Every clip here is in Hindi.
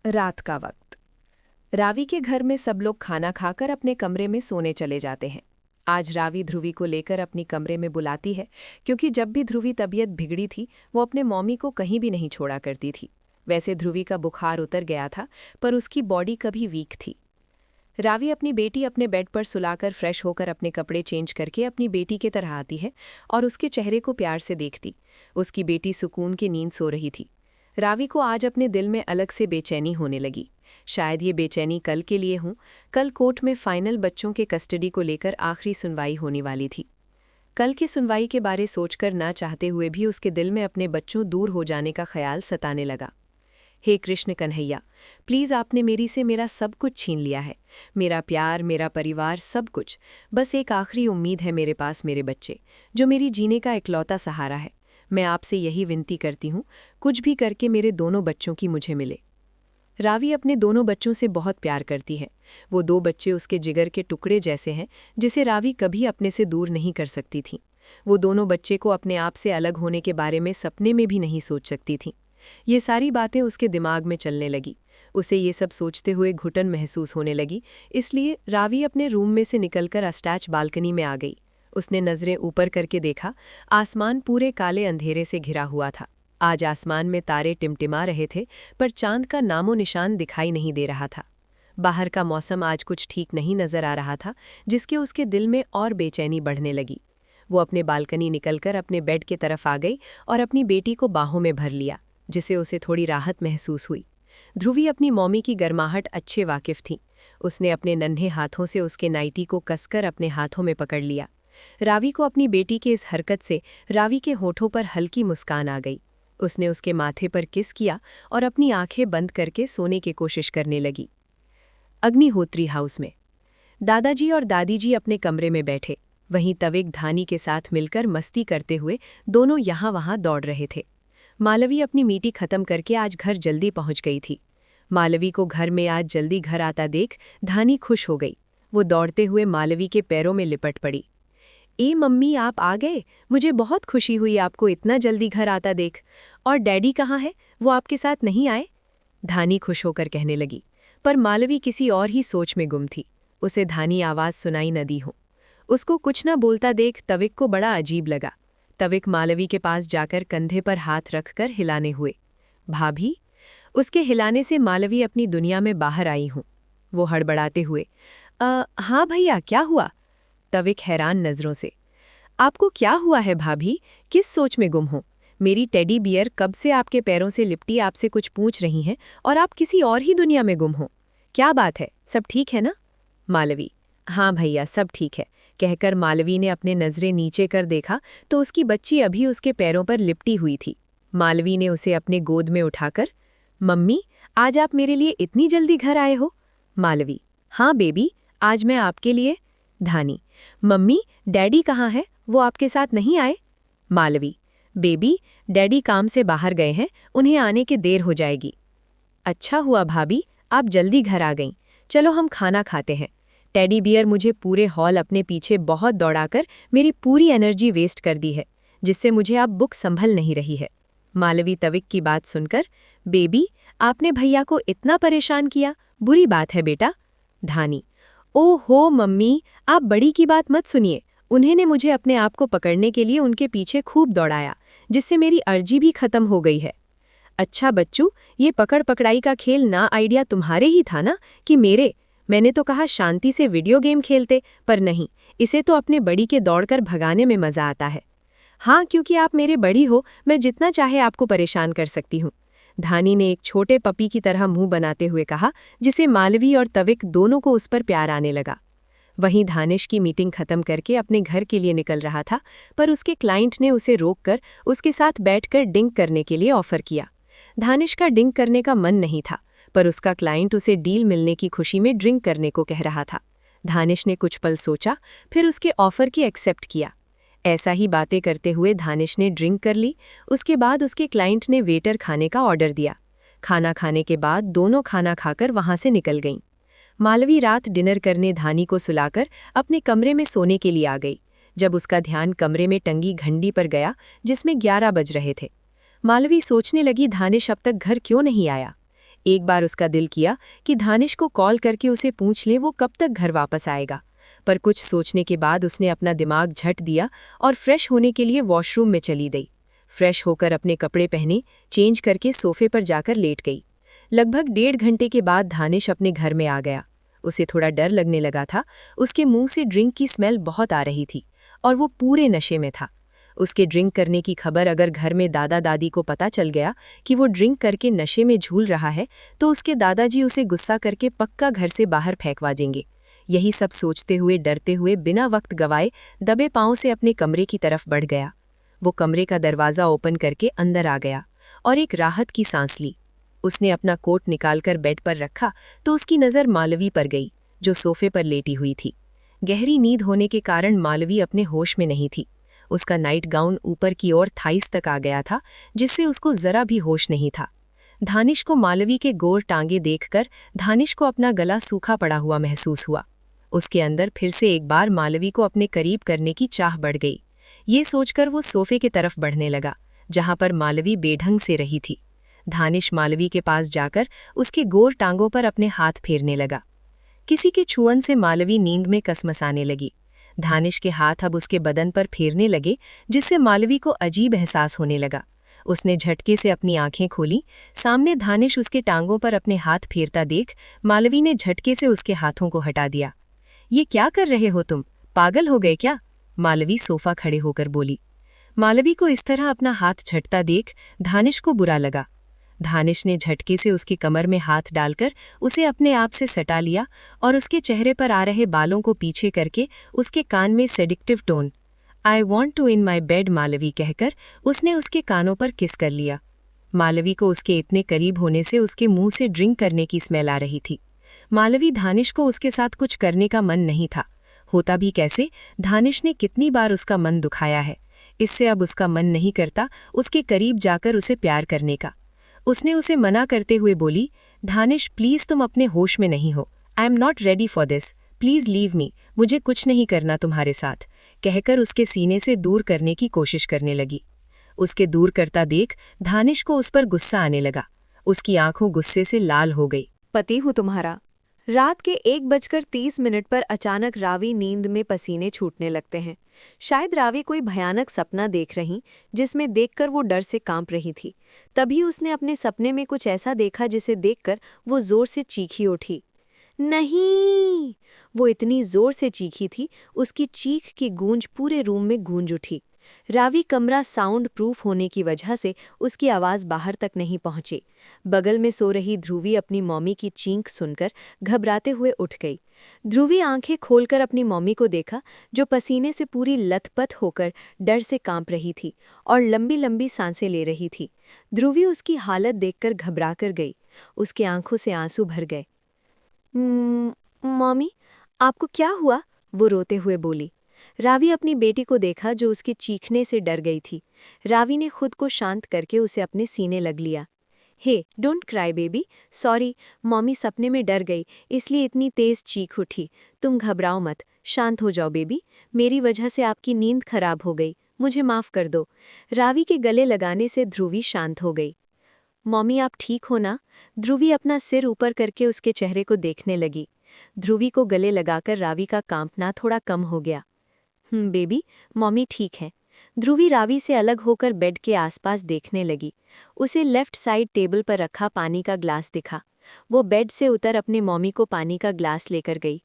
रात का वक्त। रावी के घर में सब लोग खाना खाकर अपने कमरे में सोने चले जाते हैं। आज रावी ध्रुवी को लेकर अपनी कमरे में बुलाती है, क्योंकि जब भी ध्रुवी तबीयत बिगड़ी थी वो अपने मम्मी को कहीं भी नहीं छोड़ा करती थी। वैसे ध्रुवी का बुखार उतर गया था, पर उसकी बॉडी कभी वीक थी। रावी अपनी बेटी अपने बेड पर सुलाकर फ्रेश होकर अपने कपड़े चेंज करके अपनी बेटी की तरह आती है और उसके चेहरे को प्यार से देखती। उसकी बेटी सुकून की नींद सो रही थी। रावी को आज अपने दिल में अलग से बेचैनी होने लगी। शायद ये बेचैनी कल के लिए हूँ। कल कोर्ट में फाइनल बच्चों के कस्टडी को लेकर आखिरी सुनवाई होने वाली थी। कल की सुनवाई के बारे सोचकर ना चाहते हुए भी उसके दिल में अपने बच्चों दूर हो जाने का ख्याल सताने लगा। हे कृष्ण कन्हैया, प्लीज़ आपने मेरी से मेरा सब कुछ छीन लिया है, मेरा प्यार, मेरा परिवार, सब कुछ। बस एक आखिरी उम्मीद है मेरे पास, मेरे बच्चे, जो मेरी जीने का इकलौता सहारा है। मैं आपसे यही विनती करती हूँ, कुछ भी करके मेरे दोनों बच्चों की मुझे मिले। रावी अपने दोनों बच्चों से बहुत प्यार करती है। वो दो बच्चे उसके जिगर के टुकड़े जैसे हैं, जिसे रावी कभी अपने से दूर नहीं कर सकती थी। वो दोनों बच्चे को अपने आप से अलग होने के बारे में सपने में भी नहीं सोच सकती थी। ये सारी बातें उसके दिमाग में चलने लगी। उसे ये सब सोचते हुए घुटन महसूस होने लगी। इसलिए रावी अपने रूम में से निकलकर अटैच बालकनी में आ गई। उसने नज़रें ऊपर करके देखा। आसमान पूरे काले अंधेरे से घिरा हुआ था। आज आसमान में तारे टिमटिमा रहे थे, पर चांद का नामो निशान दिखाई नहीं दे रहा था। बाहर का मौसम आज कुछ ठीक नहीं नजर आ रहा था, जिसके उसके दिल में और बेचैनी बढ़ने लगी। वो अपने बालकनी निकलकर अपने बेड की तरफ आ गई और अपनी बेटी को बाहों में भर लिया, जिसे उसे थोड़ी राहत महसूस हुई। ध्रुवी अपनी मौमी की गर्माहट अच्छे वाकिफ थी। उसने अपने नन्हे हाथों से उसके नाइटी को कसकर अपने हाथों में पकड़ लिया। रावी को अपनी बेटी के इस हरकत से रावी के होठों पर हल्की मुस्कान आ गई। उसने उसके माथे पर किस किया और अपनी आंखें बंद करके सोने की कोशिश करने लगी। अग्निहोत्री हाउस में दादाजी और दादी जी अपने कमरे में बैठे। वहीं तविक धानी के साथ मिलकर मस्ती करते हुए दोनों यहाँ वहाँ दौड़ रहे थे। मालवी अपनी मीटिंग खत्म करके आज घर जल्दी पहुंच गई थी। मालवी को घर में आज जल्दी घर आता देख धानी खुश हो गई। वो दौड़ते हुए मालवी के पैरों में लिपट पड़ी। ए मम्मी, आप आ गए, मुझे बहुत खुशी हुई आपको इतना जल्दी घर आता देख। और डैडी कहाँ है, वो आपके साथ नहीं आए? धानी खुश होकर कहने लगी, पर मालवी किसी और ही सोच में गुम थी। उसे धानी आवाज़ सुनाई न दी हो। उसको कुछ न बोलता देख तविक को बड़ा अजीब लगा। तविक मालवी के पास जाकर कंधे पर हाथ रखकर हिलाने हुए। भाभी? उसके हिलाने से मालवी अपनी दुनिया में बाहर आई हूँ। वो हड़बड़ाते हुए, हाँ भैया, क्या हुआ? तविक हैरान नज़रों से, आपको क्या हुआ है भाभी? किस सोच में गुम हो? मेरी टेडी बियर कब से आपके पैरों से लिपटी आपसे कुछ पूछ रही हैं और आप किसी और ही दुनिया में गुम हो। क्या बात है, सब ठीक है ना? मालवी, हाँ भैया, सब ठीक है, कहकर मालवी ने अपने नज़रें नीचे कर देखा तो उसकी बच्ची अभी उसके पैरों पर लिपटी हुई थी। मालवी ने उसे अपने गोद में उठाकर, मम्मी, आज आप मेरे लिए इतनी जल्दी घर आए हो? मालवी, हाँ बेबी, आज मैं आपके लिए। धानी, मम्मी, डैडी कहाँ है, वो आपके साथ नहीं आए? मालवी, बेबी, डैडी काम से बाहर गए हैं, उन्हें आने के देर हो जाएगी। अच्छा हुआ भाभी, आप जल्दी घर आ गईं। चलो हम खाना खाते हैं। टेडी बियर मुझे पूरे हॉल अपने पीछे बहुत दौड़ाकर मेरी पूरी एनर्जी वेस्ट कर दी है, जिससे मुझे अब बुक संभल नहीं रही है। मालवी तविक की बात सुनकर, बेबी, आपने भैया को इतना परेशान किया, बुरी बात है बेटा। धानी, ओहो मम्मी, आप बड़ी की बात मत सुनिए। उन्होंने मुझे अपने आप को पकड़ने के लिए उनके पीछे खूब दौड़ाया, जिससे मेरी अर्जी भी खत्म हो गई है। अच्छा बच्चू, ये पकड़ पकड़ाई का खेल ना आइडिया तुम्हारे ही था ना कि मेरे? मैंने तो कहा शांति से वीडियो गेम खेलते, पर नहीं, इसे तो अपने बड़ी के दौड़कर भगाने में मज़ा आता है। हाँ, क्योंकि आप मेरे बड़ी हो, मैं जितना चाहे आपको परेशान कर सकती हूँ। धानी ने एक छोटे पपी की तरह मुंह बनाते हुए कहा, जिसे मालवी और तविक दोनों को उस पर प्यार आने लगा। वहीं धानिश की मीटिंग खत्म करके अपने घर के लिए निकल रहा था, पर उसके क्लाइंट ने उसे रोककर उसके साथ बैठकर ड्रिंक करने के लिए ऑफर किया। धानिश का ड्रिंक करने का मन नहीं था, पर उसका क्लाइंट उसे डील मिलने की खुशी में ड्रिंक करने को कह रहा था। धानिश ने कुछ पल सोचा, फिर उसके ऑफर की एक्सेप्ट किया। ऐसा ही बातें करते हुए धानिश ने ड्रिंक कर ली। उसके बाद उसके क्लाइंट ने वेटर खाने का ऑर्डर दिया। खाना खाने के बाद दोनों खाना खाकर वहां से निकल गईं। मालवी रात डिनर करने धानी को सुलाकर अपने कमरे में सोने के लिए आ गई। जब उसका ध्यान कमरे में टंगी घंटी पर गया, जिसमें 11 बज रहे थे। मालवी सोचने लगी, धानिश अब तक घर क्यों नहीं आया? एक बार उसका दिल किया कि दानिश को कॉल करके उसे पूछ ले वो कब तक घर वापस आएगा, पर कुछ सोचने के बाद उसने अपना दिमाग झट दिया और फ्रेश होने के लिए वॉशरूम में चली गई। फ्रेश होकर अपने कपड़े पहने, चेंज करके सोफे पर जाकर लेट गई। लगभग 1.5 घंटे के बाद दानिश अपने घर में आ गया। उसे थोड़ा डर लगने लगा था। उसके मुंह से ड्रिंक की स्मेल बहुत आ रही थी और वो पूरे नशे में था। उसके ड्रिंक करने की खबर अगर घर में दादा दादी को पता चल गया कि वो ड्रिंक करके नशे में झूल रहा है तो उसके दादाजी उसे गुस्सा करके पक्का घर से बाहर फेंकवा देंगे। यही सब सोचते हुए डरते हुए बिना वक्त गवाए दबे पांव से अपने कमरे की तरफ बढ़ गया। वो कमरे का दरवाज़ा ओपन करके अंदर आ गया और एक राहत की सांस ली। उसने अपना कोट निकालकर बेड पर रखा तो उसकी नज़र मालवी पर गई, जो सोफे पर लेटी हुई थी। गहरी नींद होने के कारण मालवी अपने होश में नहीं थी। उसका नाइट गाउन ऊपर की ओर थाइस तक आ गया था, जिससे उसको जरा भी होश नहीं था। दानिश को मालवी के गोर टांगे देखकर दानिश को अपना गला सूखा पड़ा हुआ महसूस हुआ। उसके अंदर फिर से एक बार मालवी को अपने करीब करने की चाह बढ़ गई। ये सोचकर वो सोफे की तरफ बढ़ने लगा, जहां पर मालवी बेढंग से रही थी। दानिश मालवी के पास जाकर उसके गोर टांगों पर अपने हाथ फेरने लगा। किसी के छुअन से मालवी नींद में कसमसाने लगी। दानिश के हाथ अब उसके बदन पर फेरने लगे, जिससे मालवी को अजीब एहसास होने लगा। उसने झटके से अपनी आंखें खोली। सामने दानिश उसके टांगों पर अपने हाथ फेरता देख मालवी ने झटके से उसके हाथों को हटा दिया। ये क्या कर रहे हो तुम? पागल हो गए क्या? मालवी सोफा खड़े होकर बोली। मालवी को इस तरह अपना हाथ झटता देख दानिश को बुरा लगा। दानिश ने झटके से उसकी कमर में हाथ डालकर उसे अपने आप से सटा लिया और उसके चेहरे पर आ रहे बालों को पीछे करके उसके कान में seductive tone I want to in my bed Malvi कहकर उसने उसके कानों पर किस कर लिया। मालवी को उसके इतने करीब होने से उसके मुंह से ड्रिंक करने की स्मेल आ रही थी। मालवी दानिश को उसके साथ कुछ करने का मन नहीं था। होता भी कैसे, दानिश ने कितनी बार उसका मन दुखाया है। इससे अब उसका मन नहीं करता उसके करीब जाकर उसे प्यार करने का। उसने उसे मना करते हुए बोली, दानिश प्लीज तुम अपने होश में नहीं हो। I am not ready for this, please leave me, मुझे कुछ नहीं करना तुम्हारे साथ, कहकर उसके सीने से दूर करने की कोशिश करने लगी। उसके दूर करता देख दानिश को उस पर गुस्सा आने लगा। उसकी आंखों गुस्से से लाल हो गई। पति हूँ तुम्हारा। रात के 1:30 पर अचानक रावी नींद में पसीने छूटने लगते हैं। शायद रावी कोई भयानक सपना देख रही, जिसमें देखकर वो डर से कांप रही थी। तभी उसने अपने सपने में कुछ ऐसा देखा जिसे देखकर वो जोर से चीखी उठी। नहीं! वो इतनी जोर से चीखी थी, उसकी चीख की गूंज पूरे रूम में गूंज उठी। रावी कमरा साउंड प्रूफ होने की वजह से उसकी आवाज़ बाहर तक नहीं पहुंची। बगल में सो रही ध्रुवी अपनी मम्मी की चींक सुनकर घबराते हुए उठ गई। ध्रुवी आंखें खोलकर अपनी मम्मी को देखा, जो पसीने से पूरी लथपथ होकर डर से कांप रही थी और लंबी लंबी सांसें ले रही थी। ध्रुवी उसकी हालत देखकर घबरा कर गई। उसके आंखों से आंसू भर गए। मम्मी, आपको क्या हुआ? वो रोते हुए बोली। रावी अपनी बेटी को देखा, जो उसकी चीखने से डर गई थी। रावी ने खुद को शांत करके उसे अपने सीने लग लिया। Hey, don't cry baby, sorry, mummy सपने में डर गई इसलिए इतनी तेज चीख उठी। तुम घबराओ मत, शांत हो जाओ बेबी, मेरी वजह से आपकी नींद खराब हो गई, मुझे माफ़ कर दो। रावी के गले लगाने से ध्रुवी शांत हो गई। मम्मी आप ठीक हो ना? ध्रुवी अपना सिर ऊपर करके उसके चेहरे को देखने लगी। ध्रुवी को गले लगाकर रावी का कांपना थोड़ा कम हो गया। बेबी, मम्मी ठीक है। ध्रुवी रावी से अलग होकर बेड के आसपास देखने लगी। उसे लेफ्ट साइड टेबल पर रखा पानी का ग्लास दिखा। वो बेड से उतर अपने मम्मी को पानी का ग्लास लेकर गई।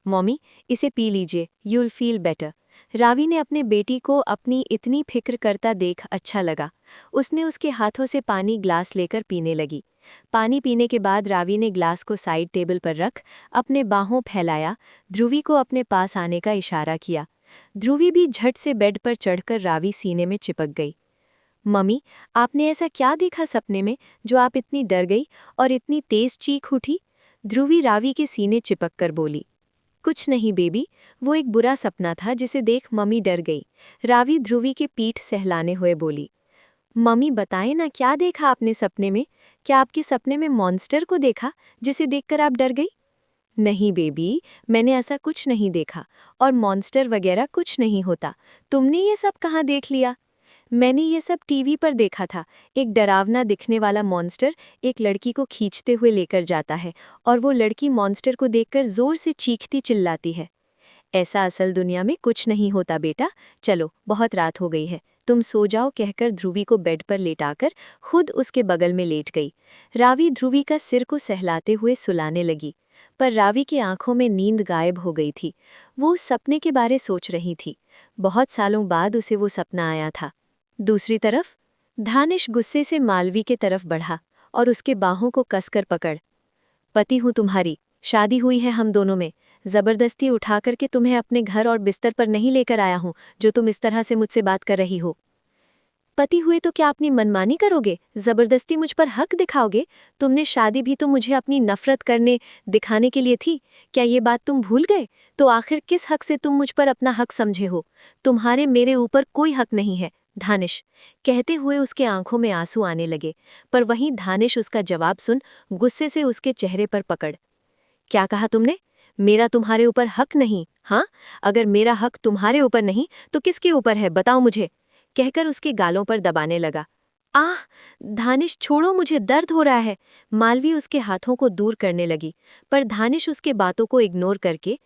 मम्मी, इसे पी लीजिए, यूल फील बेटर। रावी ने अपने बेटी को अपनी इतनी फिक्र करता देख अच्छा लगा। उसने उसके हाथों से पानी ग्लास लेकर पीने लगी। पानी पीने के बाद रावी ने ग्लास को साइड टेबल पर रख अपने बाहों फैलाया, ध्रुवी को अपने पास आने का इशारा किया। ध्रुवी भी झट से बेड पर चढ़कर रावी सीने में चिपक गई। मम्मी, आपने ऐसा क्या देखा सपने में जो आप इतनी डर गई और इतनी तेज चीख उठी? ध्रुवी रावी के सीने चिपक कर बोली। कुछ नहीं बेबी, वो एक बुरा सपना था जिसे देख मम्मी डर गई। रावी ध्रुवी के पीठ सहलाने हुए बोली। मम्मी बताएं ना, क्या देखा आपने सपने में? क्या आपके सपने में मॉन्स्टर को देखा जिसे देखकर आप डर गई? नहीं बेबी, मैंने ऐसा कुछ नहीं देखा और मॉन्स्टर वगैरह कुछ नहीं होता। तुमने ये सब कहाँ देख लिया? मैंने ये सब टीवी पर देखा था। एक डरावना दिखने वाला मॉन्स्टर एक लड़की को खींचते हुए लेकर जाता है और वो लड़की मॉन्स्टर को देखकर जोर से चीखती चिल्लाती है। ऐसा असल दुनिया में कुछ नहीं होता बेटा। चलो, बहुत रात हो गई है, तुम सो जाओ कहकर ध्रुवी को बेड पर लेटाकर खुद उसके बगल में लेट गई। रावी ध्रुवी का सिर को सहलाते हुए सुलाने लगी, पर रावी की आंखों में नींद गायब हो गई थी। वो उस सपने के बारे सोच रही थी। बहुत सालों बाद उसे वो सपना आया था। दूसरी तरफ धानिश गुस्से से मालवी के तरफ बढ़ा और उसके बाहों को कसकर पकड़, पति हूँ तुम्हारी, शादी हुई है हम दोनों में, जबरदस्ती उठा करके तुम्हें अपने घर और बिस्तर पर नहीं लेकर आया हूँ जो तुम इस तरह से मुझसे बात कर रही हो। पति हुए तो क्या अपनी मनमानी करोगे, जबरदस्ती मुझ पर हक दिखाओगे? तुमने शादी भी तो मुझे अपनी नफरत करने दिखाने के लिए थी, क्या ये बात तुम भूल गए? तो आखिर किस हक से तुम मुझ पर अपना हक समझे हो? तुम्हारे मेरे ऊपर कोई हक नहीं है। धानिश, कहते हुए उसके आंखों में आंसू आने लगे, पर वहीं धानिश उसका जवाब सुन गुस्से से उसके चेहरे पर पकड़, क्या कहा तुमने? मेरा तुम्हारे ऊपर हक नहीं? हाँ, अगर मेरा हक तुम्हारे ऊपर नहीं तो किसके ऊपर है, बताओ मुझे, कहकर उसके गालों पर दबाने लगा। आह! धानिश छोड़ो, मुझे दर्द हो रहा है। मालवी उसके हाथों को दूर करने लगी, पर धानिश उसके बातों को इग्नोर करके,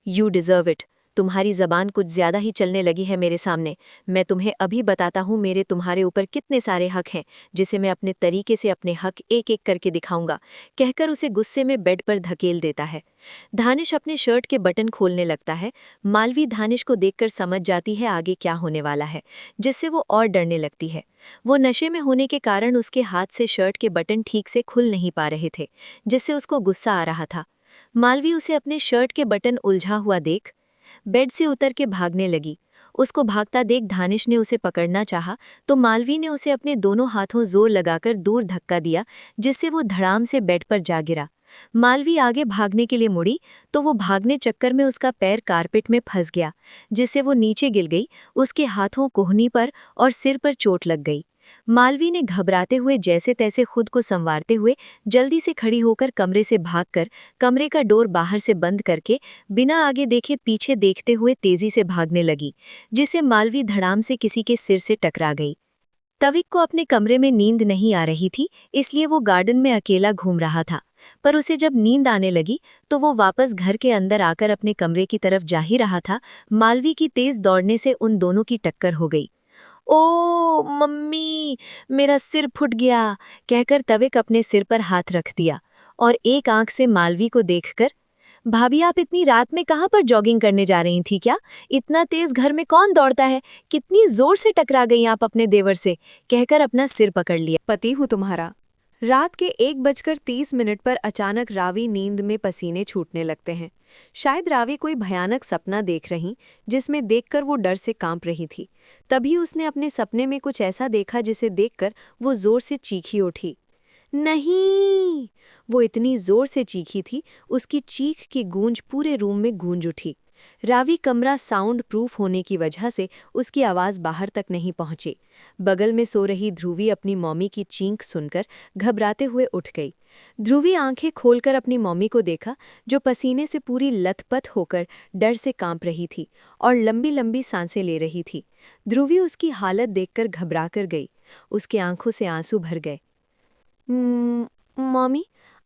यू डिजर्व इट, तुम्हारी जबान कुछ ज्यादा ही चलने लगी है मेरे सामने। मैं तुम्हें अभी बताता हूँ मेरे तुम्हारे ऊपर कितने सारे हक हैं, जिसे मैं अपने तरीके से अपने हक एक एक करके दिखाऊंगा, कहकर उसे गुस्से में बेड पर धकेल देता है। धानिश अपने शर्ट के बटन खोलने लगता है। मालवी धानिश को देखकर समझ जाती है आगे क्या होने वाला है, जिससे वो और डरने लगती है। वो नशे में होने के कारण उसके हाथ से शर्ट के बटन ठीक से खुल नहीं पा रहे थे, जिससे उसको गुस्सा आ रहा था। मालवी उसे अपने शर्ट के बटन उलझा हुआ देख बेड से उतर के भागने लगी। उसको भागता देख धानिश ने उसे पकड़ना चाहा, तो मालवी ने उसे अपने दोनों हाथों जोर लगाकर दूर धक्का दिया, जिससे वो धड़ाम से बेड पर जा गिरा। मालवी आगे भागने के लिए मुड़ी तो वो भागने चक्कर में उसका पैर कारपेट में फंस गया, जिससे वो नीचे गिर गई। उसके हाथों, कोहनी पर और सिर पर चोट लग गई। मालवी ने घबराते हुए जैसे तैसे खुद को संवारते हुए जल्दी से खड़ी होकर कमरे से भागकर कमरे का डोर बाहर से बंद करके बिना आगे देखे पीछे देखते हुए तेजी से भागने लगी, जिसे मालवी धड़ाम से किसी के सिर से टकरा गई। तविक को अपने कमरे में नींद नहीं आ रही थी, इसलिए वो गार्डन में अकेला घूम रहा था। पर उसे जब नींद आने लगी तो वो वापस घर के अंदर आकर अपने कमरे की तरफ जा ही रहा था। मालवी की तेज दौड़ने से उन दोनों की टक्कर हो गई। ओ मम्मी, मेरा सिर फुट गया, कहकर तविक अपने सिर पर हाथ रख दिया और एक आंख से मालवी को देखकर, भाभी आप इतनी रात में कहाँ पर जॉगिंग करने जा रही थी क्या? इतना तेज घर में कौन दौड़ता है? कितनी जोर से टकरा गई आप अपने देवर से, कहकर अपना सिर पकड़ लिया। पति हूँ तुम्हारा। रात के 1:30 पर अचानक रावी नींद में पसीने छूटने लगते हैं। शायद रावी कोई भयानक सपना देख रही, जिसमें देखकर वो डर से कांप रही थी। तभी उसने अपने सपने में कुछ ऐसा देखा जिसे देखकर वो जोर से चीखी उठी। नहीं! वो इतनी जोर से चीखी थी, उसकी चीख की गूंज पूरे रूम में गूंज उठी। रावी कमरा साउंड प्रूफ होने की वजह से उसकी आवाज़ बाहर तक नहीं पहुंची। बगल में सो रही ध्रुवी अपनी मम्मी की चींख सुनकर घबराते हुए उठ गई। ध्रुवी आंखें खोलकर अपनी मम्मी को देखा, जो पसीने से पूरी लथपथ होकर डर से कांप रही थी और लंबी लंबी सांसें ले रही थी। ध्रुवी उसकी हालत देखकर घबरा कर गई। उसके आंखों से आंसू भर गए। मम्मी,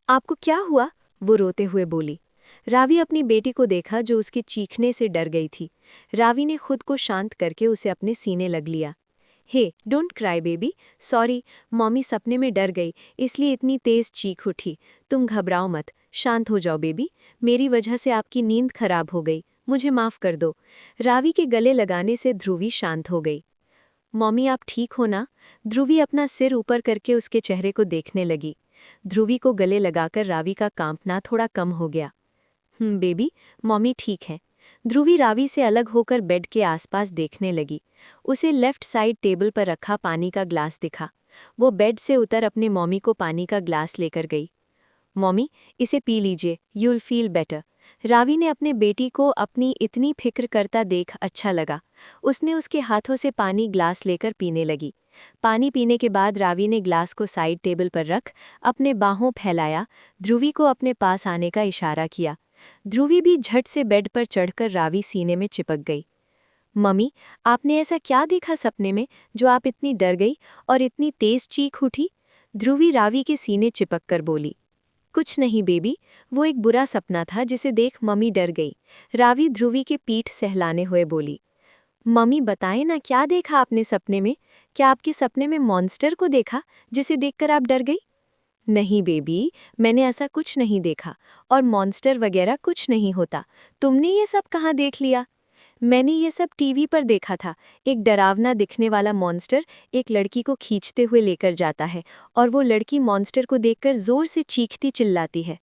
आपको क्या हुआ? वो रोते हुए बोली। रावी अपनी बेटी को देखा, जो उसकी चीखने से डर गई थी। रावी ने खुद को शांत करके उसे अपने सीने लग लिया। Hey, don't cry baby, sorry, mummy सपने में डर गई इसलिए इतनी तेज चीख उठी। तुम घबराओ मत, शांत हो जाओ बेबी, मेरी वजह से आपकी नींद खराब हो गई, मुझे माफ़ कर दो। रावी के गले लगाने से ध्रुवी शांत हो गई। मम्मी आप ठीक हो ना? ध्रुवी अपना सिर ऊपर करके उसके चेहरे को देखने लगी। ध्रुवी को गले लगाकर रावी का कांपना थोड़ा कम हो गया। बेबी, मम्मी ठीक है। ध्रुवी रावी से अलग होकर बेड के आसपास देखने लगी। उसे लेफ्ट साइड टेबल पर रखा पानी का ग्लास दिखा। वो बेड से उतर अपने मम्मी को पानी का ग्लास लेकर गई। मम्मी, इसे पी लीजिए, यूल फील बेटर। रावी ने अपने बेटी को अपनी इतनी फिक्र करता देख अच्छा लगा। उसने उसके हाथों से पानी ग्लास लेकर पीने लगी। पानी पीने के बाद रावी ने ग्लास को साइड टेबल पर रख अपने बाहों फैलाया, ध्रुवी को अपने पास आने का इशारा किया। ध्रुवी भी झट से बेड पर चढ़कर रावी सीने में चिपक गई। मम्मी, आपने ऐसा क्या देखा सपने में जो आप इतनी डर गई और इतनी तेज चीख उठी? ध्रुवी रावी के सीने चिपक कर बोली। कुछ नहीं बेबी, वो एक बुरा सपना था जिसे देख मम्मी डर गई। रावी ध्रुवी के पीठ सहलाने हुए बोली। मम्मी बताएं ना, क्या देखा आपने सपने में? क्या आपके सपने में मॉन्स्टर को देखा जिसे देखकर आप डर गई? नहीं बेबी, मैंने ऐसा कुछ नहीं देखा और मॉन्स्टर वगैरह कुछ नहीं होता। तुमने ये सब कहाँ देख लिया? मैंने ये सब टीवी पर देखा था। एक डरावना दिखने वाला मॉन्स्टर एक लड़की को खींचते हुए लेकर जाता है और वो लड़की मॉन्स्टर को देखकर जोर से चीखती चिल्लाती है।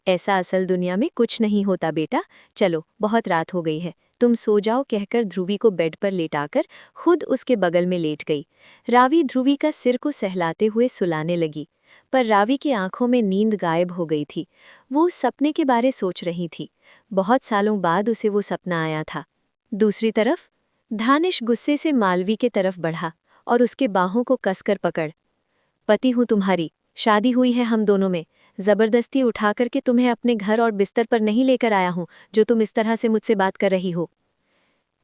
ऐसा असल दुनिया में कुछ नहीं होता बेटा। चलो, बहुत रात हो गई है, तुम सो जाओ कहकर ध्रुवी को बेड पर लेटाकर खुद उसके बगल में लेट गई। रावी ध्रुवी का सिर को सहलाते हुए सुलाने लगी, पर रावी की आंखों में नींद गायब हो गई थी। वो उस सपने के बारे सोच रही थी। बहुत सालों बाद उसे वो सपना आया था। दूसरी तरफ धानिश गुस्से से मालवी के तरफ बढ़ा और उसके बाहों को कसकर पकड़। पति हूँ तुम्हारी, शादी हुई है हम दोनों में। जबरदस्ती उठा करके तुम्हें अपने घर और बिस्तर पर नहीं लेकर आया हूँ जो तुम इस तरह से मुझसे बात कर रही हो।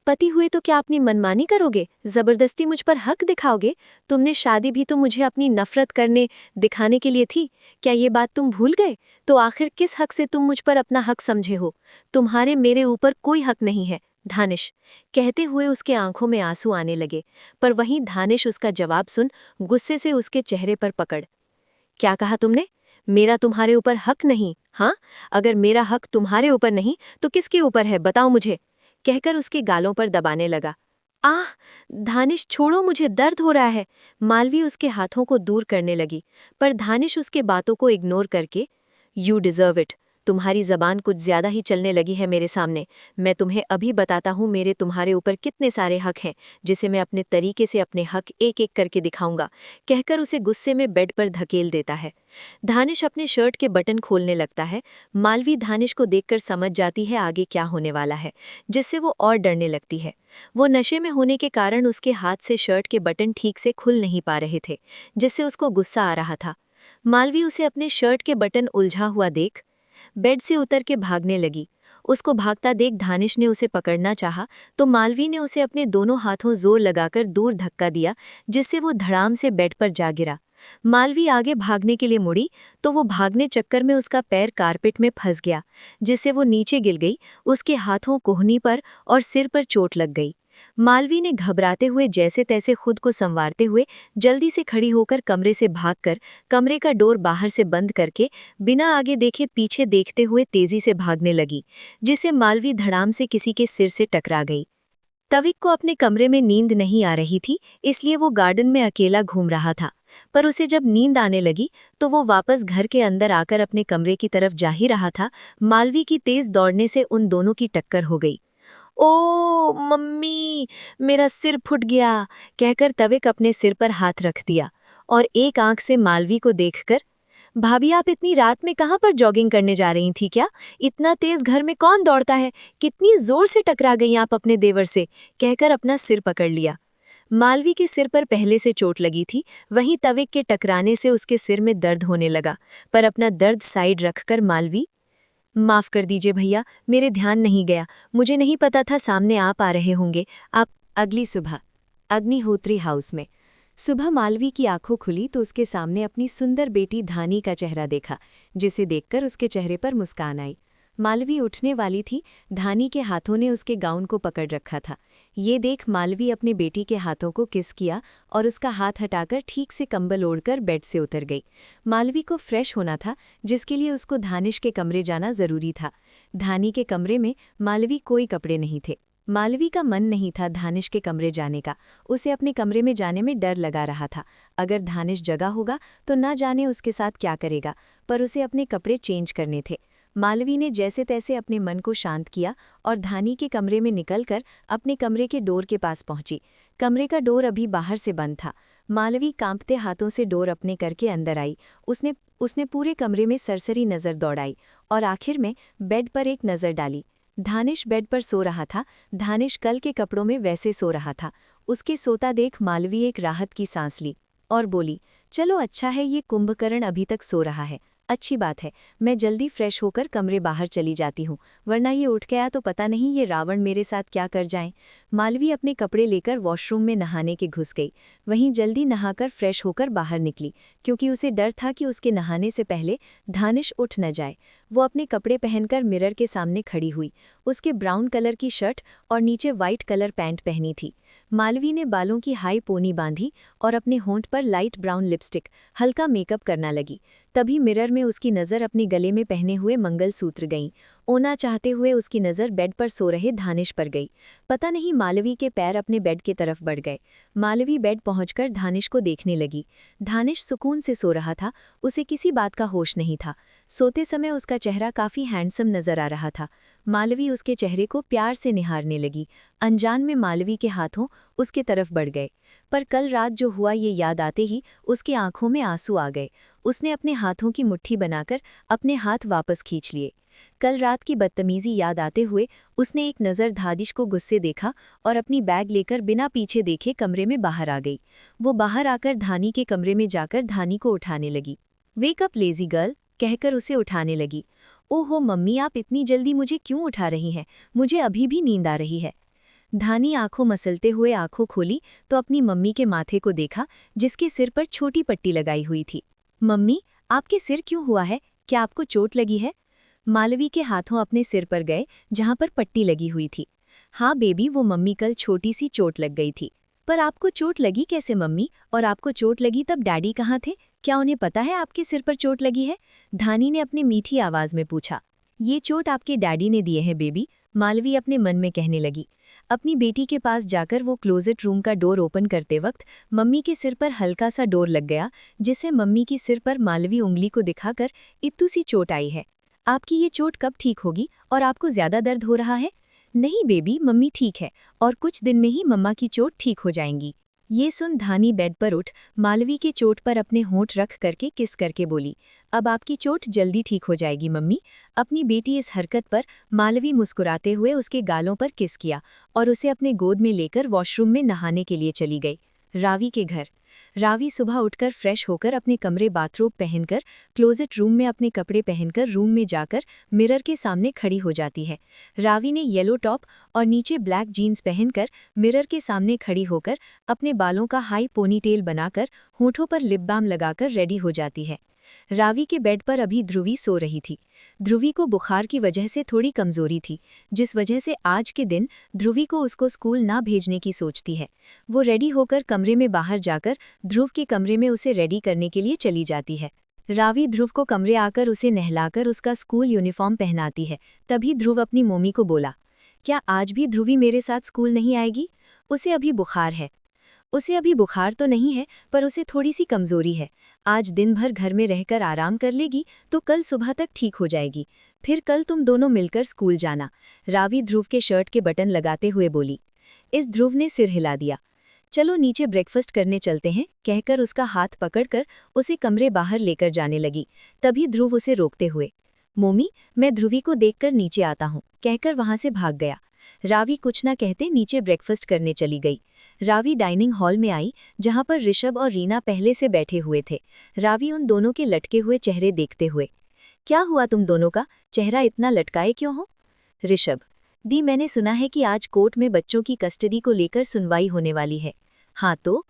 पति हुए तो क्या अपनी मनमानी करोगे? जबरदस्ती मुझ पर हक दिखाओगे? तुमने शादी भी तो मुझे अपनी नफरत करने दिखाने के लिए थी। क्या ये बात तुम भूल गए? तो आखिर किस हक से तुम मुझ पर अपना हक समझे हो? तुम्हारे मेरे ऊपर कोई हक नहीं है। धानिश, कहते हुए उसके आंखों में आंसू आने लगे, पर वहीं धानिश उसका जवाब सुन गुस्से से उसके चेहरे पर पकड़। क्या कहा तुमने? मेरा तुम्हारे ऊपर हक नहीं? हाँ, अगर मेरा हक तुम्हारे ऊपर नहीं तो किसके ऊपर है, बताओ मुझे, कहकर उसके गालों पर दबाने लगा। आह! धानिश छोड़ो, मुझे दर्द हो रहा है। मालवी उसके हाथों को दूर करने लगी, पर धानिश उसके बातों को इग्नोर करके, यू डिजर्व इट। तुम्हारी जबान कुछ ज्यादा ही चलने लगी है मेरे सामने। मैं तुम्हें अभी बताता हूँ मेरे तुम्हारे ऊपर कितने सारे हक हैं, जिसे मैं अपने तरीके से अपने हक एक एक करके दिखाऊंगा, कहकर उसे गुस्से में बेड पर धकेल देता है। धानिश अपने शर्ट के बटन खोलने लगता है। मालवी धानिश को देखकर समझ जाती है आगे क्या होने वाला है, जिससे वो और डरने लगती है। वो नशे में होने के कारण उसके हाथ से शर्ट के बटन ठीक से खुल नहीं पा रहे थे, जिससे उसको गुस्सा आ रहा था। मालवी उसे अपने शर्ट के बटन उलझा हुआ देख बेड से उतर के भागने लगी। उसको भागता देख धानिश ने उसे पकड़ना चाहा, तो मालवी ने उसे अपने दोनों हाथों जोर लगाकर दूर धक्का दिया, जिससे वो धड़ाम से बेड पर जा गिरा। मालवी आगे भागने के लिए मुड़ी तो वो भागने चक्कर में उसका पैर कारपेट में फंस गया, जिससे वो नीचे गिर गई। उसके हाथों, कोहनी पर और सिर पर चोट लग गई। मालवी ने घबराते हुए जैसे तैसे खुद को संवारते हुए जल्दी से खड़ी होकर कमरे से भागकर कमरे का डोर बाहर से बंद करके बिना आगे देखे पीछे देखते हुए तेजी से भागने लगी, जिसे मालवी धड़ाम से किसी के सिर से टकरा गई। तविक को अपने कमरे में नींद नहीं आ रही थी, इसलिए वो गार्डन में अकेला घूम रहा था। पर उसे जब नींद आने लगी तो वो वापस घर के अंदर आकर अपने कमरे की तरफ जा ही रहा था। मालवी की तेज दौड़ने से उन दोनों की टक्कर हो गई। ओ मम्मी, मेरा सिर फुट गया, कहकर तविक अपने सिर पर हाथ रख दिया और एक आंख से मालवी को देखकर, भाभी आप इतनी रात में कहाँ पर जॉगिंग करने जा रही थी क्या? इतना तेज घर में कौन दौड़ता है? कितनी जोर से टकरा गई आप अपने देवर से, कहकर अपना सिर पकड़ लिया। मालवी के सिर पर पहले से चोट लगी थी, वहीं तविक के टकराने से उसके सिर में दर्द होने लगा, पर अपना दर्द साइड रखकर मालवी, माफ कर दीजिए भैया, मेरे ध्यान नहीं गया, मुझे नहीं पता था सामने आप आ रहे होंगे। आप। अगली सुबह अग्निहोत्री हाउस में सुबह मालवी की आंखों खुली तो उसके सामने अपनी सुंदर बेटी धानी का चेहरा देखा, जिसे देखकर उसके चेहरे पर मुस्कान आई। मालवी उठने वाली थी, धानी के हाथों ने उसके गाउन को पकड़ रखा था। ये देख मालवी अपने बेटी के हाथों को किस किया और उसका हाथ हटाकर ठीक से कंबल ओढ़कर बेड से उतर गई। मालवी को फ्रेश होना था, जिसके लिए उसको धानिश के कमरे जाना जरूरी था। धानी के कमरे में मालवी कोई कपड़े नहीं थे। मालवी का मन नहीं था धानिश के कमरे जाने का। उसे अपने कमरे में जाने में डर लगा रहा था। अगर धानिश जगा होगा तो ना जाने उसके साथ क्या करेगा, पर उसे अपने कपड़े चेंज करने थे। मालवी ने जैसे तैसे अपने मन को शांत किया और धानी के कमरे में निकलकर अपने कमरे के डोर के पास पहुंची। कमरे का डोर अभी बाहर से बंद था। मालवी कांपते हाथों से डोर अपने करके अंदर आई। उसने पूरे कमरे में सरसरी नज़र दौड़ाई और आखिर में बेड पर एक नज़र डाली। धानिश बेड पर सो रहा था। धानिश कल के कपड़ों में वैसे सो रहा था। उसके सोता देख मालवी एक राहत की सांस ली और बोली, चलो अच्छा है, ये कुंभकर्ण अभी तक सो रहा है, अच्छी बात है, मैं जल्दी फ्रेश होकर कमरे बाहर चली जाती हूँ, वरना ये उठ गया तो पता नहीं ये रावण मेरे साथ क्या कर जाए। मालवी अपने कपड़े लेकर वॉशरूम में नहाने के घुस गई। वहीं जल्दी नहाकर फ्रेश होकर बाहर निकली, क्योंकि उसे डर था कि उसके नहाने से पहले धानिश उठ न जाए। वो अपने कपड़े पहनकर मिरर के सामने खड़ी हुई। उसके ब्राउन कलर की शर्ट और नीचे वाइट कलर पैंट पहनी थी। मालवी ने बालों की हाई पोनी बांधी और अपने होंठ पर लाइट ब्राउन लिपस्टिक, हल्का मेकअप करना लगी। तभी मिरर में उसकी नज़र अपने गले में पहने हुए मंगलसूत्र गई। ओना चाहते हुए उसकी नज़र बेड पर सो रहे धानिश पर गई। पता नहीं मालवी के पैर अपने बेड की तरफ बढ़ गए। मालवी बेड पहुंचकर धानिश को देखने लगी। धानिश सुकून से सो रहा था, उसे किसी बात का होश नहीं था। सोते समय उसका चेहरा काफ़ी हैंडसम नजर आ रहा था। मालवी उसके चेहरे को प्यार से निहारने लगी। अनजान में मालवी के हाथों उसके तरफ बढ़ गए, पर कल रात जो हुआ ये याद आते ही उसकी आंखों में आंसू आ गए। उसने अपने हाथों की मुट्ठी बनाकर अपने हाथ वापस खींच लिए। कल रात की बदतमीजी याद आते हुए उसने एक नज़र धानिश को गुस्से देखा और अपनी बैग लेकर बिना पीछे देखे कमरे में बाहर आ गई। वो बाहर आकर धानी के कमरे में जाकर धानी को उठाने लगी। वेक अप लेजी गर्ल कहकर उसे उठाने लगी। ओहो मम्मी, आप इतनी जल्दी मुझे क्यों उठा रही हैं? मुझे अभी भी नींद आ रही है। धानी आंखों मसलते हुए आंखों खोली तो अपनी मम्मी के माथे को देखा, जिसके सिर पर छोटी पट्टी लगाई हुई थी। मम्मी, आपके सिर क्यों हुआ है? क्या आपको चोट लगी है? मालवी के हाथों अपने सिर पर गए जहां पर पट्टी लगी हुई थी। हाँ बेबी, वो मम्मी कल छोटी सी चोट लग गई थी। पर आपको चोट लगी कैसे मम्मी? और आपको चोट लगी तब डैडी कहाँ थे? क्या उन्हें पता है आपके सिर पर चोट लगी है? धानी ने अपनी मीठी आवाज में पूछा। ये चोट आपके डैडी ने दिए हैं बेबी, मालवी अपने मन में कहने लगी। अपनी बेटी के पास जाकर वो क्लोजेट रूम का डोर ओपन करते वक्त मम्मी के सिर पर हल्का सा डोर लग गया, जिससे मम्मी की सिर पर मालवी उंगली को दिखाकर इत्तू सी चोट आई है। आपकी ये चोट कब ठीक होगी और आपको ज्यादा दर्द हो रहा है? नहीं बेबी, मम्मी ठीक है और कुछ दिन में ही मम्मा की चोट ठीक हो जाएंगी। ये सुन धानी बेड पर उठ मालवी के चोट पर अपने होंठ रख करके किस करके बोली, अब आपकी चोट जल्दी ठीक हो जाएगी मम्मी। अपनी बेटी इस हरकत पर मालवी मुस्कुराते हुए उसके गालों पर किस किया और उसे अपने गोद में लेकर वॉशरूम में नहाने के लिए चली गई। रावी के घर। रावी सुबह उठकर फ्रेश होकर अपने कमरे बाथरोब पहनकर क्लोजेट रूम में अपने कपड़े पहनकर रूम में जाकर मिरर के सामने खड़ी हो जाती है। रावी ने येलो टॉप और नीचे ब्लैक जीन्स पहनकर मिरर के सामने खड़ी होकर अपने बालों का हाई पोनीटेल बनाकर होठों पर लिप बाम लगाकर रेडी हो जाती है। रावी के बेड पर अभी ध्रुवी सो रही थी। ध्रुवी को बुखार की वजह से थोड़ी कमजोरी थी, जिस वजह से आज के दिन ध्रुवी को उसको स्कूल ना भेजने की सोचती है। वो रेडी होकर कमरे में बाहर जाकर ध्रुव के कमरे में उसे रेडी करने के लिए चली जाती है। रावी ध्रुव को कमरे आकर उसे नहलाकर उसका स्कूल यूनिफॉर्म पहनाती है। तभी ध्रुव अपनी मम्मी को बोला, क्या आज भी ध्रुवी मेरे साथ स्कूल नहीं आएगी? उसे अभी बुखार है। उसे अभी बुखार तो नहीं है, पर उसे थोड़ी सी कमजोरी है। आज दिन भर घर में रहकर आराम कर लेगी तो कल सुबह तक ठीक हो जाएगी। फिर कल तुम दोनों मिलकर स्कूल जाना। रावी ध्रुव के शर्ट के बटन लगाते हुए बोली। इस ध्रुव ने सिर हिला दिया। चलो नीचे ब्रेकफास्ट करने चलते हैं, कहकर उसका हाथ पकड़कर उसे कमरे बाहर लेकर जाने लगी। तभी ध्रुव उसे रोकते हुए, मोमी, मैं ध्रुवी को देखकर नीचे आता हूँ, कहकर वहां से भाग गया। रावी कुछ न कहते नीचे ब्रेकफास्ट करने चली गई। रावी डाइनिंग हॉल में आई, जहां पर ऋषभ और रीना पहले से बैठे हुए थे। रावी उन दोनों के लटके हुए चेहरे देखते हुए, क्या हुआ तुम दोनों का चेहरा इतना लटकाए क्यों हो? ऋषभ, दी, मैंने सुना है कि आज कोर्ट में बच्चों की कस्टडी को लेकर सुनवाई होने वाली है। हाँ तो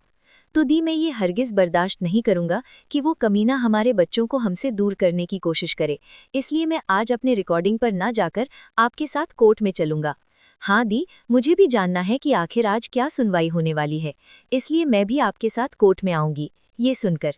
दी, मैं ये हरगिज बर्दाश्त नहीं करूंगा कि वो कमीना हमारे बच्चों को हमसे दूर करने की कोशिश करे। इसलिए मैं आज अपने रिकॉर्डिंग पर ना जाकर आपके साथ कोर्ट में चलूंगा। हाँ दी, मुझे भी जानना है कि आखिर आज क्या सुनवाई होने वाली है, इसलिए मैं भी आपके साथ कोर्ट में आऊंगी। ये सुनकर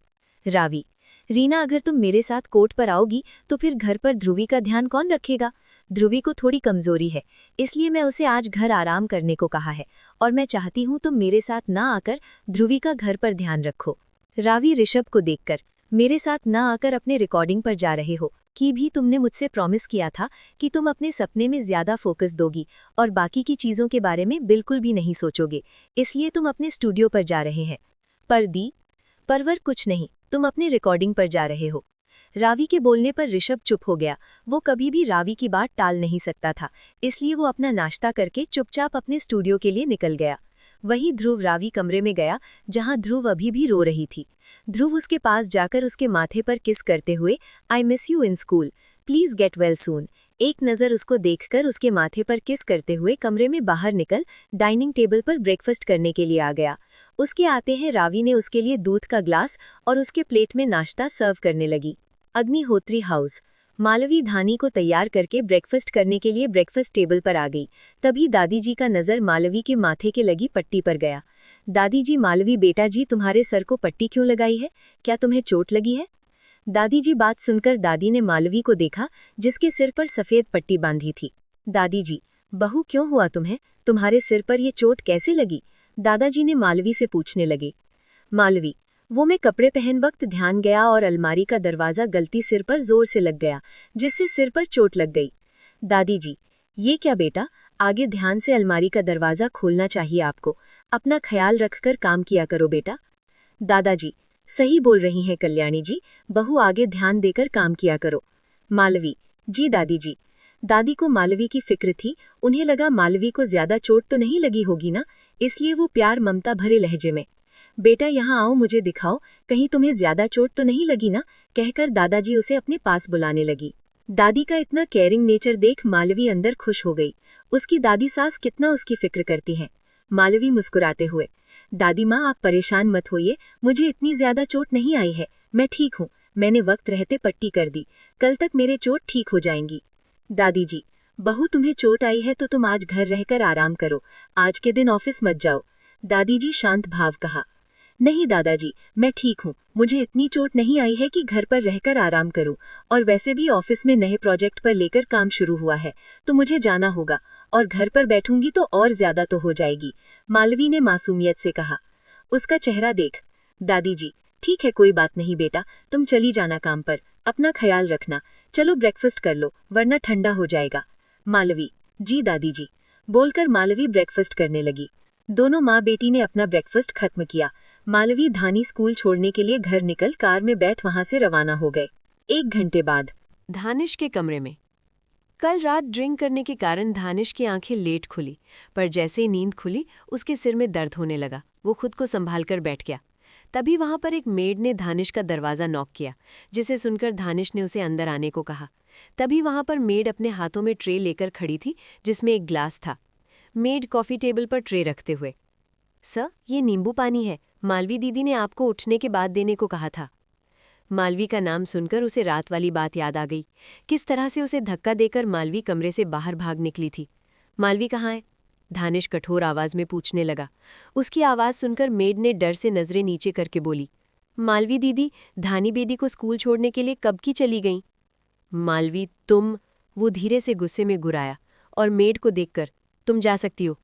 रावी, रीना, अगर तुम मेरे साथ कोर्ट पर आओगी तो फिर घर पर ध्रुवी का ध्यान कौन रखेगा? ध्रुवी को थोड़ी कमजोरी है, इसलिए मैं उसे आज घर आराम करने को कहा है और मैं चाहती हूँ तुम मेरे साथ ना आकर ध्रुवी का घर पर ध्यान रखो। रावी ऋषभ को देखकर, मेरे साथ ना आकर अपने रिकॉर्डिंग पर जा रहे हो कि भी तुमने मुझसे प्रॉमिस किया था कि तुम अपने सपने में ज्यादा फोकस दोगी और बाकी की चीजों के बारे में बिल्कुल भी नहीं सोचोगे, इसलिए तुम अपने स्टूडियो पर जा रहे हैं। पर दी, परवर कुछ नहीं, तुम अपने रिकॉर्डिंग पर जा रहे हो। रावी के बोलने पर ऋषभ चुप हो गया। वो कभी भी रावी की बात टाल नहीं सकता था, इसलिए वो अपना नाश्ता करके चुपचाप अपने स्टूडियो के लिए निकल गया। वहीं ध्रुव रावी कमरे में गया जहां ध्रुव अभी भी रो रही थी। ध्रुव उसके पास जाकर उसके माथे पर किस करते हुए I miss you in school, please get well soon, एक नज़र उसको देखकर उसके माथे पर किस करते हुए कमरे में बाहर निकल डाइनिंग टेबल पर ब्रेकफास्ट करने के लिए आ गया। उसके आते हैं रावी ने उसके लिए दूध का ग्लास और उसके प्लेट में नाश्ता सर्व करने लगी। अग्निहोत्री हाउस। मालवी धानी को तैयार करके ब्रेकफास्ट करने के लिए ब्रेकफास्ट टेबल पर आ गई। तभी दादी जी का नज़र मालवी के माथे के लगी पट्टी पर गया। दादी जी, मालवी बेटा जी, तुम्हारे सर को पट्टी क्यों लगाई है? क्या तुम्हें चोट लगी है? दादी जी बात सुनकर दादी ने मालवी को देखा जिसके सिर पर सफ़ेद पट्टी बांधी थी। दादी जी, बहू क्यों हुआ तुम्हें? तुम्हारे सिर पर ये चोट कैसे लगी? दादाजी ने मालवी से पूछने लगे। मालवी, वो मैं कपड़े पहन वक्त ध्यान गया और अलमारी का दरवाज़ा गलती सिर पर जोर से लग गया जिससे सिर पर चोट लग गई। दादी जी, ये क्या बेटा, आगे ध्यान से अलमारी का दरवाज़ा खोलना चाहिए आपको, अपना ख्याल रखकर काम किया करो बेटा। दादाजी, सही बोल रही हैं कल्याणी जी, बहू आगे ध्यान देकर काम किया करो। मालवी, जी दादी जी। दादी को मालवी की फिक्र थी, उन्हें लगा मालवी को ज्यादा चोट तो नहीं लगी होगी ना, इसलिए वो प्यार ममता भरे लहजे में, बेटा यहाँ आओ, मुझे दिखाओ, कहीं तुम्हें ज्यादा चोट तो नहीं लगी ना, कहकर दादाजी उसे अपने पास बुलाने लगी। दादी का इतना केयरिंग नेचर देख मालवी अंदर खुश हो गई। उसकी दादी सास कितना उसकी फिक्र करती हैं। मालवी मुस्कुराते हुए, दादी माँ आप परेशान मत होइए, मुझे इतनी ज्यादा चोट नहीं आई है, मैं ठीक हूँ, मैंने वक्त रहते पट्टी कर दी, कल तक मेरे चोट ठीक हो जाएंगी। दादी जी, बहू तुम्हें चोट आई है तो तुम आज घर रहकर आराम करो, आज के दिन ऑफिस मत जाओ। दादी जी शांत भाव कहा। नहीं दादाजी, मैं ठीक हूँ, मुझे इतनी चोट नहीं आई है कि घर पर रहकर आराम करूँ, और वैसे भी ऑफिस में नए प्रोजेक्ट पर लेकर काम शुरू हुआ है तो मुझे जाना होगा, और घर पर बैठूंगी तो और ज्यादा तो हो जाएगी, मालवी ने मासूमियत से कहा। उसका चेहरा देख। दादी जी, ठीक है, कोई बात नहीं बेटा, तुम चली जाना काम पर, अपना ख्याल रखना, चलो ब्रेकफास्ट कर लो वरना ठंडा हो जाएगा। मालवी, जी दादी जी, बोलकर मालवी ब्रेकफास्ट करने लगी। दोनों माँ बेटी ने अपना ब्रेकफास्ट खत्म किया। मालवी धानी स्कूल छोड़ने के लिए घर निकल कार में बैठ वहां से रवाना हो गए। 1 घंटे बाद धानिश के कमरे में। कल रात ड्रिंक करने के कारण धानिश की आंखें लेट खुली, पर जैसे ही नींद खुली उसके सिर में दर्द होने लगा। वो खुद को संभाल कर बैठ गया। तभी वहां पर एक मेड ने धानिश का दरवाज़ा नॉक किया, जिसे सुनकर धानिश ने उसे अंदर आने को कहा। तभी वहां पर मेड अपने हाथों में ट्रे लेकर खड़ी थी जिसमें एक ग्लास था। मेड कॉफ़ी टेबल पर ट्रे रखते हुए, सर, ये नींबू पानी है, मालवी दीदी ने आपको उठने के बाद देने को कहा था। मालवी का नाम सुनकर उसे रात वाली बात याद आ गई, किस तरह से उसे धक्का देकर मालवी कमरे से बाहर भाग निकली थी। मालवी कहाँ है? धानिश कठोर आवाज में पूछने लगा। उसकी आवाज़ सुनकर मेड ने डर से नजरें नीचे करके बोली, मालवी दीदी, धानी बेदी को स्कूल छोड़ने के लिए कब की चली गईं? मालवी, तुम? वो धीरे से गुस्से में गुर्राया, और मेड को देखकर, तुम जा सकती हो।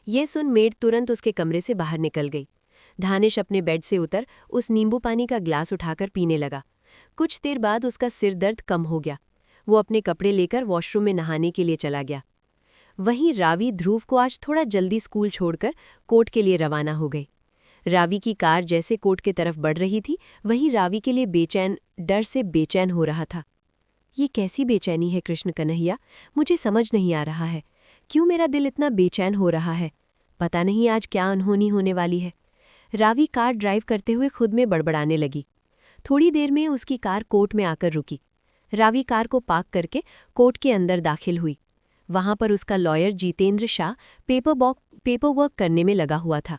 ये सुन मेड तुरंत उसके कमरे से बाहर निकल गई। धानिश अपने बेड से उतर उस नींबू पानी का ग्लास उठाकर पीने लगा। कुछ देर बाद उसका सिर दर्द कम हो गया। वो अपने कपड़े लेकर वॉशरूम में नहाने के लिए चला गया। वहीं रावी ध्रुव को आज थोड़ा जल्दी स्कूल छोड़कर कोर्ट के लिए रवाना हो गई। रावी की कार जैसे कोर्ट की तरफ बढ़ रही थी, वहीं रावी के लिए डर से बेचैन हो रहा था। ये कैसी बेचैनी है कृष्ण कन्हैया, मुझे समझ नहीं आ रहा है, क्यों मेरा दिल इतना बेचैन हो रहा है? पता नहीं आज क्या अनहोनी होने वाली है। रावी कार ड्राइव करते हुए खुद में बड़बड़ाने लगी। थोड़ी देर में उसकी कार कोर्ट में आकर रुकी। रावी कार को पार्क करके कोर्ट के अंदर दाखिल हुई। वहां पर उसका lawyer Jitendra Shah paper work करने में लगा हुआ था।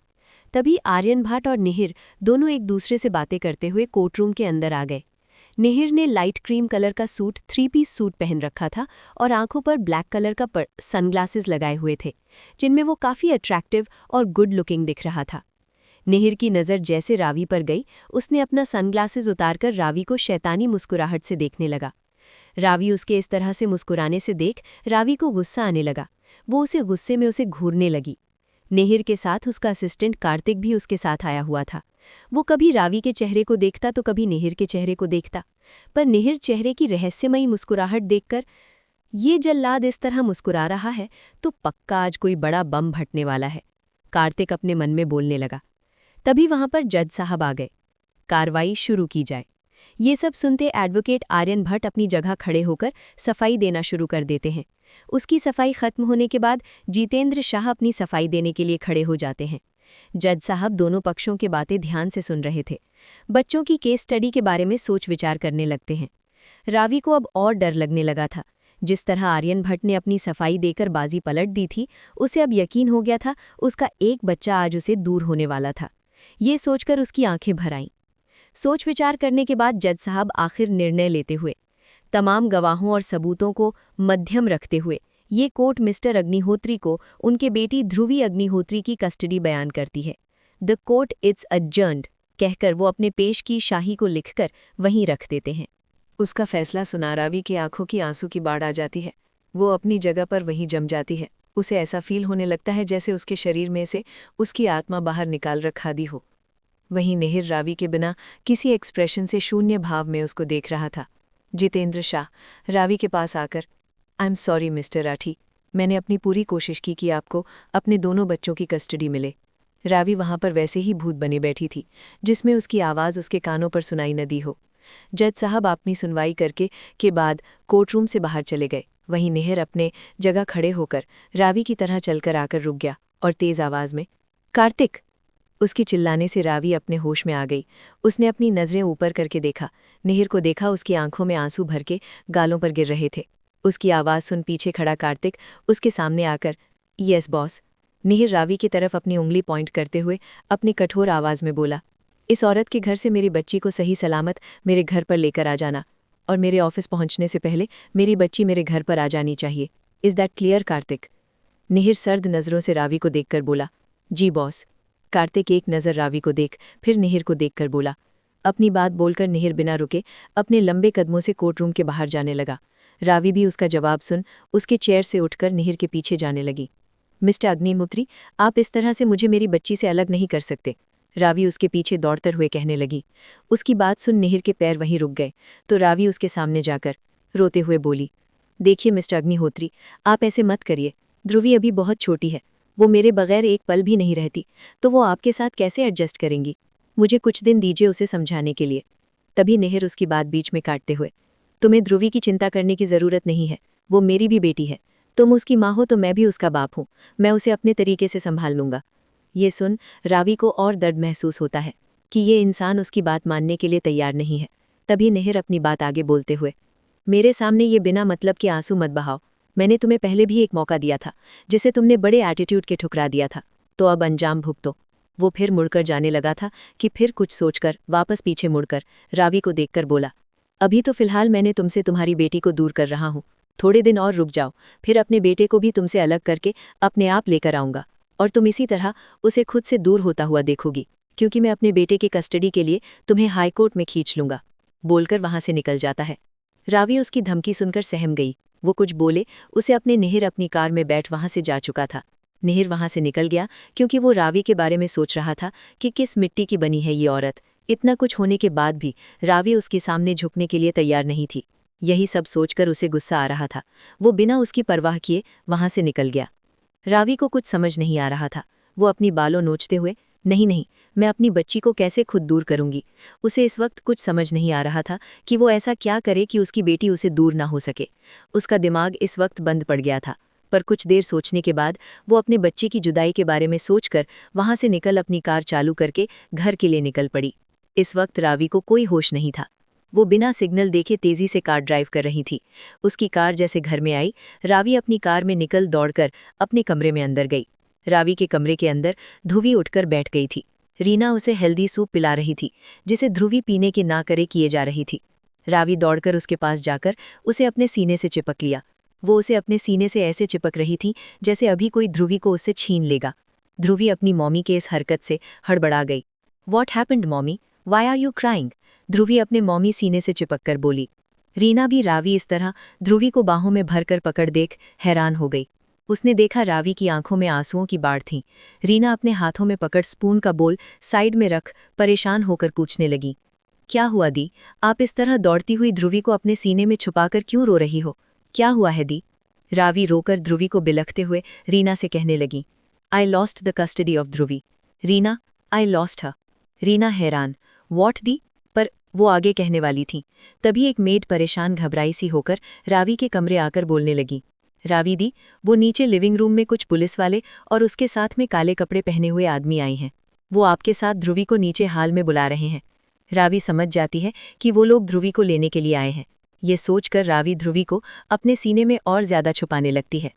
तभी आर्यन भट्ट और निहिर दोनों एक दूसरे से बातें करते हुए कोर्टरूम के अंदर आ गए। निहिर ने लाइट क्रीम कलर का सूट 3-पीस सूट पहन रखा था और आंखों पर ब्लैक कलर का सनग्लासेस लगाए हुए थे, जिनमें वो काफ़ी अट्रैक्टिव और गुड लुकिंग दिख रहा था। निहिर की नज़र जैसे रावी पर गई, उसने अपना सनग्लासेस उतारकर रावी को शैतानी मुस्कुराहट से देखने लगा। रावी उसके इस तरह से मुस्कुराने से देख रावी को गुस्सा आने लगा। वो उसे गुस्से में उसे घूरने लगी। निहिर के साथ उसका असिस्टेंट कार्तिक भी उसके साथ आया हुआ था। वो कभी रावी के चेहरे को देखता तो कभी निहिर के चेहरे को देखता, पर निहिर चेहरे की रहस्यमयी मुस्कुराहट देखकर, ये जल्लाद इस तरह मुस्कुरा रहा है तो पक्का आज कोई बड़ा बम फटने वाला है, कार्तिक अपने मन में बोलने लगा। तभी वहां पर जज साहब आ गए। कार्रवाई शुरू की जाए। ये सब सुनते एडवोकेट आर्यन भट्ट अपनी जगह खड़े होकर सफाई देना शुरू कर देते हैं। उसकी सफाई खत्म होने के बाद जितेंद्र शाह अपनी सफाई देने के लिए खड़े हो जाते हैं। जज साहब दोनों पक्षों की बातें ध्यान से सुन रहे थे। बच्चों की केस स्टडी के बारे में सोच विचार करने लगते हैं। रावी को अब और डर लगने लगा था। जिस तरह आर्यन भट्ट ने अपनी सफाई देकर बाजी पलट दी थी, उसे अब यकीन हो गया था उसका एक बच्चा आज उसे दूर होने वाला था। ये सोचकर उसकी आंखें भर आईं। सोच विचार करने के बाद जज साहब आखिर निर्णय लेते हुए, तमाम गवाहों और सबूतों को मध्यम रखते हुए, ये कोर्ट मिस्टर अग्निहोत्री को उनके बेटी ध्रुवी अग्निहोत्री की कस्टडी बयान करती है। द कोर्ट इट्स अडजर्न्ड कहकर वो अपने पेश की शाही को लिखकर वहीं रख देते हैं। उसका फैसला सुना रावी की आंखों की आंसू की बाढ़ आ जाती है। वो अपनी जगह पर वहीं जम जाती है। उसे ऐसा फील होने लगता है जैसे उसके शरीर में से उसकी आत्मा बाहर निकाल रखा दी हो। वहीं निहिर रावी के बिना किसी एक्सप्रेशन से शून्य भाव में उसको देख रहा था। जितेंद्र शाह रावी के पास आकर, I am sorry mister Rathi, मैंने अपनी पूरी कोशिश की कि आपको अपने दोनों बच्चों की कस्टडी मिले। रावी वहां पर वैसे ही भूत बनी बैठी थी, जिसमें उसकी आवाज़ उसके कानों पर सुनाई न दी हो। जज साहब अपनी सुनवाई करके के बाद कोर्टरूम से बाहर चले गए। वहीं निहिर अपने जगह खड़े होकर रावी की तरह चलकर आकर रुक गया और तेज आवाज में, कार्तिक! उसकी चिल्लाने से रावी अपने होश में आ गई। उसने अपनी नज़रें ऊपर करके देखा। निहिर को देखा, उसकी आंखों में आंसू भर के गालों पर गिर रहे थे। उसकी आवाज़ सुन पीछे खड़ा कार्तिक उसके सामने आकर, यस बॉस। निहिर रावी की तरफ अपनी उंगली पॉइंट करते हुए अपनी कठोर आवाज़ में बोला, इस औरत के घर से मेरी बच्ची को सही सलामत मेरे घर पर लेकर आ जाना, और मेरे ऑफिस पहुंचने से पहले मेरी बच्ची मेरे घर पर आ जानी चाहिए। Is that clear Kartik? Nihir सर्द नज़रों से रावी को देखकर बोला, जी बॉस। कार्तिक एक नज़र रावी को देख फिर निहिर को देखकर बोला। अपनी बात बोलकर निहिर बिना रुके अपने लंबे कदमों से कोर्टरूम के बाहर जाने लगा। रावी भी उसका जवाब सुन उसके चेयर से उठकर निहिर के पीछे जाने लगी। मिस्टर अग्निहोत्री, आप इस तरह से मुझे मेरी बच्ची से अलग नहीं कर सकते, रावी उसके पीछे दौड़ते हुए कहने लगी। उसकी बात सुन निहिर के पैर वहीं रुक गए तो रावी उसके सामने जाकर रोते हुए बोली, देखिए मिस्टर अग्निहोत्री, आप ऐसे मत करिए। ध्रुवी अभी बहुत छोटी है, वो मेरे बगैर एक पल भी नहीं रहती, तो वो आपके साथ कैसे एडजस्ट करेंगी? मुझे कुछ दिन दीजिए उसे समझाने के लिए। तभी निहिर उसकी बात बीच में काटते हुए, तुम्हें ध्रुवी की चिंता करने की ज़रूरत नहीं है, वो मेरी भी बेटी है। तुम उसकी माँ हो तो मैं भी उसका बाप हूँ, मैं उसे अपने तरीके से संभाल लूँगा। ये सुन रावी को और दर्द महसूस होता है कि ये इंसान उसकी बात मानने के लिए तैयार नहीं है। तभी निहिर अपनी बात आगे बोलते हुए, मेरे सामने ये बिना मतलब के आंसू मत बहाओ। मैंने तुम्हें पहले भी एक मौका दिया था जिसे तुमने बड़े एटीट्यूड के ठुकरा दिया था, तो अब अंजाम भुगतो। वो फिर मुड़कर जाने लगा था कि फिर कुछ सोचकर वापस पीछे मुड़कर रावी को देखकर बोला, अभी तो फिलहाल मैंने तुमसे तुम्हारी बेटी को दूर कर रहा हूँ, थोड़े दिन और रुक जाओ, फिर अपने बेटे को भी तुमसे अलग करके अपने आप लेकर आऊँगा, और तुम इसी तरह उसे खुद से दूर होता हुआ देखोगी, क्योंकि मैं अपने बेटे की कस्टडी के लिए तुम्हें हाईकोर्ट में खींच लूँगा। बोलकर वहां से निकल जाता है। रावी उसकी धमकी सुनकर सहम गई। वो कुछ बोले उसे अपने निहिर अपनी कार में बैठ वहां से जा चुका था। निहिर वहां से निकल गया क्योंकि वो रावी के बारे में सोच रहा था कि किस मिट्टी की बनी है ये औरत। इतना कुछ होने के बाद भी रावी उसके सामने झुकने के लिए तैयार नहीं थी। यही सब सोचकर उसे गुस्सा आ रहा था। वो बिना उसकी परवाह किए वहां से निकल गया। रावी को कुछ समझ नहीं आ रहा था। वो अपनी बालों नोचते हुए, नहीं, मैं अपनी बच्ची को कैसे खुद दूर करूंगी। उसे इस वक्त कुछ समझ नहीं आ रहा था कि वो ऐसा क्या करे कि उसकी बेटी उसे दूर ना हो सके। उसका दिमाग इस वक्त बंद पड़ गया था। पर कुछ देर सोचने के बाद वो अपने बच्चे की जुदाई के बारे में सोचकर वहां से निकल अपनी कार चालू करके घर के लिए निकल पड़ी। इस वक्त रावी को कोई होश नहीं था। वो बिना सिग्नल देखे तेजी से कार ड्राइव कर रही थी। उसकी कार जैसे घर में आई, रावी अपनी कार में निकल दौड़कर अपने कमरे में अंदर गई। रावी के कमरे के अंदर ध्रुवी उठकर बैठ गई थी। रीना उसे हेल्दी सूप पिला रही थी, जिसे ध्रुवी पीने के ना करे किए जा रही थी। रावी दौड़कर उसके पास जाकर उसे अपने सीने से चिपक लिया। वो उसे अपने सीने से ऐसे चिपक रही थी जैसे अभी कोई ध्रुवी को उससे छीन लेगा। ध्रुवी अपनी मॉमी के इस हरकत से हड़बड़ा गई। What happened mommy, why are you crying? Dhruvi अपने मॉमी सीने से चिपक कर बोली। रीना भी रावी इस तरह ध्रुवी को बाहों में भरकर पकड़ देख हैरान हो गई। उसने देखा रावी की आंखों में आंसुओं की बाढ़ थी। रीना अपने हाथों में पकड़ स्पून का बोल साइड में रख परेशान होकर पूछने लगी, क्या हुआ दी? आप इस तरह दौड़ती हुई ध्रुवी को अपने सीने में छुपाकर क्यों रो रही हो? क्या हुआ है दी? रावी रोकर ध्रुवी को बिलखते हुए रीना से कहने लगी, I lost the custody of Dhubri. Reena, I lost her. Reena हैरान, वॉट दी? पर वो आगे कहने वाली थी। तभी एक मेड परेशान घबराई सी होकर रावी के कमरे आकर बोलने लगी, रावी दी, वो नीचे लिविंग रूम में कुछ पुलिस वाले और उसके साथ में काले कपड़े पहने हुए आदमी आए हैं। वो आपके साथ ध्रुवी को नीचे हाल में बुला रहे हैं। रावी समझ जाती है कि वो लोग ध्रुवी को लेने के लिए आए हैं। ये सोचकर रावी ध्रुवी को अपने सीने में और ज्यादा छुपाने लगती है।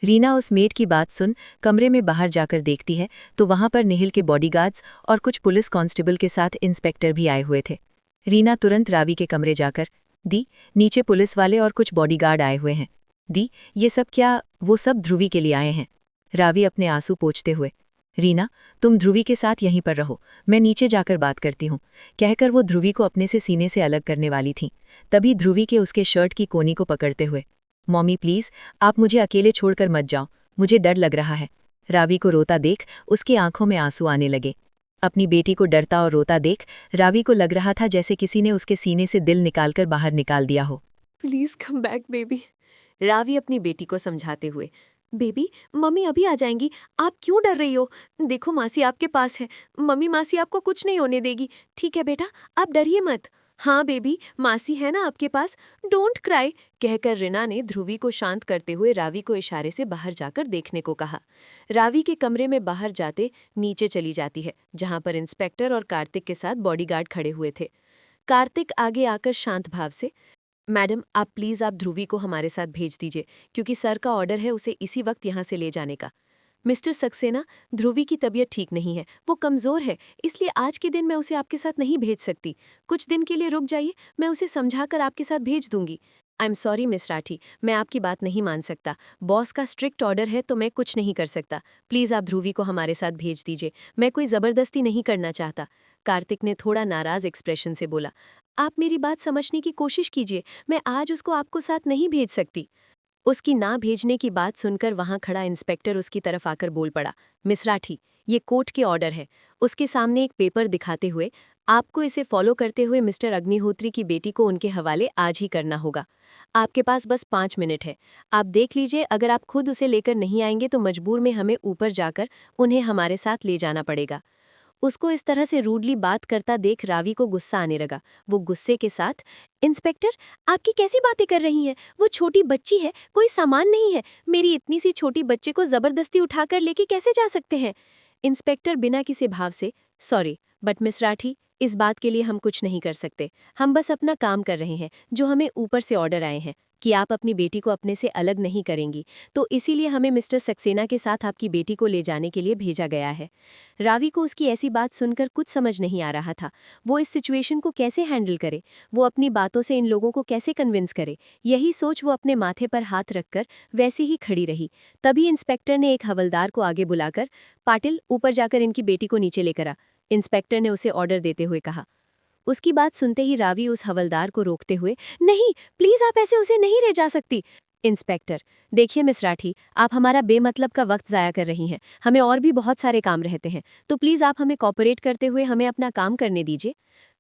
रीना उस मेड की बात सुन कमरे में बाहर जाकर देखती है तो वहां पर निहिल के बॉडीगार्ड्स और कुछ पुलिस कांस्टेबल के साथ इंस्पेक्टर भी आए हुए थे। रीना तुरंत रावी के कमरे जाकर, दी, नीचे पुलिस वाले और कुछ बॉडीगार्ड आए हुए हैं। दी, ये सब क्या? वो सब ध्रुवी के लिए आए हैं। रावी अपने आंसू पोंछते हुए, रीना, तुम ध्रुवी के साथ यहीं पर रहो, मैं नीचे जाकर बात करती हूँ, कहकर वो ध्रुवी को अपने से सीने से अलग करने वाली थी। तभी ध्रुवी के उसके शर्ट की कोनी को पकड़ते हुए, मॉमी प्लीज, आप मुझे अकेले छोड़कर मत जाओ, मुझे डर लग रहा है। रावी को रोता देख उसकी आंखों में आंसू आने लगे। अपनी बेटी को डरता और रोता देख रावी को लग रहा था जैसे किसी ने उसके सीने से दिल निकालकर बाहर निकाल दिया हो। Please come back baby. Ravi अपनी बेटी को समझाते हुए, बेबी, मम्मी अभी आ जाएंगी, आप क्यों डर रही हो? देखो मासी आपके पास है, मम्मी मासी आपको कुछ नहीं होने देगी। ठीक है बेटा, आप डरिए मत। हाँ बेबी, मासी है ना आपके पास, डोंट क्राई, कहकर रीना ने ध्रुवी को शांत करते हुए रावी को इशारे से बाहर जाकर देखने को कहा। रावी के कमरे में बाहर जाते नीचे चली जाती है, जहां पर इंस्पेक्टर और कार्तिक के साथ बॉडीगार्ड खड़े हुए थे। कार्तिक आगे आकर शांत भाव से, मैडम आप प्लीज़ आप ध्रुवी को हमारे साथ भेज दीजिए, क्योंकि सर का ऑर्डर है उसे इसी वक्त यहाँ से ले जाने का। मिस्टर सक्सेना, ध्रुवी की तबीयत ठीक नहीं है, वो कमज़ोर है, इसलिए आज के दिन मैं उसे आपके साथ नहीं भेज सकती। कुछ दिन के लिए रुक जाइए, मैं उसे समझाकर आपके साथ भेज दूंगी। I am sorry miss Rathi, मैं आपकी बात नहीं मान सकता। बॉस का स्ट्रिक्ट ऑर्डर है तो मैं कुछ नहीं कर सकता। प्लीज़ आप ध्रुवी को हमारे साथ भेज दीजिए, मैं कोई ज़बरदस्ती नहीं करना चाहता। कार्तिक ने थोड़ा नाराज़ एक्सप्रेशन से बोला, आप मेरी बात समझने की कोशिश कीजिए, मैं आज उसको आपको साथ नहीं भेज सकती। उसकी ना भेजने की बात सुनकर वहां खड़ा इंस्पेक्टर उसकी तरफ आकर बोल पड़ा, मिस राठी, ये कोर्ट के ऑर्डर है। उसके सामने एक पेपर दिखाते हुए, आपको इसे फॉलो करते हुए मिस्टर अग्निहोत्री की बेटी को उनके हवाले आज ही करना होगा। आपके पास बस 5 मिनट है, आप देख लीजिए, अगर आप खुद उसे लेकर नहीं आएंगे तो मजबूर में हमें ऊपर जाकर उन्हें हमारे साथ ले जाना पड़ेगा। उसको इस तरह से रूडली बात करता देख रावी को गुस्सा आने लगा। वो गुस्से के साथ, इंस्पेक्टर, आपकी कैसी बातें कर रही हैं? वो छोटी बच्ची है, कोई सामान नहीं है। मेरी इतनी सी छोटी बच्चे को जबरदस्ती उठाकर लेके कैसे जा सकते हैं? इंस्पेक्टर बिना किसी भाव से, सॉरी बट मिस राठी, इस बात के लिए हम कुछ नहीं कर सकते। हम बस अपना काम कर रहे हैं, जो हमें ऊपर से ऑर्डर आए हैं कि आप अपनी बेटी को अपने से अलग नहीं करेंगी, तो इसीलिए हमें मिस्टर सक्सेना के साथ आपकी बेटी को ले जाने के लिए भेजा गया है। रावी को उसकी ऐसी बात सुनकर कुछ समझ नहीं आ रहा था। वो इस सिचुएशन को कैसे हैंडल करे, वो अपनी बातों से इन लोगों को कैसे कन्विंस करे, यही सोच वो अपने माथे पर हाथ रखकर वैसे ही खड़ी रही। तभी इंस्पेक्टर ने एक हवलदार को आगे बुलाकर, पाटिल, ऊपर जाकर इनकी बेटी को नीचे लेकर आ, इंस्पेक्टर ने उसे ऑर्डर देते हुए कहा। उसकी बात सुनते ही रावी उस हवलदार को रोकते हुए, नहीं, प्लीज आप ऐसे उसे नहीं ले जा सकती। इंस्पेक्टर, देखिए मिस राठी, आप हमारा बेमतलब का वक्त ज़ाया कर रही हैं, हमें और भी बहुत सारे काम रहते हैं, तो प्लीज़ आप हमें कॉपरेट करते हुए हमें अपना काम करने दीजिए।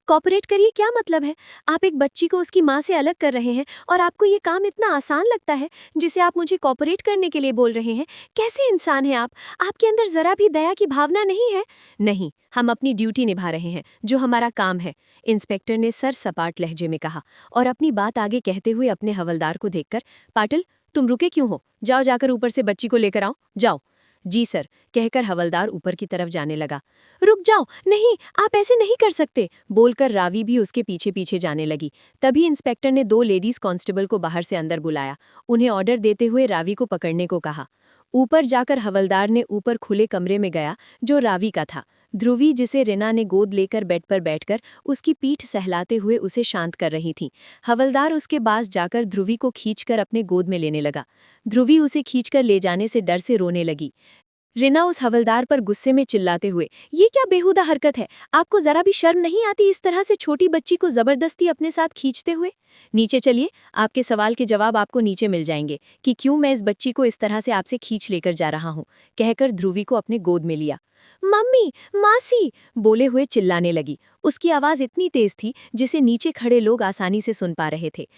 कॉपरेट करिए क्या मतलब है? आप एक बच्ची को उसकी माँ से अलग कर रहे हैं और आपको ये काम इतना आसान लगता है, जिसे आप मुझे कॉपरेट करने के लिए बोल रहे हैं? कैसे इंसान हैं आप? आपके अंदर जरा भी दया की भावना नहीं है? नहीं, हम अपनी ड्यूटी निभा रहे हैं, जो हमारा काम है, इंस्पेक्टर ने सर सपाट लहजे में कहा और अपनी बात आगे कहते हुए अपने हवलदार को देखकर, पाटिल, तुम रुके क्यों हो? जाओ जाकर ऊपर से बच्ची को लेकर आओ, जाओ। जी सर, कहकर हवलदार ऊपर की तरफ जाने लगा। रुक जाओ, नहीं, आप ऐसे नहीं कर सकते, बोलकर रावी भी उसके पीछे पीछे जाने लगी। तभी इंस्पेक्टर ने 2 लेडीज कांस्टेबल को बाहर से अंदर बुलाया, उन्हें ऑर्डर देते हुए रावी को पकड़ने को कहा। ऊपर जाकर हवलदार ने ऊपर खुले कमरे में गया, जो रावी का था। ध्रुवी, जिसे रीना ने गोद लेकर बेड पर बैठकर उसकी पीठ सहलाते हुए उसे शांत कर रही थी। हवलदार उसके पास जाकर ध्रुवी को खींचकर अपने गोद में लेने लगा। ध्रुवी उसे खींचकर ले जाने से डर से रोने लगी। रीना उस हवलदार पर गुस्से में चिल्लाते हुए, ये क्या बेहुदा हरकत है? आपको जरा भी शर्म नहीं आती इस तरह से छोटी बच्ची को जबरदस्ती अपने साथ खींचते हुए? नीचे चलिए, आपके सवाल के जवाब आपको नीचे मिल जाएंगे कि क्यों मैं इस बच्ची को इस तरह से आपसे खींच लेकर जा रहा हूँ, कहकर ध्रुवी को अपने गोद में लिया। मम्मी, मासी, बोले हुए चिल्लाने लगी। उसकी आवाज इतनी तेज थी जिसे नीचे खड़े लोग आसानी से सुन पा रहे थे।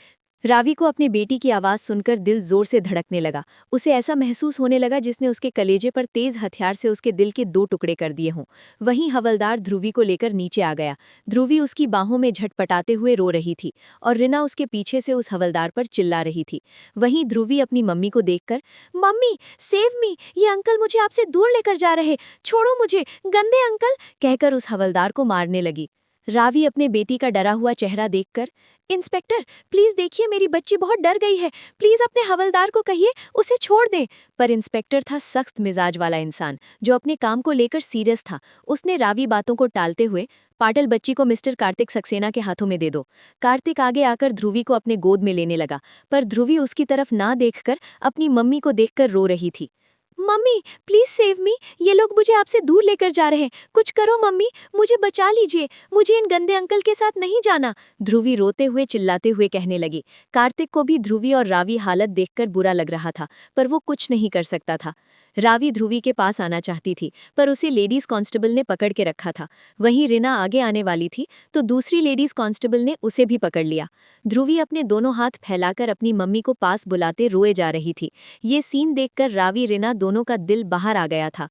रावी को अपनी बेटी की आवाज़ सुनकर दिल जोर से धड़कने लगा। उसे ऐसा महसूस होने लगा जिसने उसके कलेजे पर तेज हथियार से उसके दिल के 2 टुकड़े कर दिए हों। वहीं हवलदार ध्रुवी को लेकर नीचे आ गया। ध्रुवी उसकी बाहों में झटपटाते हुए रो रही थी और रिना उसके पीछे से उस हवलदार पर चिल्ला रही थी। वहीं ध्रुवी अपनी मम्मी को देखकर, मम्मी सेव मी, ये अंकल मुझे आपसे दूर लेकर जा रहे, छोड़ो मुझे, गंदे अंकल, कहकर उस हवलदार को मारने लगी। रावी अपने बेटी का डरा हुआ चेहरा देखकर, इंस्पेक्टर प्लीज देखिए, मेरी बच्ची बहुत डर गई है, प्लीज अपने हवलदार को कहिए उसे छोड़ दें। पर इंस्पेक्टर था सख्त मिजाज वाला इंसान जो अपने काम को लेकर सीरियस था। उसने रावी बातों को टालते हुए, पाटिल बच्ची को मिस्टर कार्तिक सक्सेना के हाथों में दे दो। कार्तिक आगे आकर ध्रुवी को अपने गोद में लेने लगा, पर ध्रुवी उसकी तरफ ना देखकर अपनी मम्मी को देखकर रो रही थी। मम्मी प्लीज सेव मी, ये लोग मुझे आपसे दूर लेकर जा रहे हैं, कुछ करो मम्मी, मुझे बचा लीजिए, मुझे इन गंदे अंकल के साथ नहीं जाना, ध्रुवी रोते हुए चिल्लाते हुए कहने लगी। कार्तिक को भी ध्रुवी और रावी हालत देखकर बुरा लग रहा था, पर वो कुछ नहीं कर सकता था। रावी ध्रुवी के पास आना चाहती थी, पर उसे लेडीज कांस्टेबल ने पकड़ के रखा था। वहीं रिना आगे आने वाली थी तो दूसरी लेडीज कांस्टेबल ने उसे भी पकड़ लिया। ध्रुवी अपने दोनों हाथ फैलाकर अपनी मम्मी को पास बुलाते रोए जा रही थी। ये सीन देखकर रावी रिना दोनों का दिल बाहर आ गया था।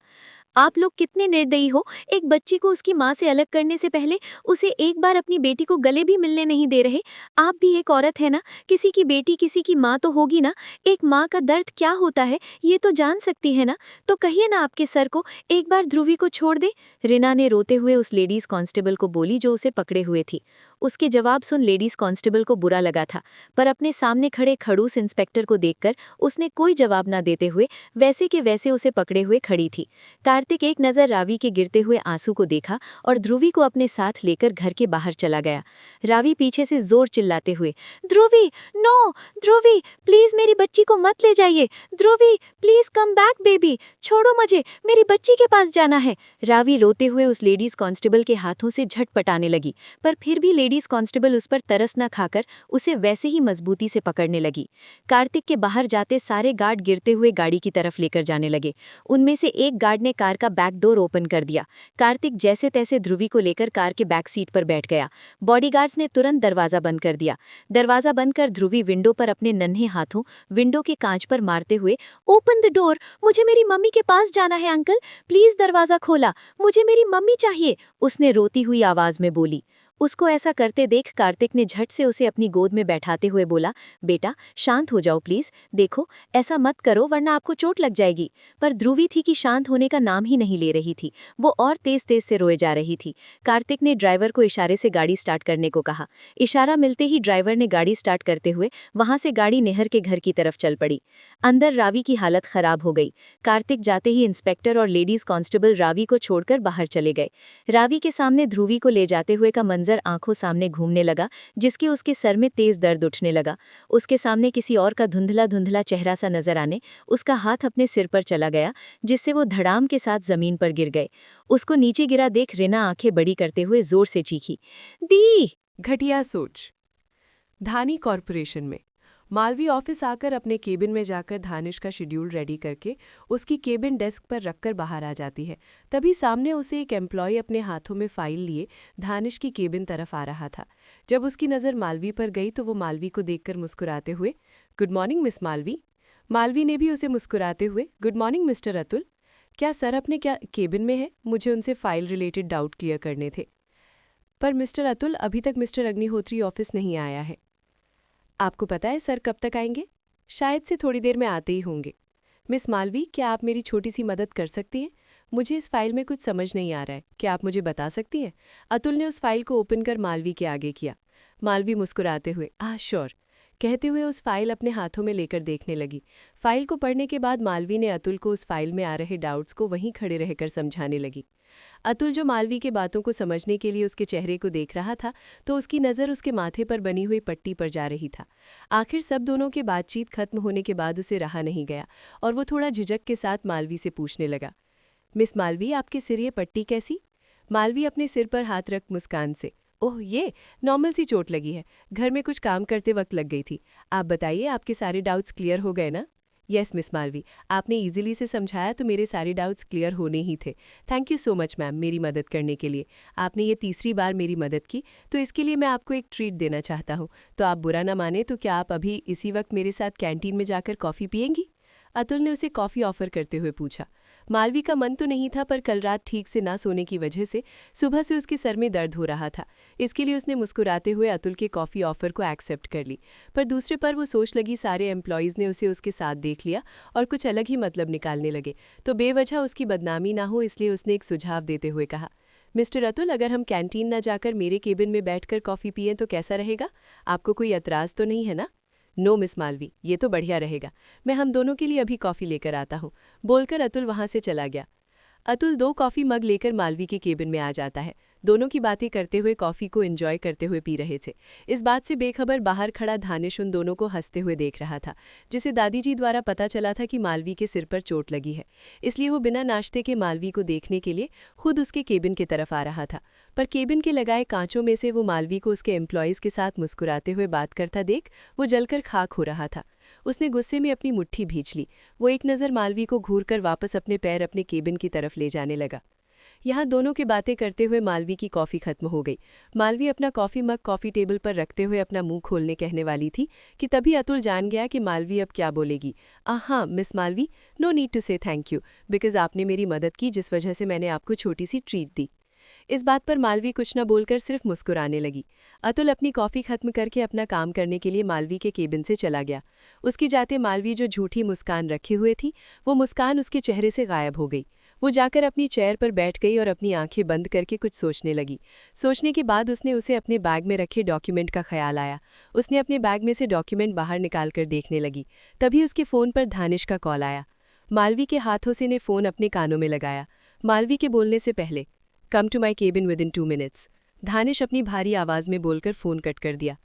आप लोग कितने निर्दयी हो, एक बच्ची को उसकी माँ से अलग करने से पहले उसे एक बार अपनी बेटी को गले भी मिलने नहीं दे रहे। आप भी एक औरत है ना, किसी की बेटी किसी की माँ तो होगी ना, एक माँ का दर्द क्या होता है ये तो जान सकती है ना, तो कहिए ना आपके सर को एक बार ध्रुवी को छोड़ दे। रिना ने रोते हुए उस लेडीज कांस्टेबल को बोली जो उसे पकड़े हुए थी। उसके जवाब सुन लेडीज कांस्टेबल को बुरा लगा था, पर अपने सामने खड़े खड़ूस इंस्पेक्टर को देखकर उसने कोई जवाब न देते हुए वैसे के वैसे उसे पकड़े हुए खड़ी थी। कार्तिक एक नज़र रावी के गिरते हुए आंसू को देखा और ध्रुवी को अपने साथ लेकर घर के बाहर चला गया। रावी पीछे से जोर चिल्लाते हुए, ध्रुवी नो, ध्रुवी प्लीज मेरी बच्ची को मत ले जाइए, ध्रुवी प्लीज कम बैक बेबी, छोड़ो मुझे, मेरी बच्ची के पास जाना है। रावी रोते हुए उस लेडीज कांस्टेबल के हाथों से झटपटाने लगी, पर फिर भी लेडीज कांस्टेबल उस पर तरस न खाकर उसे वैसे ही मजबूती से पकड़ने लगी। कार्तिक के बाहर जाते सारे गार्ड गिरते हुए गाड़ी की तरफ लेकर जाने लगे। उनमें से एक गार्ड ने कार का बैक डोर ओपन कर दिया। कार्तिक जैसे तैसे ध्रुवी को लेकर कार के बैक सीट पर बैठ गया। बॉडीगार्ड्स ने तुरंत दरवाजा बंद कर दिया। दरवाजा बंद कर ध्रुवी विंडो पर अपने नन्हे हाथों विंडो के कांच पर मारते हुए, ओपन द डोर, मुझे मेरी मम्मी के पास जाना है अंकल, प्लीज दरवाजा खोला, मुझे मेरी मम्मी चाहिए, उसने रोती हुई आवाज में बोली। उसको ऐसा करते देख कार्तिक ने झट से उसे अपनी गोद में बैठाते हुए बोला, बेटा शांत हो जाओ प्लीज, देखो ऐसा मत करो वरना आपको चोट लग जाएगी। पर ध्रुवी थी कि शांत होने का नाम ही नहीं ले रही थी, वो और तेज तेज से रोए जा रही थी। कार्तिक ने ड्राइवर को इशारे से गाड़ी स्टार्ट करने को कहा। इशारा मिलते ही ड्राइवर ने गाड़ी स्टार्ट करते हुए वहां से गाड़ी नेहर के घर की तरफ चल पड़ी। अंदर रावी की हालत खराब हो गई। कार्तिक जाते ही इंस्पेक्टर और लेडीज कांस्टेबल रावी को छोड़कर बाहर चले गए। रावी के सामने ध्रुवी को ले जाते हुए का मंजर आंखों सामने घूमने लगा, जिसके उसके सर में तेज दर्द उठने लगा। उसके सामने किसी और का धुंधला धुंधला चेहरा सा नजर आने उसका हाथ अपने सिर पर चला गया, जिससे वो धड़ाम के साथ जमीन पर गिर गए। उसको नीचे गिरा देख रिना आंखें बड़ी करते हुए जोर से चीखी, दी। घटिया सोच। धानी कॉरपोरेशन में मालवी ऑफिस आकर अपने केबिन में जाकर धानिश का शेड्यूल रेडी करके उसकी केबिन डेस्क पर रखकर बाहर आ जाती है। तभी सामने उसे एक एम्प्लॉय अपने हाथों में फाइल लिए धानिश की केबिन तरफ आ रहा था। जब उसकी नज़र मालवी पर गई तो वो मालवी को देखकर मुस्कुराते हुए, good morning miss Malvi. Malvi ने भी उसे मुस्कुराते हुए, गुड मॉर्निंग मिस्टर अतुल। क्या सर अपने क्या केबिन में है? मुझे उनसे फाइल रिलेटेड डाउट क्लियर करने थे। पर मिस्टर अतुल अभी तक मिस्टर अग्निहोत्री ऑफिस नहीं आया है। आपको पता है सर कब तक आएंगे? शायद से थोड़ी देर में आते ही होंगे। मिस मालवी, क्या आप मेरी छोटी सी मदद कर सकती हैं? मुझे इस फाइल में कुछ समझ नहीं आ रहा है, क्या आप मुझे बता सकती हैं? अतुल ने उस फाइल को ओपन कर मालवी के आगे किया। मालवी मुस्कुराते हुए, श्योर, कहते हुए उस फाइल अपने हाथों में लेकर देखने लगी। फाइल को पढ़ने के बाद मालवी ने अतुल को उस फाइल में आ रहे डाउट्स को वहीं खड़े रहकर समझाने लगी। अतुल जो मालवी के बातों को समझने के लिए उसके चेहरे को देख रहा था तो उसकी नज़र उसके माथे पर बनी हुई पट्टी पर जा रही था। आखिर सब दोनों की बातचीत खत्म होने के बाद उसे रहा नहीं गया और वो थोड़ा झिझक के साथ मालवी से पूछने लगा, मिस मालवी, आपके सिर ये पट्टी कैसी? मालवी अपने सिर पर हाथ रख मुस्कान से, ओह ये नॉर्मल सी चोट लगी है, घर में कुछ काम करते वक्त लग गई थी। आप बताइए, आपके सारे डाउट्स क्लियर हो गए ना? यस मिस मालवी, आपने इजीली से समझाया तो मेरे सारे डाउट्स क्लियर होने ही थे। Thank you so much ma'am मेरी मदद करने के लिए। आपने ये तीसरी बार मेरी मदद की, तो इसके लिए मैं आपको एक ट्रीट देना चाहता हूँ। तो आप बुरा ना माने तो क्या आप अभी इसी वक्त मेरे साथ कैंटीन में जाकर कॉफ़ी पिएंगी? अतुल ने उसे कॉफ़ी ऑफर करते हुए पूछा। मालवी का मन तो नहीं था, पर कल रात ठीक से ना सोने की वजह से सुबह से उसके सर में दर्द हो रहा था। इसके लिए उसने मुस्कुराते हुए अतुल के कॉफ़ी ऑफर को एक्सेप्ट कर ली। पर दूसरे पर वो सोच लगी सारे एम्प्लॉयज़ ने उसे उसके साथ देख लिया और कुछ अलग ही मतलब निकालने लगे, तो बेवजह उसकी बदनामी ना हो इसलिए उसने एक सुझाव देते हुए कहा, मिस्टर अतुल, अगर हम कैंटीन ना जाकर मेरे केबिन में बैठकर कॉफ़ी पिएं तो कैसा रहेगा? आपको कोई एतराज़ तो नहीं है ना? नो मिस मालवी, ये तो बढ़िया रहेगा। मैं हम दोनों के लिए अभी कॉफ़ी लेकर आता हूँ, बोलकर अतुल वहाँ से चला गया। अतुल 2 कॉफ़ी मग लेकर मालवी के केबिन में आ जाता है। दोनों की बातें करते हुए कॉफ़ी को एंजॉय करते हुए पी रहे थे। इस बात से बेखबर बाहर खड़ा धानिश उन दोनों को हंसते हुए देख रहा था, जिसे दादी जी द्वारा पता चला था कि मालवी के सिर पर चोट लगी है। इसलिए वो बिना नाश्ते के मालवी को देखने के लिए खुद उसके केबिन की तरफ आ रहा था। पर केबिन के लगाए कांचों में से वो मालवी को उसके एम्प्लॉयज़ के साथ मुस्कुराते हुए बात करता देख वो जलकर खाक हो रहा था। उसने गुस्से में अपनी मुट्ठी भींच ली। वो एक नज़र मालवी को घूरकर वापस अपने पैर अपने केबिन की तरफ ले जाने लगा। यहाँ दोनों की बातें करते हुए मालवी की कॉफ़ी खत्म हो गई। मालवी अपना कॉफ़ी मग कॉफ़ी टेबल पर रखते हुए अपना मुंह खोलने कहने वाली थी कि तभी अतुल जान गया कि मालवी अब क्या बोलेगी। हाँ miss Malvi, no need to say thank you, because आपने मेरी मदद की जिस वजह से मैंने आपको छोटी सी ट्रीट दी। इस बात पर मालवी कुछ न बोलकर सिर्फ मुस्कुराने लगी। अतुल अपनी कॉफ़ी खत्म करके अपना काम करने के लिए मालवी के केबिन से चला गया। उसकी जाते मालवी जो झूठी मुस्कान रखे हुए थी, वो मुस्कान उसके चेहरे से गायब हो गई। वो जाकर अपनी चेयर पर बैठ गई और अपनी आंखें बंद करके कुछ सोचने लगी। सोचने के बाद उसे अपने बैग में रखे डॉक्यूमेंट का ख्याल आया। उसने अपने बैग में से डॉक्यूमेंट बाहर निकाल कर देखने लगी। तभी उसके फ़ोन पर धानिश का कॉल आया। मालवी के हाथों से ने फ़ोन अपने कानों में लगाया। मालवी के बोलने से पहले, come to my cabin within 2 minutes, Dhanish अपनी भारी आवाज़ में बोलकर फ़ोन कट कर दिया।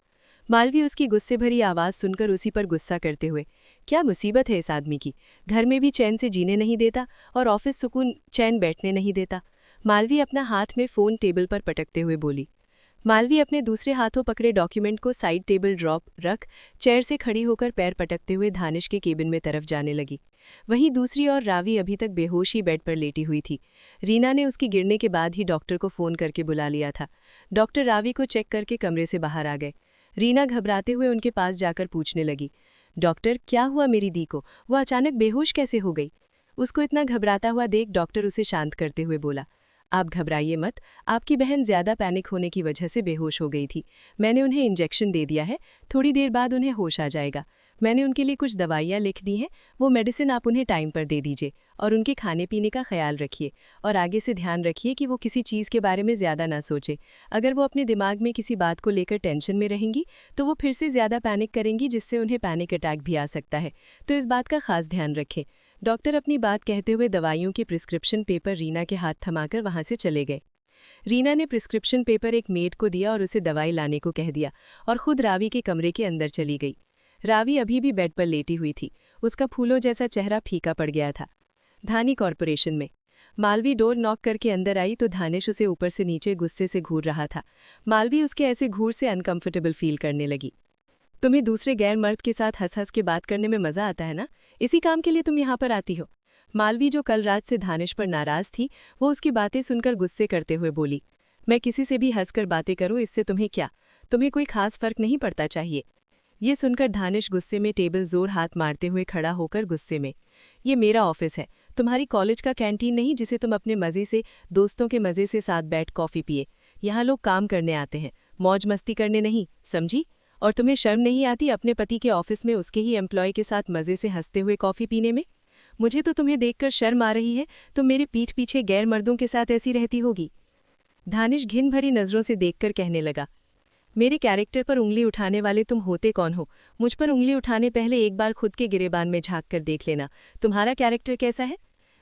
मालवी उसकी गुस्से भरी आवाज़ सुनकर उसी पर गुस्सा करते हुए, क्या मुसीबत है इस आदमी की, घर में भी चैन से जीने नहीं देता और ऑफिस सुकून चैन बैठने नहीं देता। मालवी अपना हाथ में फ़ोन टेबल पर पटकते हुए बोली। मालवी अपने दूसरे हाथों पकड़े डॉक्यूमेंट को साइड टेबल ड्रॉप रख चेयर से खड़ी होकर पैर पटकते हुए धानिश के केबिन में तरफ जाने लगी। वहीं दूसरी ओर रावी अभी तक बेहोश ही बेड पर लेटी हुई थी। रीना ने उसकी गिरने के बाद ही डॉक्टर को फ़ोन करके बुला लिया था। डॉक्टर रावी को चेक करके कमरे से बाहर आ गए। रीना घबराते हुए उनके पास जाकर पूछने लगी, डॉक्टर क्या हुआ मेरी दी को, वो अचानक बेहोश कैसे हो गई? उसको इतना घबराता हुआ देख डॉक्टर उसे शांत करते हुए बोला, आप घबराइए मत, आपकी बहन ज़्यादा पैनिक होने की वजह से बेहोश हो गई थी। मैंने उन्हें इंजेक्शन दे दिया है, थोड़ी देर बाद उन्हें होश आ जाएगा। मैंने उनके लिए कुछ दवाइयाँ लिख दी हैं, वो मेडिसिन आप उन्हें टाइम पर दे दीजिए और उनके खाने पीने का ख्याल रखिए और आगे से ध्यान रखिए कि वो किसी चीज़ के बारे में ज़्यादा ना सोचे। अगर वो अपने दिमाग में किसी बात को लेकर टेंशन में रहेंगी तो वो फिर से ज़्यादा पैनिक करेंगी, जिससे उन्हें पैनिक अटैक भी आ सकता है, तो इस बात का खास ध्यान रखें। डॉक्टर अपनी बात कहते हुए दवाइयों के प्रिस्क्रिप्शन पेपर रीना के हाथ थमाकर वहां से चले गए। रीना ने प्रिस्क्रिप्शन पेपर एक मेड को दिया और उसे दवाई लाने को कह दिया और खुद रावी के कमरे के अंदर चली गई। रावी अभी भी बेड पर लेटी हुई थी। उसका फूलों जैसा चेहरा फीका पड़ गया था। धानी कॉरपोरेशन में मालवी डोर नॉक करके अंदर आई तो धानिश उसे ऊपर से नीचे गुस्से से घूर रहा था। मालवी उसके ऐसे घूर से अनकंफर्टेबल फील करने लगी। तुम्हें दूसरे गैर मर्द के साथ हंस हंस के बात करने में मजा आता है ना, इसी काम के लिए तुम यहाँ पर आती हो। मालवी जो कल रात से धानिश पर नाराज थी, वो उसकी बातें सुनकर गुस्से करते हुए बोली, मैं किसी से भी हंसकर बातें करूँ इससे तुम्हें क्या, तुम्हें कोई खास फर्क नहीं पड़ता चाहिए। ये सुनकर धानिश गुस्से में टेबल जोर हाथ मारते हुए खड़ा होकर गुस्से में, ये मेरा ऑफिस है, तुम्हारी कॉलेज का कैंटीन नहीं जिसे तुम अपने मज़े से दोस्तों के मज़े से साथ बैठ कॉफ़ी पिए। यहाँ लोग काम करने आते हैं, मौज मस्ती करने नहीं, समझी? और तुम्हें शर्म नहीं आती अपने पति के ऑफिस में उसके ही एम्प्लॉय के साथ मज़े से हंसते हुए कॉफ़ी पीने में? मुझे तो तुम्हें देखकर शर्म आ रही है, तुम मेरे पीठ पीछे गैर मर्दों के साथ ऐसी रहती होगी। धानिश घिन भरी नज़रों से देखकर कहने लगा, मेरे कैरेक्टर पर उंगली उठाने वाले तुम होते कौन हो? मुझ पर उंगली उठाने पहले एक बार खुद के गिरेबान में झांक कर देख लेना, तुम्हारा कैरेक्टर कैसा है।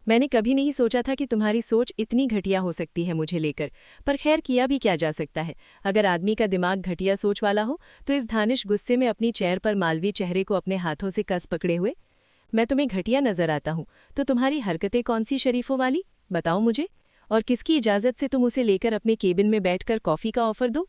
मैंने कभी नहीं सोचा था कि तुम्हारी सोच इतनी घटिया हो सकती है मुझे लेकर, पर खैर किया भी क्या जा सकता है। अगर आदमी का दिमाग घटिया सोच वाला हो तो इस धानिश गुस्से में अपनी चेयर पर मालवी चेहरे को अपने हाथों से कस पकड़े हुए, मैं तुम्हें घटिया नजर आता हूँ तो तुम्हारी हरकतें कौन सी शरीफों वाली, बताओ मुझे, और किसकी इजाज़त से तुम उसे लेकर अपने केबिन में बैठकर कॉफ़ी का ऑफर दो?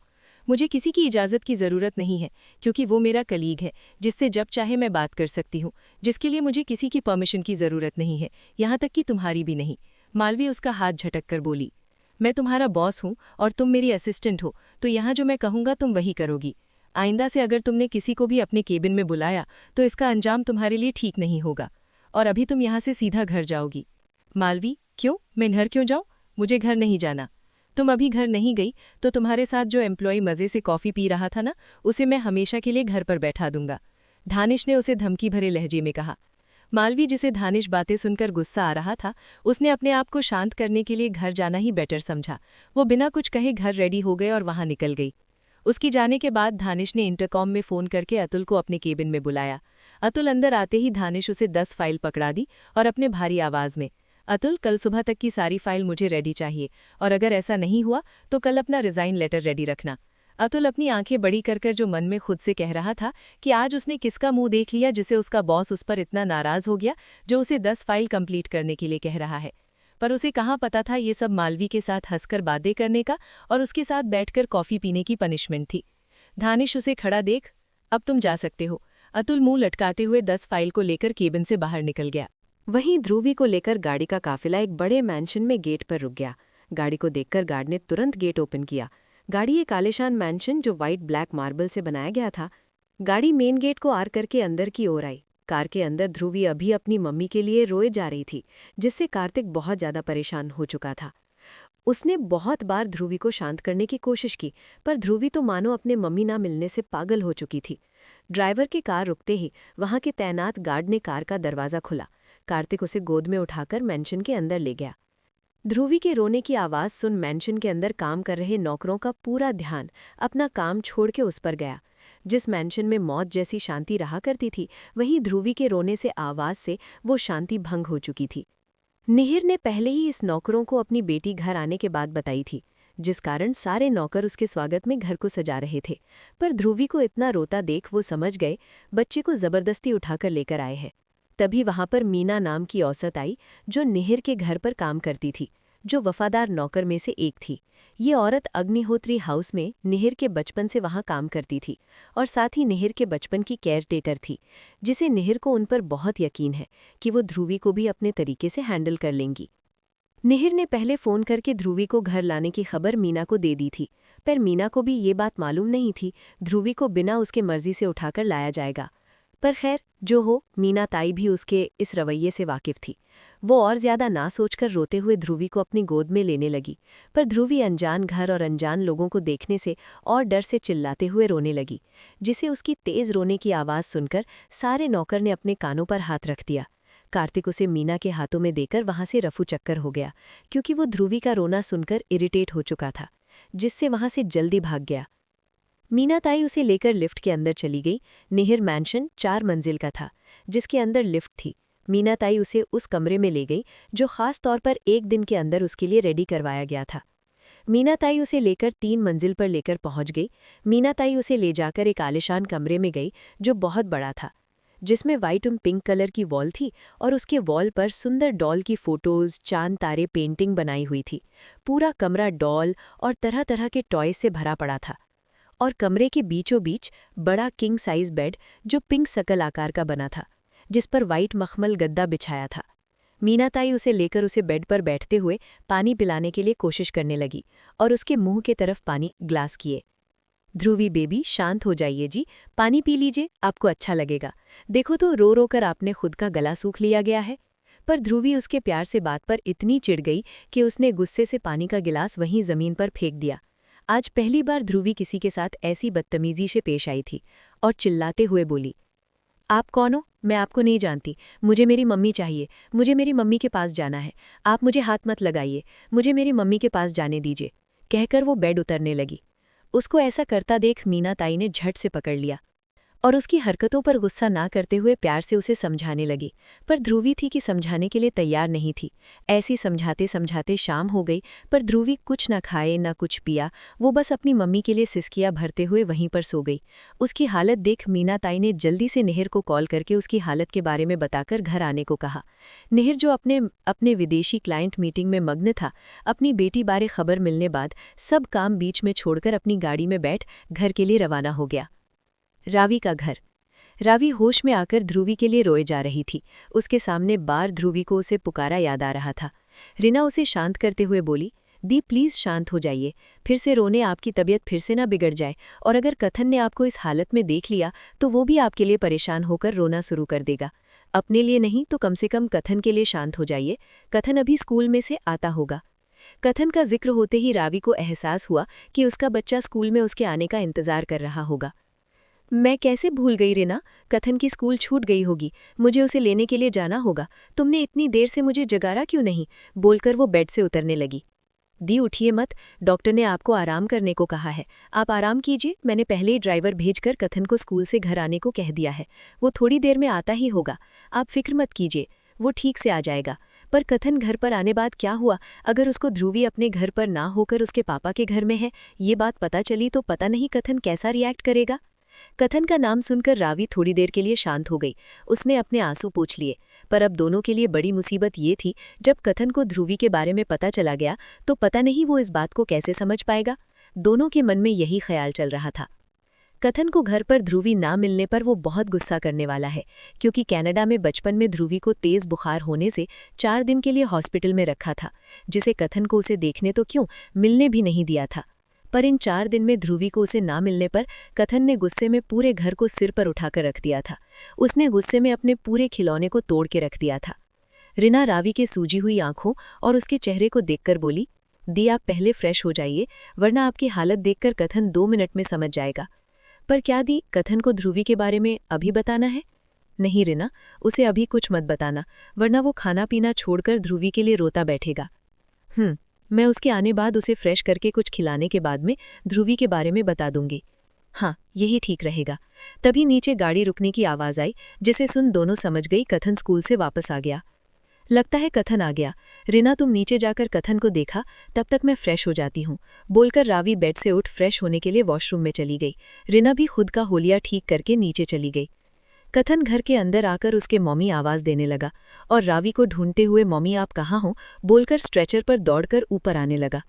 मुझे किसी की इजाज़त की ज़रूरत नहीं है, क्योंकि वो मेरा कलीग है, जिससे जब चाहे मैं बात कर सकती हूँ, जिसके लिए मुझे किसी की परमिशन की ज़रूरत नहीं है, यहाँ तक कि तुम्हारी भी नहीं। मालवी उसका हाथ झटक कर बोली, मैं तुम्हारा बॉस हूँ और तुम मेरी असिस्टेंट हो, तो यहाँ जो मैं कहूँगा तुम वही करोगी। आइंदा से अगर तुमने किसी को भी अपने केबिन में बुलाया तो इसका अंजाम तुम्हारे लिए ठीक नहीं होगा। और अभी तुम यहाँ से सीधा घर जाओगी। मालवी, क्यों? मैं घर क्यों जाऊँ? मुझे घर नहीं जाना। तुम अभी घर नहीं गई तो तुम्हारे साथ जो एम्प्लॉय मज़े से कॉफ़ी पी रहा था ना, उसे मैं हमेशा के लिए घर पर बैठा दूंगा। धानिश ने उसे धमकी भरे लहजे में कहा। मालवी, जिसे धानिश बातें सुनकर गुस्सा आ रहा था, उसने अपने आप को शांत करने के लिए घर जाना ही बेटर समझा। वो बिना कुछ कहे घर रेडी हो गए और वहां निकल गई। उसकी जाने के बाद धानिश ने इंटरकॉम में फ़ोन करके अतुल को अपने केबिन में बुलाया। अतुल अंदर आते ही धानिश उसे 10 फाइल पकड़ा दी और अपने भारी आवाज़ में, अतुल, कल सुबह तक की सारी फाइल मुझे रेडी चाहिए, और अगर ऐसा नहीं हुआ तो कल अपना रिज़ाइन लेटर रेडी रखना। अतुल अपनी आंखें बड़ी कर जो मन में खुद से कह रहा था कि आज उसने किसका मुंह देख लिया जिसे उसका बॉस उस पर इतना नाराज़ हो गया, जो उसे 10 फाइल कंप्लीट करने के लिए कह रहा है। पर उसे कहाँ पता था ये सब मालवी के साथ हंसकर बातें करने का और उसके साथ बैठकर कॉफ़ी पीने की पनिशमेंट थी। धानिश उसे खड़ा देख, अब तुम जा सकते हो। अतुल मुंह लटकाते हुए 10 फाइल को लेकर केबिन से बाहर निकल गया। वहीं ध्रुवी को लेकर गाड़ी का काफिला एक बड़े मैंशन में गेट पर रुक गया। गाड़ी को देखकर गार्ड ने तुरंत गेट ओपन किया। गाड़ी एक आलीशान मैंशन जो वाइट ब्लैक मार्बल से बनाया गया था। गाड़ी मेन गेट को आर करके अंदर की ओर आई। कार के अंदर ध्रुवी अभी अपनी मम्मी के लिए रोए जा रही थी, जिससे कार्तिक बहुत ज्यादा परेशान हो चुका था। उसने बहुत बार ध्रुवी को शांत करने की कोशिश की, पर ध्रुवी तो मानो अपने मम्मी ना मिलने से पागल हो चुकी थी। ड्राइवर की कार रुकते ही वहां के तैनात गार्ड ने कार का दरवाज़ा खुला। कार्तिक उसे गोद में उठाकर मैंशन के अंदर ले गया। ध्रुवी के रोने की आवाज़ सुन मैंशन के अंदर काम कर रहे नौकरों का पूरा ध्यान अपना काम छोड़ के उस पर गया। जिस मैंशन में मौत जैसी शांति रहा करती थी, वहीं ध्रुवी के रोने से आवाज़ से वो शांति भंग हो चुकी थी। निहिर ने पहले ही इस नौकरों को अपनी बेटी घर आने के बाद बताई थी, जिस कारण सारे नौकर उसके स्वागत में घर को सजा रहे थे। पर ध्रुवी को इतना रोता देख वो समझ गए बच्चे को जबरदस्ती उठाकर लेकर आए हैं। तभी वहां पर मीना नाम की औरत आई, जो निहिर के घर पर काम करती थी, जो वफादार नौकर में से एक थी। ये औरत अग्निहोत्री हाउस में निहिर के बचपन से वहां काम करती थी और साथ ही निहिर के बचपन की केयर टेकर थी, जिसे निहिर को उन पर बहुत यकीन है कि वो ध्रुवी को भी अपने तरीके से हैंडल कर लेंगी। निहिर ने पहले फ़ोन करके ध्रुवी को घर लाने की खबर मीना को दे दी थी, पर मीना को भी ये बात मालूम नहीं थी ध्रुवी को बिना उसके मर्जी से उठाकर लाया जाएगा। पर खैर जो हो, मीना ताई भी उसके इस रवैये से वाकिफ थी। वो और ज्यादा ना सोचकर रोते हुए ध्रुवी को अपनी गोद में लेने लगी, पर ध्रुवी अनजान घर और अनजान लोगों को देखने से और डर से चिल्लाते हुए रोने लगी, जिसे उसकी तेज रोने की आवाज़ सुनकर सारे नौकर ने अपने कानों पर हाथ रख दिया। कार्तिक उसे मीना के हाथों में देकर वहां से रफू चक्कर हो गया, क्योंकि वो ध्रुवी का रोना सुनकर इरिटेट हो चुका था, जिससे वहां से जल्दी भाग गया। मीना ताई उसे लेकर लिफ्ट के अंदर चली गई। निहिर मैंशन 4 मंजिल का था, जिसके अंदर लिफ्ट थी। मीना ताई उसे उस कमरे में ले गई जो खास तौर पर एक दिन के अंदर उसके लिए रेडी करवाया गया था। मीना ताई उसे लेकर 3 मंजिल पर लेकर पहुंच गई। मीना ताई उसे ले जाकर एक आलिशान कमरे में गई जो बहुत बड़ा था, जिसमें वाइट और पिंक कलर की वॉल थी और उसके वॉल पर सुंदर डॉल की फोटोज, चांद तारे पेंटिंग बनाई हुई थी। पूरा कमरा डॉल और तरह तरह के टॉयज से भरा पड़ा था और कमरे के बीचों बीच बड़ा किंग साइज बेड जो पिंक सकल आकार का बना था, जिस पर वाइट मखमल गद्दा बिछाया था। मीना ताई उसे लेकर उसे बेड पर बैठते हुए पानी पिलाने के लिए कोशिश करने लगी और उसके मुंह के तरफ पानी ग्लास किए। ध्रुवी बेबी, शांत हो जाइए जी, पानी पी लीजिए, आपको अच्छा लगेगा। देखो तो रो रो कर आपने खुद का गला सूख लिया गया है। पर ध्रुवी उसके प्यार से बात पर इतनी चिढ़ गई कि उसने गुस्से से पानी का गिलास वहीं जमीन पर फेंक दिया। आज पहली बार ध्रुवी किसी के साथ ऐसी बदतमीजी से पेश आई थी और चिल्लाते हुए बोली, आप कौन हो? मैं आपको नहीं जानती। मुझे मेरी मम्मी चाहिए। मुझे मेरी मम्मी के पास जाना है। आप मुझे हाथ मत लगाइए। मुझे मेरी मम्मी के पास जाने दीजिए, कहकर वो बेड उतरने लगी। उसको ऐसा करता देख मीना ताई ने झट से पकड़ लिया और उसकी हरकतों पर गुस्सा ना करते हुए प्यार से उसे समझाने लगी। पर ध्रुवी थी कि समझाने के लिए तैयार नहीं थी। ऐसी समझाते समझाते शाम हो गई, पर ध्रुवी कुछ न खाए न कुछ पिया। वो बस अपनी मम्मी के लिए सिसकियां भरते हुए वहीं पर सो गई। उसकी हालत देख मीना ताई ने जल्दी से निहिर को कॉल करके उसकी हालत के बारे में बताकर घर आने को कहा। निहिर, जो अपने विदेशी क्लाइंट मीटिंग में मग्न था, अपनी बेटी बारे खबर मिलने बाद सब काम बीच में छोड़कर अपनी गाड़ी में बैठ घर के लिए रवाना हो गया। रावी का घर। रावी होश में आकर ध्रुवी के लिए रोए जा रही थी। उसके सामने बार ध्रुवी को उसे पुकारा याद आ रहा था। रिना उसे शांत करते हुए बोली, दी प्लीज़ शांत हो जाइए, फिर से रोने आपकी तबीयत फिर से ना बिगड़ जाए, और अगर कथन ने आपको इस हालत में देख लिया तो वो भी आपके लिए परेशान होकर रोना शुरू कर देगा। अपने लिए नहीं तो कम से कम कथन के लिए शांत हो जाइए। कथन अभी स्कूल में से आता होगा। कथन का जिक्र होते ही रावी को एहसास हुआ कि उसका बच्चा स्कूल में उसके आने का इंतजार कर रहा होगा। मैं कैसे भूल गई रिना, कथन की स्कूल छूट गई होगी, मुझे उसे लेने के लिए जाना होगा। तुमने इतनी देर से मुझे जगारा क्यों नहीं, बोलकर वो बेड से उतरने लगी। दी उठिए मत, डॉक्टर ने आपको आराम करने को कहा है, आप आराम कीजिए। मैंने पहले ही ड्राइवर भेजकर कथन को स्कूल से घर आने को कह दिया है, वो थोड़ी देर में आता ही होगा, आप फिक्र मत कीजिए, वो ठीक से आ जाएगा। पर कथन घर पर आने बाद क्या हुआ, अगर उसको ध्रुवी अपने घर पर ना होकर उसके पापा के घर में है, ये बात पता चली तो पता नहीं कथन कैसा रिएक्ट करेगा। कथन का नाम सुनकर रावी थोड़ी देर के लिए शांत हो गई। उसने अपने आंसू पोंछ लिए। पर अब दोनों के लिए बड़ी मुसीबत ये थी, जब कथन को ध्रुवी के बारे में पता चला गया तो पता नहीं वो इस बात को कैसे समझ पाएगा। दोनों के मन में यही ख्याल चल रहा था। कथन को घर पर ध्रुवी ना मिलने पर वो बहुत गुस्सा करने वाला है, क्योंकि कनाडा में बचपन में ध्रुवी को तेज बुखार होने से 4 दिन के लिए हॉस्पिटल में रखा था, जिसे कथन को उसे देखने तो क्यों, मिलने भी नहीं दिया था। पर इन 4 दिन में ध्रुवी को उसे ना मिलने पर कथन ने गुस्से में पूरे घर को सिर पर उठाकर रख दिया था। उसने गुस्से में अपने पूरे खिलौने को तोड़ के रख दिया था। रिना रावी के सूजी हुई आंखों और उसके चेहरे को देखकर बोली, दी आप पहले फ्रेश हो जाइए, वरना आपकी हालत देखकर कथन 2 मिनट में समझ जाएगा। पर क्या दी, कथन को ध्रुवी के बारे में अभी बताना है? नहीं रिना, उसे अभी कुछ मत बताना, वरना वो खाना पीना छोड़कर ध्रुवी के लिए रोता बैठेगा। मैं उसके आने बाद उसे फ्रेश करके कुछ खिलाने के बाद में ध्रुवी के बारे में बता दूंगी। हाँ, यही ठीक रहेगा। तभी नीचे गाड़ी रुकने की आवाज़ आई, जिसे सुन दोनों समझ गई कथन स्कूल से वापस आ गया। लगता है कथन आ गया। रिना तुम नीचे जाकर कथन को देखा, तब तक मैं फ्रेश हो जाती हूँ, बोलकर रावी बेड से उठ फ्रेश होने के लिए वॉशरूम में चली गई। रिना भी खुद का होलिया ठीक करके नीचे चली गई। कथन घर के अंदर आकर उसके मम्मी आवाज़ देने लगा और रावी को ढूंढते हुए मम्मी आप कहाँ हो बोलकर स्ट्रेचर पर दौड़कर ऊपर आने लगा।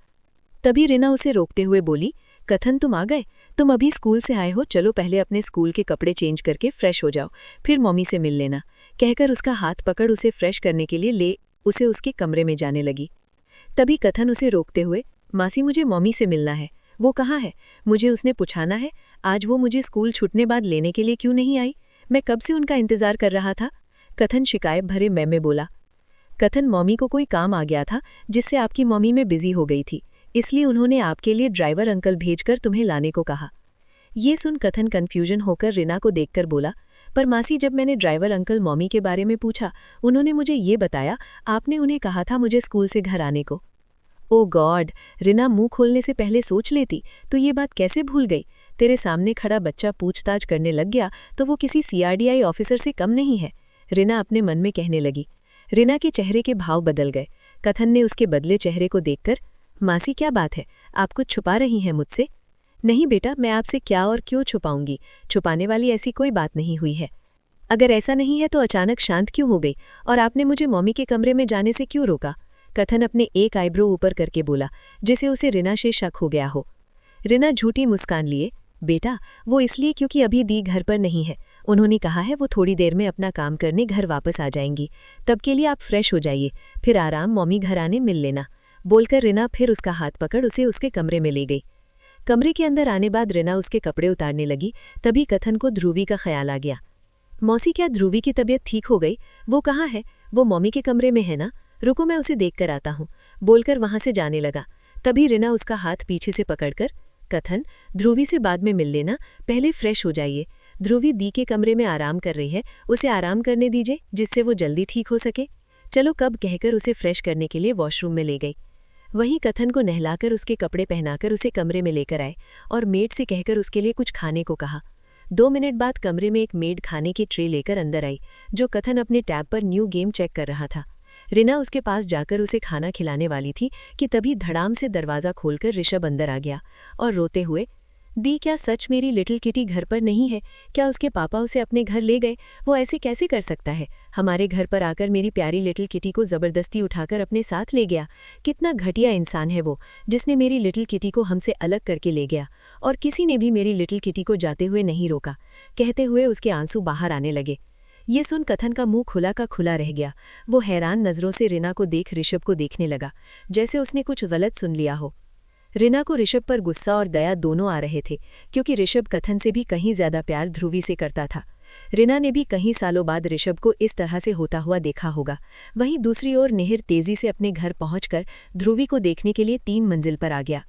तभी रिना उसे रोकते हुए बोली, कथन तुम आ गए, तुम अभी स्कूल से आए हो, चलो पहले अपने स्कूल के कपड़े चेंज करके फ्रेश हो जाओ, फिर मम्मी से मिल लेना, कहकर उसका हाथ पकड़ उसे फ्रेश करने के लिए ले उसे उसके कमरे में जाने लगी। तभी कथन उसे रोकते हुए, मासी मुझे मम्मी से मिलना है। वो कहाँ है, मुझे उसने पूछाना है, आज वो मुझे स्कूल छूटने बाद लेने के लिए क्यों नहीं आई, मैं कब से उनका इंतजार कर रहा था। कथन शिकायत भरे में बोला, कथन मम्मी को कोई काम आ गया था जिससे आपकी मम्मी में बिजी हो गई थी, इसलिए उन्होंने आपके लिए ड्राइवर अंकल भेजकर तुम्हें लाने को कहा। ये सुन कथन कन्फ्यूजन होकर रिना को देखकर बोला, पर मासी जब मैंने ड्राइवर अंकल मम्मी के बारे में पूछा, उन्होंने मुझे ये बताया आपने उन्हें कहा था मुझे स्कूल से घर आने को। ओ गॉड, रिना मुंह खोलने से पहले सोच लेती तो ये बात कैसे भूल गई। तेरे सामने खड़ा बच्चा पूछताछ करने लग गया तो वो किसी सीआरडीआई ऑफिसर से कम नहीं है, रिना अपने मन में कहने लगी। रिना के चेहरे के भाव बदल गए। कथन ने उसके बदले चेहरे को देखकर, मासी क्या बात है, आप कुछ छुपा रही हैं मुझसे? नहीं बेटा, मैं आपसे क्या और क्यों छुपाऊंगी, छुपाने वाली ऐसी कोई बात नहीं हुई है। अगर ऐसा नहीं है तो अचानक शांत क्यों हो गई और आपने मुझे मम्मी के कमरे में जाने से क्यों रोका? कथन अपने एक आईब्रो ऊपर करके बोला, जिसे उसे रिना से शक हो गया हो। रिना झूठी मुस्कान लिए, बेटा वो इसलिए क्योंकि अभी दी घर पर नहीं है, उन्होंने कहा है वो थोड़ी देर में अपना काम करने घर वापस आ जाएंगी, तब के लिए आप फ्रेश हो जाइए, फिर आराम मम्मी घर आने मिल लेना, बोलकर रिना फिर उसका हाथ पकड़ उसे उसके कमरे में ले गई। कमरे के अंदर आने बाद रिना उसके कपड़े उतारने लगी। तभी कथन को ध्रुवी का ख्याल आ गया। मौसी क्या ध्रुवी की तबीयत ठीक हो गई? वो कहाँ है? वो मम्मी के कमरे में है ना, रुको मैं उसे देख कर आता हूँ, बोलकर वहां से जाने लगा। तभी रिना उसका हाथ पीछे से पकड़कर, कथन ध्रुवी से बाद में मिल लेना, पहले फ्रेश हो जाइए, ध्रुवी दी के कमरे में आराम कर रही है, उसे आराम करने दीजिए जिससे वो जल्दी ठीक हो सके। चलो कब कहकर उसे फ्रेश करने के लिए वॉशरूम में ले गई। वहीं कथन को नहलाकर उसके कपड़े पहनाकर उसे कमरे में लेकर आए और मेड से कहकर उसके लिए कुछ खाने को कहा। 2 मिनट बाद कमरे में एक मेड खाने की ट्रे लेकर अंदर आई, जो कथन अपने टैब पर न्यू गेम चेक कर रहा था। रिना उसके पास जाकर उसे खाना खिलाने वाली थी कि तभी धड़ाम से दरवाज़ा खोलकर ऋषभ अंदर आ गया और रोते हुए, दी क्या सच मेरी लिटिल किटी घर पर नहीं है? क्या उसके पापा उसे अपने घर ले गए? वो ऐसे कैसे कर सकता है? हमारे घर पर आकर मेरी प्यारी लिटिल किटी को ज़बरदस्ती उठाकर अपने साथ ले गया। कितना घटिया इंसान है वो, जिसने मेरी लिटिल किटी को हमसे अलग करके ले गया, और किसी ने भी मेरी लिटिल किटी को जाते हुए नहीं रोका। कहते हुए उसके आंसू बाहर आने लगे। ये सुन कथन का मुंह खुला का खुला रह गया। वो हैरान नज़रों से रिना को देख ऋषभ को देखने लगा, जैसे उसने कुछ गलत सुन लिया हो। रिना को ऋषभ पर गुस्सा और दया दोनों आ रहे थे, क्योंकि ऋषभ कथन से भी कहीं ज्यादा प्यार ध्रुवी से करता था। रिना ने भी कई सालों बाद ऋषभ को इस तरह से होता हुआ देखा होगा। वहीं दूसरी ओर निहिर तेजी से अपने घर पहुंचकर ध्रुवी को देखने के लिए 3 मंजिल पर आ गया।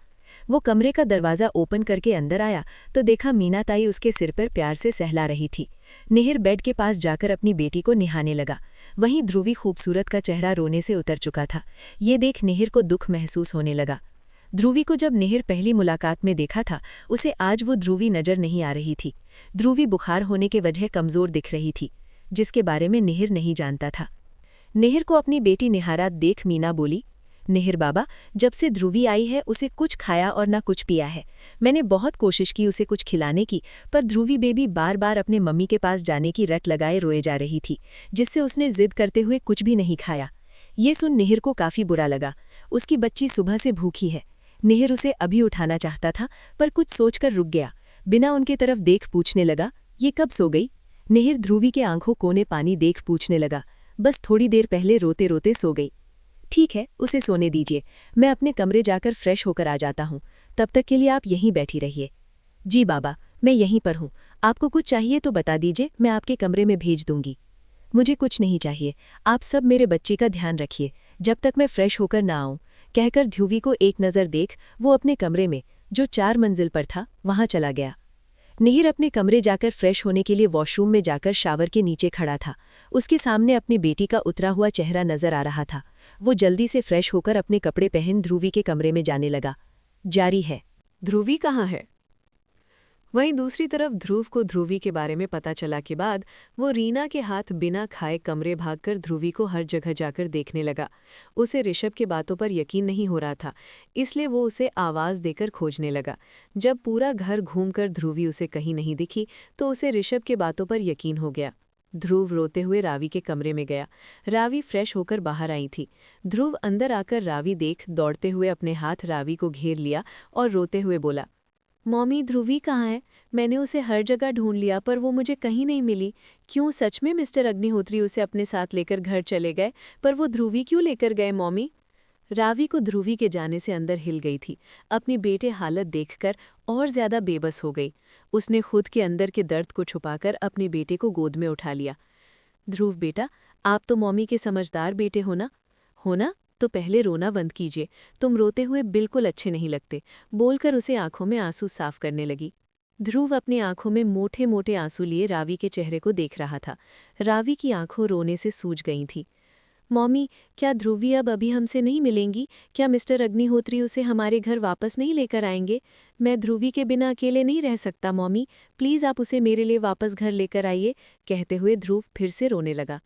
वो कमरे का दरवाज़ा ओपन करके अंदर आया तो देखा मीना ताई उसके सिर पर प्यार से सहला रही थी। निहिर बेड के पास जाकर अपनी बेटी को निहाने लगा। वहीं ध्रुवी खूबसूरत का चेहरा रोने से उतर चुका था। ये देख निहिर को दुख महसूस होने लगा। ध्रुवी को जब निहिर पहली मुलाकात में देखा था, उसे आज वो ध्रुवी नजर नहीं आ रही थी। ध्रुवी बुखार होने के वजह कमजोर दिख रही थी, जिसके बारे में निहिर नहीं जानता था। निहिर को अपनी बेटी निहारा देख मीना बोली, निहिर बाबा, जब से ध्रुवी आई है उसे कुछ खाया और ना कुछ पिया है। मैंने बहुत कोशिश की उसे कुछ खिलाने की, पर ध्रुवी बेबी बार बार अपने मम्मी के पास जाने की रट लगाए रोए जा रही थी, जिससे उसने जिद करते हुए कुछ भी नहीं खाया। ये सुन निहिर को काफी बुरा लगा। उसकी बच्ची सुबह से भूखी है। निहिर उसे अभी उठाना चाहता था, पर कुछ सोचकर रुक गया। बिना उनके तरफ देख पूछने लगा, ये कब सो गई? निहिर ध्रुवी के आंखों कोने पानी देख पूछने लगा, बस थोड़ी देर पहले रोते रोते सो गई। ठीक है, उसे सोने दीजिए, मैं अपने कमरे जाकर फ्रेश होकर आ जाता हूँ। तब तक के लिए आप यहीं बैठी रहिए। जी बाबा, मैं यहीं पर हूँ। आपको कुछ चाहिए तो बता दीजिए, मैं आपके कमरे में भेज दूंगी। मुझे कुछ नहीं चाहिए, आप सब मेरे बच्चे का ध्यान रखिए जब तक मैं फ्रेश होकर ना आऊं। कहकर ध्रुवी को एक नज़र देख वो अपने कमरे में, जो 4 मंजिल पर था, वहां चला गया। निहिर अपने कमरे जाकर फ्रेश होने के लिए वॉशरूम में जाकर शावर के नीचे खड़ा था। उसके सामने अपनी बेटी का उतरा हुआ चेहरा नजर आ रहा था। वो जल्दी से फ्रेश होकर अपने कपड़े पहन ध्रुवी के कमरे में जाने लगा। जारी है। ध्रुवी कहाँ है? वहीं दूसरी तरफ ध्रुव को ध्रुवी के बारे में पता चला के बाद वो रीना के हाथ बिना खाए कमरे भागकर ध्रुवी को हर जगह जाकर देखने लगा। उसे ऋषभ की बातों पर यकीन नहीं हो रहा था, इसलिए वो उसे आवाज़ देकर खोजने लगा। जब पूरा घर घूमकर ध्रुवी उसे कहीं नहीं दिखी तो उसे ऋषभ के बातों पर यकीन हो गया। ध्रुव रोते हुए रावी के कमरे में गया। रावी फ्रेश होकर बाहर आई थी। ध्रुव अंदर आकर रावी देख दौड़ते हुए अपने हाथ रावी को घेर लिया और रोते हुए बोला, मॉमी, ध्रुवी कहाँ है? मैंने उसे हर जगह ढूंढ लिया पर वो मुझे कहीं नहीं मिली। क्यों, सच में मिस्टर अग्निहोत्री उसे अपने साथ लेकर घर चले गए? पर वो ध्रुवी क्यों लेकर गए मॉमी? रावी को ध्रुवी के जाने से अंदर हिल गई थी। अपनी बेटे हालत देखकर और ज्यादा बेबस हो गई। उसने खुद के अंदर के दर्द को छुपाकर अपनी बेटे को गोद में उठा लिया। ध्रुव बेटा, आप तो मॉमी के समझदार बेटे हो ना? तो पहले रोना बंद कीजिए, तुम रोते हुए बिल्कुल अच्छे नहीं लगते, बोलकर उसे आंखों में आंसू साफ करने लगी। ध्रुव अपनी आंखों में मोटे मोटे आंसू लिए रावी के चेहरे को देख रहा था। रावी की आंखों रोने से सूज गई थी। मॉमी, क्या ध्रुवी अब अभी हमसे नहीं मिलेंगी? क्या मिस्टर अग्निहोत्री उसे हमारे घर वापस नहीं लेकर आएंगे? मैं ध्रुवी के बिना अकेले नहीं रह सकता मॉमी, प्लीज़ आप उसे मेरे लिए वापस घर लेकर आइए। कहते हुए ध्रुव फिर से रोने लगा।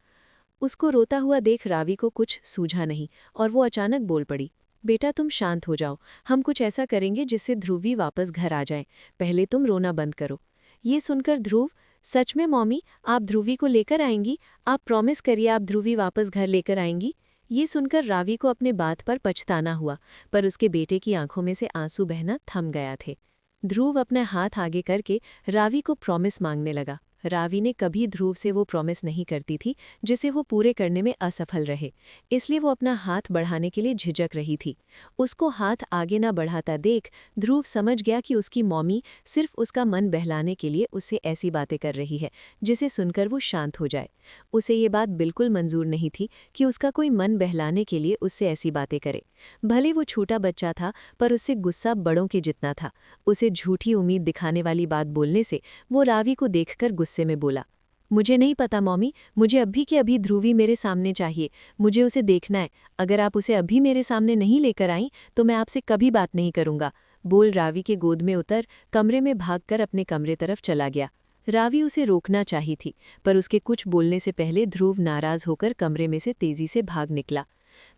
उसको रोता हुआ देख रावी को कुछ सूझा नहीं और वो अचानक बोल पड़ी, बेटा तुम शांत हो जाओ, हम कुछ ऐसा करेंगे जिससे ध्रुवी वापस घर आ जाए। पहले तुम रोना बंद करो। ये सुनकर ध्रुव, सच में मॉमी, आप ध्रुवी को लेकर आएंगी? आप प्रॉमिस करिए आप ध्रुवी वापस घर लेकर आएंगी। ये सुनकर रावी को अपने बात पर पछताना हुआ, पर उसके बेटे की आंखों में से आंसू बहना थम गया थे। ध्रुव अपना हाथ आगे करके रावी को प्रॉमिस मांगने लगा। रावी ने कभी ध्रुव से वो प्रॉमिस नहीं करती थी जिसे वो पूरे करने में असफल रहे, इसलिए वो अपना हाथ बढ़ाने के लिए झिझक रही थी। उसको हाथ आगे ना बढ़ाता देख ध्रुव समझ गया कि उसकी मॉमी सिर्फ उसका मन बहलाने के लिए उससे ऐसी बातें कर रही है जिसे सुनकर वो शांत हो जाए। उसे ये बात बिल्कुल मंजूर नहीं थी कि उसका कोई मन बहलाने के लिए उससे ऐसी बातें करे। भले वो छोटा बच्चा था, पर उससे गुस्सा बड़ों के जितना था। उसे झूठी उम्मीद दिखाने वाली बात बोलने से वो रावी को देखकर गुस्से में बोला, मुझे नहीं पता मॉमी, मुझे अभी के अभी ध्रुवी मेरे सामने चाहिए, मुझे उसे देखना है। अगर आप उसे अभी मेरे सामने नहीं लेकर आई तो मैं आपसे कभी बात नहीं करूंगा। बोल रावी के गोद में उतर कमरे में भागकर अपने कमरे तरफ चला गया। रावी उसे रोकना चाही थी, पर उसके कुछ बोलने से पहले ध्रुव नाराज होकर कमरे में से तेजी से भाग निकला।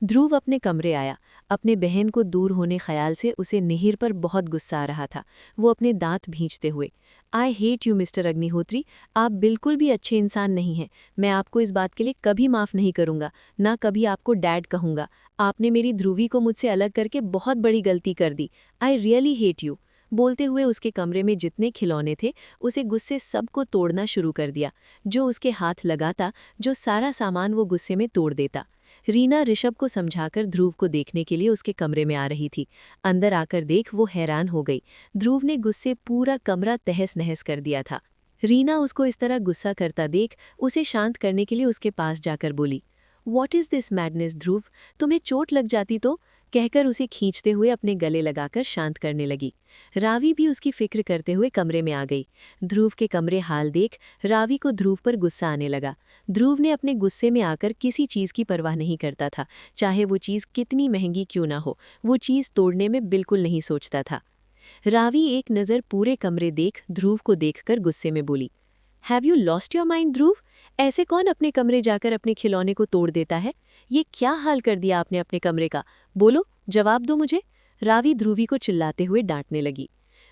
ध्रुव अपने कमरे आया। अपने बहन को दूर होने ख्याल से उसे निहिर पर बहुत गुस्सा आ रहा था। वो अपने दांत भींचते हुए, I hate you mister Agnihotri, आप बिल्कुल भी अच्छे इंसान नहीं हैं। मैं आपको इस बात के लिए कभी माफ़ नहीं करूंगा, ना कभी आपको डैड कहूंगा। आपने मेरी ध्रुवी को मुझसे अलग करके बहुत बड़ी गलती कर दी। I really hate you. बोलते हुए उसके कमरे में जितने खिलौने थे उसे गुस्से सबको तोड़ना शुरू कर दिया। जो उसके हाथ लगाता, जो सारा सामान वो गुस्से में तोड़ देता। रीना ऋषभ को समझाकर ध्रुव को देखने के लिए उसके कमरे में आ रही थी। अंदर आकर देख वो हैरान हो गई। ध्रुव ने गुस्से पूरा कमरा तहस नहस कर दिया था। रीना उसको इस तरह गुस्सा करता देख उसे शांत करने के लिए उसके पास जाकर बोली, "What is this madness ध्रुव? तुम्हें चोट लग जाती तो?" कहकर उसे खींचते हुए अपने गले लगाकर शांत करने लगी। रावी भी उसकी फिक्र करते हुए कमरे में आ गई। ध्रुव के कमरे हाल देख रावी को ध्रुव पर गुस्सा आने लगा। ध्रुव ने अपने गुस्से में आकर किसी चीज़ की परवाह नहीं करता था, चाहे वो चीज़ कितनी महंगी क्यों ना हो, वो चीज़ तोड़ने में बिल्कुल नहीं सोचता था। रावी एक नज़र पूरे कमरे देख ध्रुव को देखकर गुस्से में बोली, have you lost your mind Dhruv? ऐसे कौन अपने कमरे जाकर अपने खिलौने को तोड़ देता है? ये क्या हाल कर दिया आपने अपने कमरे का? बोलो, जवाब दो मुझे। रावी ध्रुवी को चिल्लाते हुए डांटने लगी।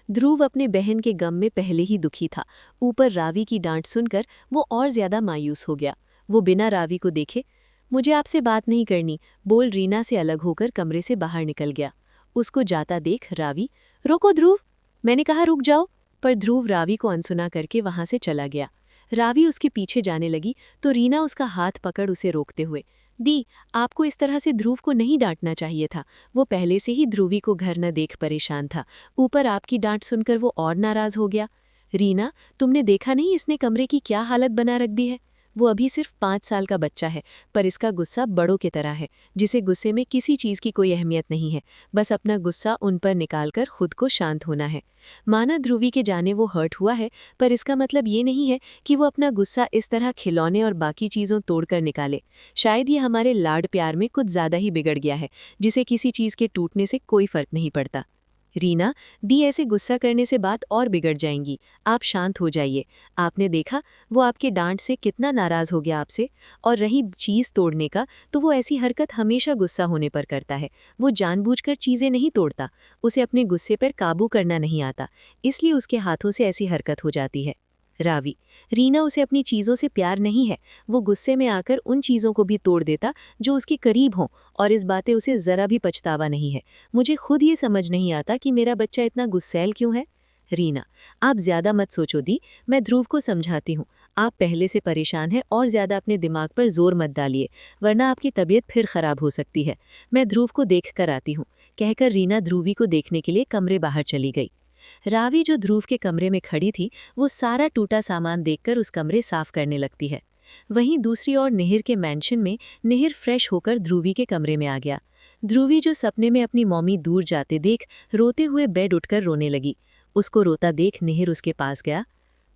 ध्रुव अपने बहन के गम में पहले ही दुखी था, ऊपर रावी की डांट सुनकर वो और ज्यादा मायूस हो गया। वो बिना रावी को देखे, मुझे आपसे बात नहीं करनी, बोल रीना से अलग होकर कमरे से बाहर निकल गया। उसको जाता देख रावी, रोको ध्रुव, मैंने कहा रुक जाओ। पर ध्रुव रावी को अनसुना करके वहां से चला गया। रावी उसके पीछे जाने लगी तो रीना उसका हाथ पकड़ उसे रोकते हुए, दी, आपको इस तरह से ध्रुव को नहीं डांटना चाहिए था। वो पहले से ही ध्रुवी को घर न देख परेशान था, ऊपर आपकी डांट सुनकर वो और नाराज हो गया। रीना, तुमने देखा नहीं इसने कमरे की क्या हालत बना रख दी है? वो अभी सिर्फ 5 साल का बच्चा है, पर इसका गुस्सा बड़ों की तरह है, जिसे गुस्से में किसी चीज़ की कोई अहमियत नहीं है, बस अपना गुस्सा उन पर निकालकर खुद को शांत होना है। माना ध्रुवी के जाने वो हर्ट हुआ है, पर इसका मतलब ये नहीं है कि वो अपना गुस्सा इस तरह खिलौने और बाकी चीज़ों तोड़कर निकाले। शायद ये हमारे लाड प्यार में कुछ ज़्यादा ही बिगड़ गया है, जिसे किसी चीज़ के टूटने से कोई फर्क नहीं पड़ता। रीना, दी, ऐसे गुस्सा करने से बात और बिगड़ जाएंगी। आप शांत हो जाइए। आपने देखा वो आपके डांट से कितना नाराज हो गया आपसे। और रही चीज़ तोड़ने का, तो वो ऐसी हरकत हमेशा गुस्सा होने पर करता है। वो जानबूझकर चीज़ें नहीं तोड़ता, उसे अपने गुस्से पर काबू करना नहीं आता, इसलिए उसके हाथों से ऐसी हरकत हो जाती है। रावी, रीना, उसे अपनी चीज़ों से प्यार नहीं है। वो गुस्से में आकर उन चीज़ों को भी तोड़ देता जो उसके करीब हों, और इस बातें उसे ज़रा भी पछतावा नहीं है। मुझे खुद ये समझ नहीं आता कि मेरा बच्चा इतना गुस्सैल क्यों है। रीना, आप ज़्यादा मत सोचो दी, मैं ध्रुव को समझाती हूँ। आप पहले से परेशान हैं और ज़्यादा अपने दिमाग पर जोर मत डालिए, वरना आपकी तबीयत फिर ख़राब हो सकती है। मैं ध्रुव को देख कर आती हूँ, कहकर रीना ध्रुवी को देखने के लिए कमरे बाहर चली गई। रावी जो ध्रुव के कमरे में खड़ी थी, वो सारा टूटा सामान देखकर उस कमरे साफ करने लगती है। वहीं दूसरी ओर निहिर के मैंशन में निहिर फ्रेश होकर ध्रुवी के कमरे में आ गया। ध्रुवी जो सपने में अपनी मम्मी दूर जाते देख रोते हुए बेड उठकर रोने लगी। उसको रोता देख निहिर उसके पास गया।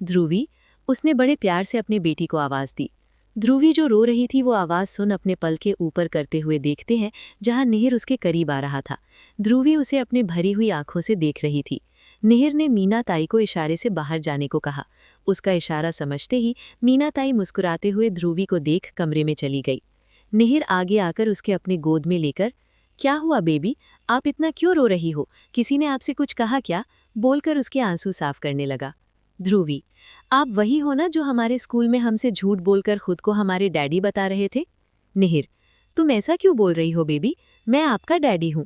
ध्रुवी, उसने बड़े प्यार से अपने बेटी को आवाज़ दी। ध्रुवी जो रो रही थी वो आवाज़ सुन अपने पल के ऊपर करते हुए देखते हैं जहां निहिर उसके करीब आ रहा था। ध्रुवी उसे अपने भरी हुई आंखों से देख रही थी। निहिर ने मीना ताई को इशारे से बाहर जाने को कहा। उसका इशारा समझते ही मीना ताई मुस्कुराते हुए ध्रुवी को देख कमरे में चली गई। निहिर आगे आकर उसके अपनी गोद में लेकर, क्या हुआ बेबी, आप इतना क्यों रो रही हो? किसी ने आपसे कुछ कहा क्या? बोलकर उसके आंसू साफ करने लगा। ध्रुवी, आप वही हो ना जो हमारे स्कूल में हमसे झूठ बोलकर खुद को हमारे डैडी बता रहे थे? निहिर, तुम ऐसा क्यों बोल रही हो बेबी, मैं आपका डैडी हूँ।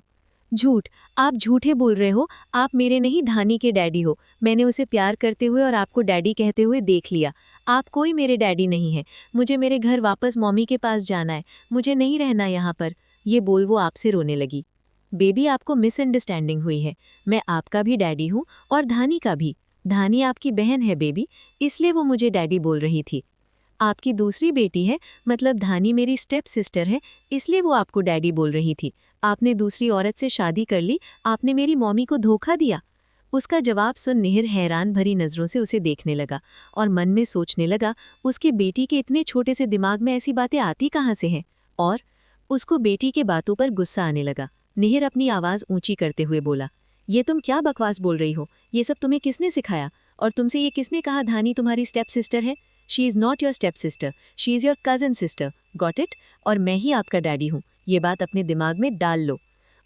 झूठ, आप झूठे बोल रहे हो। आप मेरे नहीं धानी के डैडी हो। मैंने उसे प्यार करते हुए और आपको डैडी कहते हुए देख लिया। आप कोई मेरे डैडी नहीं है। मुझे मेरे घर वापस मम्मी के पास जाना है, मुझे नहीं रहना यहाँ पर। ये बोल वो आपसे रोने लगी। बेबी, आपको मिसअंडरस्टैंडिंग हुई है। मैं आपका भी डैडी हूँ और धानी का भी। धानी आपकी बहन है बेबी, इसलिए वो मुझे डैडी बोल रही थी। आपकी दूसरी बेटी है, मतलब धानी मेरी स्टेप सिस्टर है, इसलिए वो आपको डैडी बोल रही थी। आपने दूसरी औरत से शादी कर ली, आपने मेरी मम्मी को धोखा दिया। उसका जवाब सुन निहिर हैरान भरी नज़रों से उसे देखने लगा और मन में सोचने लगा उसकी बेटी के इतने छोटे से दिमाग में ऐसी बातें आती कहाँ से हैं। और उसको बेटी के बातों पर गुस्सा आने लगा। निहिर अपनी आवाज़ ऊंची करते हुए बोला, ये तुम क्या बकवास बोल रही हो? ये सब तुम्हें किसने सिखाया? और तुमसे ये किसने कहा धानी तुम्हारी स्टेप सिस्टर है? She is not your step sister, she is your cousin sister, got it? और मैं ही आपका डैडी हूँ, ये बात अपने दिमाग में डाल लो।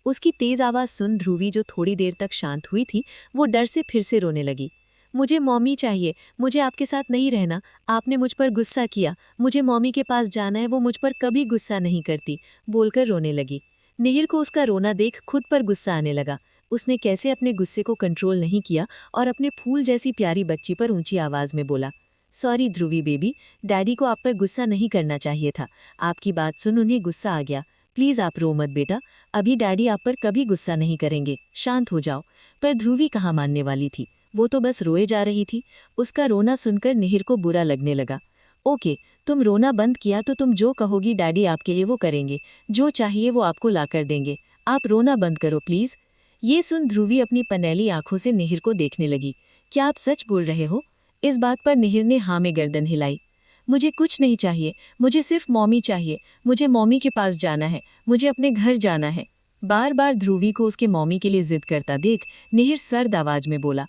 उसकी तेज आवाज़ सुन ध्रुवी, जो थोड़ी देर तक शांत हुई थी, वो डर से फिर से रोने लगी। मुझे मॉमी चाहिए, मुझे आपके साथ नहीं रहना, आपने मुझ पर गुस्सा किया, मुझे मॉमी के पास जाना है, वो मुझ पर कभी गुस्सा नहीं करती, बोलकर रोने लगी। निहिर को उसका रोना देख खुद पर गुस्सा आने लगा। उसने कैसे अपने गुस्से को कंट्रोल नहीं किया और अपने फूल जैसी प्यारी बच्ची पर ऊंची आवाज में बोला, सॉरी ध्रुवी बेबी, डैडी को आप पर गुस्सा नहीं करना चाहिए था, आपकी बात सुन उन्हें गुस्सा आ गया, प्लीज आप रो मत बेटा, अभी डैडी आप पर कभी गुस्सा नहीं करेंगे, शांत हो जाओ। पर ध्रुवी कहाँ मानने वाली थी, वो तो बस रोए जा रही थी। उसका रोना सुनकर निहिर को बुरा लगने लगा। ओके, तुम रोना बंद किया तो तुम जो कहोगी डैडी आपके लिए वो करेंगे, जो चाहिए वो आपको लाकर देंगे, आप रोना बंद करो प्लीज। ये सुन ध्रुवी अपनी पनैली आंखों से निहिर को देखने लगी। क्या आप सच बोल रहे हो? इस बात पर निहिर ने हाँ में गर्दन हिलाई। मुझे कुछ नहीं चाहिए, मुझे सिर्फ मॉमी चाहिए, मुझे मॉमी के पास जाना है, मुझे अपने घर जाना है। बार बार ध्रुवी को उसके मॉमी के लिए जिद करता देख निहिर सर्द आवाज में बोला,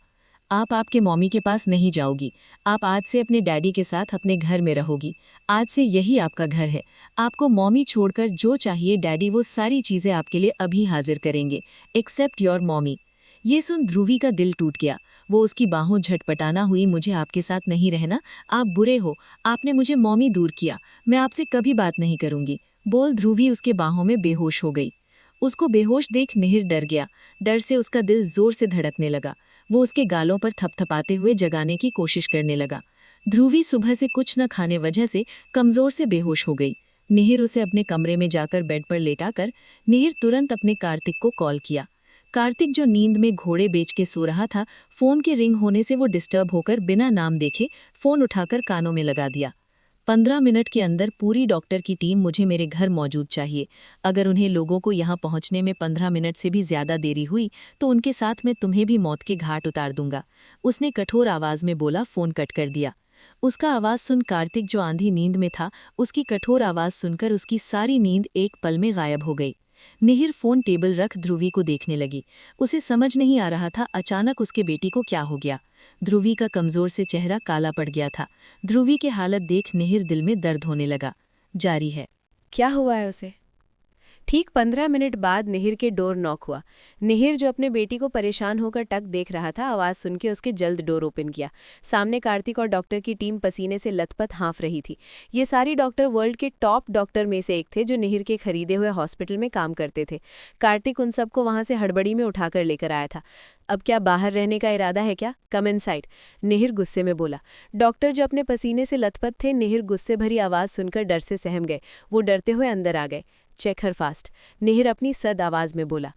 आप आपके मॉमी के पास नहीं जाओगी, आप आज से अपने डैडी के साथ अपने घर में रहोगी, आज से यही आपका घर है, आपको मॉमी छोड़कर जो चाहिए डैडी वो सारी चीजें आपके लिए अभी हाजिर करेंगे, एक्सेप्ट योर मॉमी। ये सुन ध्रुवी का दिल टूट गया। वो उसकी बाहों झटपटाना हुई, मुझे आपके साथ नहीं रहना, आप बुरे हो, आपने मुझे मॉमी दूर किया, मैं आपसे कभी बात नहीं करूंगी, बोल ध्रुवी उसके बाहों में बेहोश हो गई। उसको बेहोश देख निहिर डर गया। डर से उसका दिल जोर से धड़कने लगा। वो उसके गालों पर थपथपाते हुए जगाने की कोशिश करने लगा। ध्रुवी सुबह से कुछ न खाने वजह से कमजोर से बेहोश हो गई। निहिर उसे अपने कमरे में जाकर बेड पर लेटाकर निहिर तुरंत अपने कार्तिक को कॉल किया। कार्तिक, जो नींद में घोड़े बेच के सो रहा था, फोन के रिंग होने से वो डिस्टर्ब होकर बिना नाम देखे फोन उठाकर कानों में लगा दिया। 15 मिनट के अंदर पूरी डॉक्टर की टीम मुझे मेरे घर मौजूद चाहिए। अगर उन्हें लोगों को यहाँ पहुँचने में 15 मिनट से भी ज्यादा देरी हुई तो उनके साथ मैं तुम्हें भी मौत के घाट उतार दूंगा, उसने कठोर आवाज में बोला। फोन कट कर दिया। उसका आवाज सुन कार्तिक, जो आंधी नींद में था, उसकी कठोर आवाज सुनकर उसकी सारी नींद एक पल में गायब हो गई। निहिर फोन टेबल रख ध्रुवी को देखने लगी। उसे समझ नहीं आ रहा था अचानक उसके बेटी को क्या हो गया। ध्रुवी का कमजोर से चेहरा काला पड़ गया था। ध्रुवी की हालत देख निहिर दिल में दर्द होने लगा। जारी है। क्या हुआ है उसे? ठीक 15 मिनट बाद निहिर के डोर नॉक हुआ। निहिर, जो अपने बेटी को परेशान होकर टक देख रहा था, आवाज़ सुन के उसके जल्द डोर ओपन किया। सामने कार्तिक और डॉक्टर की टीम पसीने से लथपथ हाँफ रही थी। ये सारी डॉक्टर वर्ल्ड के टॉप डॉक्टर में से एक थे, जो निहिर के खरीदे हुए हॉस्पिटल में काम करते थे। कार्तिक उन सबको वहाँ से हड़बड़ी में उठाकर लेकर आया था। अब क्या बाहर रहने का इरादा है क्या? कम इनसाइड, निहिर गुस्से में बोला। डॉक्टर, जो अपने पसीने से लथपथ थे, निहिर गुस्से भरी आवाज़ सुनकर डर से सहम गए। वो डरते हुए अंदर आ गए। चेक हर फास्ट, निहिर अपनी सद आवाज में बोला।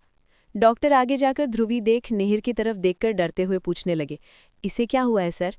डॉक्टर आगे जाकर ध्रुवी देख निहिर की तरफ देखकर डरते हुए पूछने लगे, इसे क्या हुआ है सर?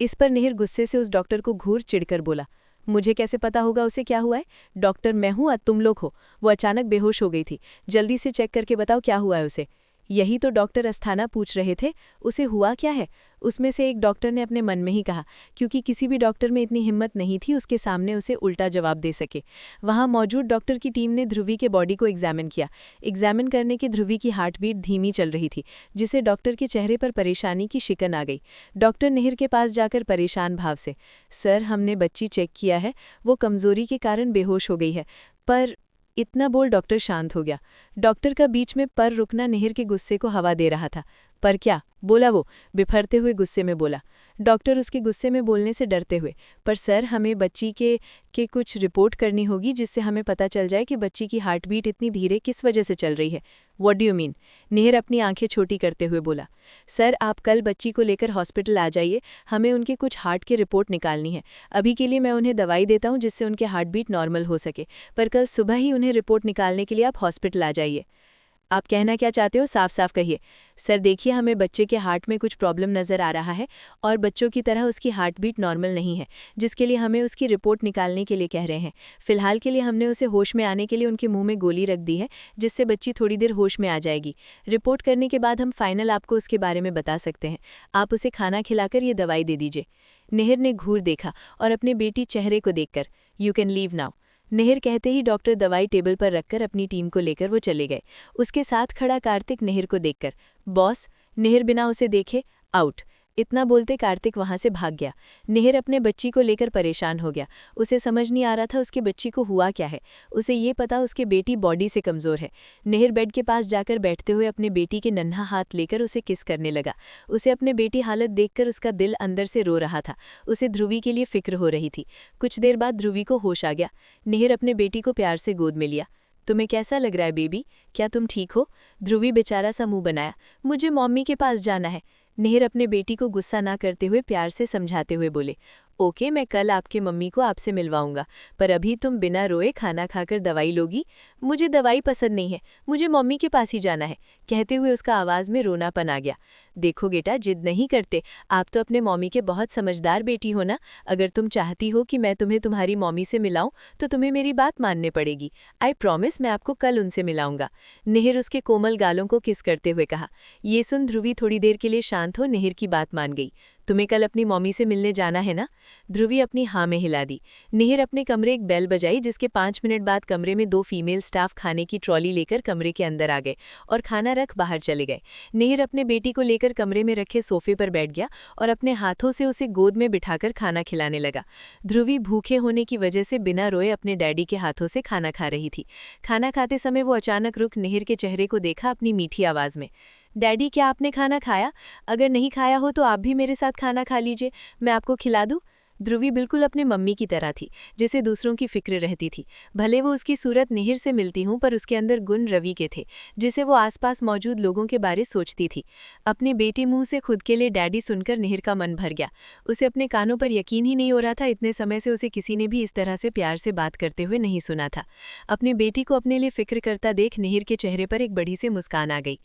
इस पर निहिर गुस्से से उस डॉक्टर को घूर चिढ़कर बोला, मुझे कैसे पता होगा उसे क्या हुआ है? डॉक्टर मैं हूं या तुम लोग हो? वो अचानक बेहोश हो गई थी, जल्दी से चेक करके बताओ क्या हुआ है उसे। यही तो डॉक्टर अस्थाना पूछ रहे थे, उसे हुआ क्या है? उसमें से एक डॉक्टर ने अपने मन में ही कहा, क्योंकि किसी भी डॉक्टर में इतनी हिम्मत नहीं थी उसके सामने उसे उल्टा जवाब दे सके। वहां मौजूद डॉक्टर की टीम ने ध्रुवी के बॉडी को एग्जामिन किया। एग्जामिन करने के ध्रुवी की हार्टबीट धीमी चल रही थी, जिसे डॉक्टर के चेहरे पर परेशानी की शिकन आ गई। डॉक्टर निहिर के पास जाकर परेशान भाव से, सर हमने बच्ची चेक किया है, वो कमजोरी के कारण बेहोश हो गई है, पर इतना बोल डॉक्टर शांत हो गया। डॉक्टर का बीच में पर रुकना निहिर के गुस्से को हवा दे रहा था। पर क्या बोला वो? बिफरते हुए गुस्से में बोला। डॉक्टर उसके गुस्से में बोलने से डरते हुए, पर सर हमें बच्ची के कुछ रिपोर्ट करनी होगी, जिससे हमें पता चल जाए कि बच्ची की हार्टबीट इतनी धीरे किस वजह से चल रही है। What do you mean? Nihir अपनी आंखें छोटी करते हुए बोला। सर आप कल बच्ची को लेकर हॉस्पिटल आ जाइए, हमें उनके कुछ हार्ट की रिपोर्ट निकालनी है। अभी के लिए मैं उन्हें दवाई देता हूँ जिससे उनके हार्टबीट नॉर्मल हो सके, पर कल सुबह ही उन्हें रिपोर्ट निकालने के लिए आप हॉस्पिटल आ जाइए। आप कहना क्या चाहते हो, साफ साफ कहिए। सर देखिए, हमें बच्चे के हार्ट में कुछ प्रॉब्लम नज़र आ रहा है और बच्चों की तरह उसकी हार्टबीट नॉर्मल नहीं है, जिसके लिए हमें उसकी रिपोर्ट निकालने के लिए कह रहे हैं। फिलहाल के लिए हमने उसे होश में आने के लिए उनके मुंह में गोली रख दी है, जिससे बच्ची थोड़ी देर होश में आ जाएगी। रिपोर्ट करने के बाद हम फाइनल आपको उसके बारे में बता सकते हैं। आप उसे खाना खिलाकर ये दवाई दे दीजिए। निहिर ने घूर देखा और अपने बेटी चेहरे को देखकर, यू कैन लीव नाउ। निहिर कहते ही डॉक्टर दवाई टेबल पर रखकर अपनी टीम को लेकर वो चले गए। उसके साथ खड़ा कार्तिक निहिर को देखकर, बॉस। निहिर बिना उसे देखे, आउट। इतना बोलते कार्तिक वहां से भाग गया। निहिर अपने बच्ची को लेकर परेशान हो गया। उसे समझ नहीं आ रहा था उसकी बच्ची को हुआ क्या है। उसे ये पता उसकी बेटी बॉडी से कमज़ोर है। निहिर बेड के पास जाकर बैठते हुए अपने बेटी के नन्हा हाथ लेकर उसे किस करने लगा। उसे अपने बेटी हालत देखकर उसका दिल अंदर से रो रहा था। उसे ध्रुवी के लिए फिक्र हो रही थी। कुछ देर बाद ध्रुवी को होश आ गया। निहिर अपने बेटी को प्यार से गोद में लिया। तुम्हें कैसा लग रहा है बेबी, क्या तुम ठीक हो? ध्रुवी बेचारा सा मुंह बनाया। मुझे मम्मी के पास जाना है। निहिर अपने बेटी को गुस्सा ना करते हुए प्यार से समझाते हुए बोले, ओके, मैं कल आपके मम्मी को आपसे मिलवाऊंगा, पर अभी तुम बिना रोए खाना खाकर दवाई लोगी? मुझे दवाई पसंद नहीं है, मुझे मम्मी के पास ही जाना है। कहते हुए उसका आवाज़ में रोनापन आ गया। देखो बेटा, जिद नहीं करते, आप तो अपने मम्मी के बहुत समझदार बेटी हो ना। अगर तुम चाहती हो कि मैं तुम्हें तुम्हारी मम्मी से मिलाऊं तो तुम्हें मेरी बात माननी पड़ेगी। आई प्रॉमिस, मैं आपको कल उनसे मिलाऊंगा। निहिर उसके कोमल गालों को किस करते हुए कहा। ये सुन ध्रुवी थोड़ी देर के लिए शांत हो निहिर की बात मान गई। तुम्हें कल अपनी मम्मी से मिलने जाना है ना? ध्रुवी अपनी हाँ में हिला दी। निहिर अपने कमरे एक बेल बजाई, जिसके 5 मिनट बाद कमरे में 2 फीमेल स्टाफ खाने की ट्रॉली लेकर कमरे के अंदर आ गए और खाना रख बाहर चले गए। निहिर अपने बेटी को लेकर कमरे में रखे सोफे पर बैठ गया और अपने हाथों से उसे गोद में बिठाकर खाना खिलाने लगा। ध्रुवी भूखे होने की वजह से बिना रोए अपने डैडी के हाथों से खाना खा रही थी। खाना खाते समय वो अचानक रुक निहिर के चेहरे को देखा अपनी मीठी आवाज़ में। डैडी, क्या आपने खाना खाया? अगर नहीं खाया हो तो आप भी मेरे साथ खाना खा लीजिए, मैं आपको खिला दूँ। ध्रुवी बिल्कुल अपने मम्मी की तरह थी, जिसे दूसरों की फिक्र रहती थी। भले वो उसकी सूरत निहिर से मिलती हूँ, पर उसके अंदर गुण रवि के थे, जिसे वो आसपास मौजूद लोगों के बारे सोचती थी। अपनी बेटी मुंह से खुद के लिए डैडी सुनकर निहिर का मन भर गया। उसे अपने कानों पर यकीन ही नहीं हो रहा था। इतने समय से उसे किसी ने भी इस तरह से प्यार से बात करते हुए नहीं सुना था। अपनी बेटी को अपने लिए फिक्र करता देख निहिर के चेहरे पर एक बड़ी सी मुस्कान आ गई।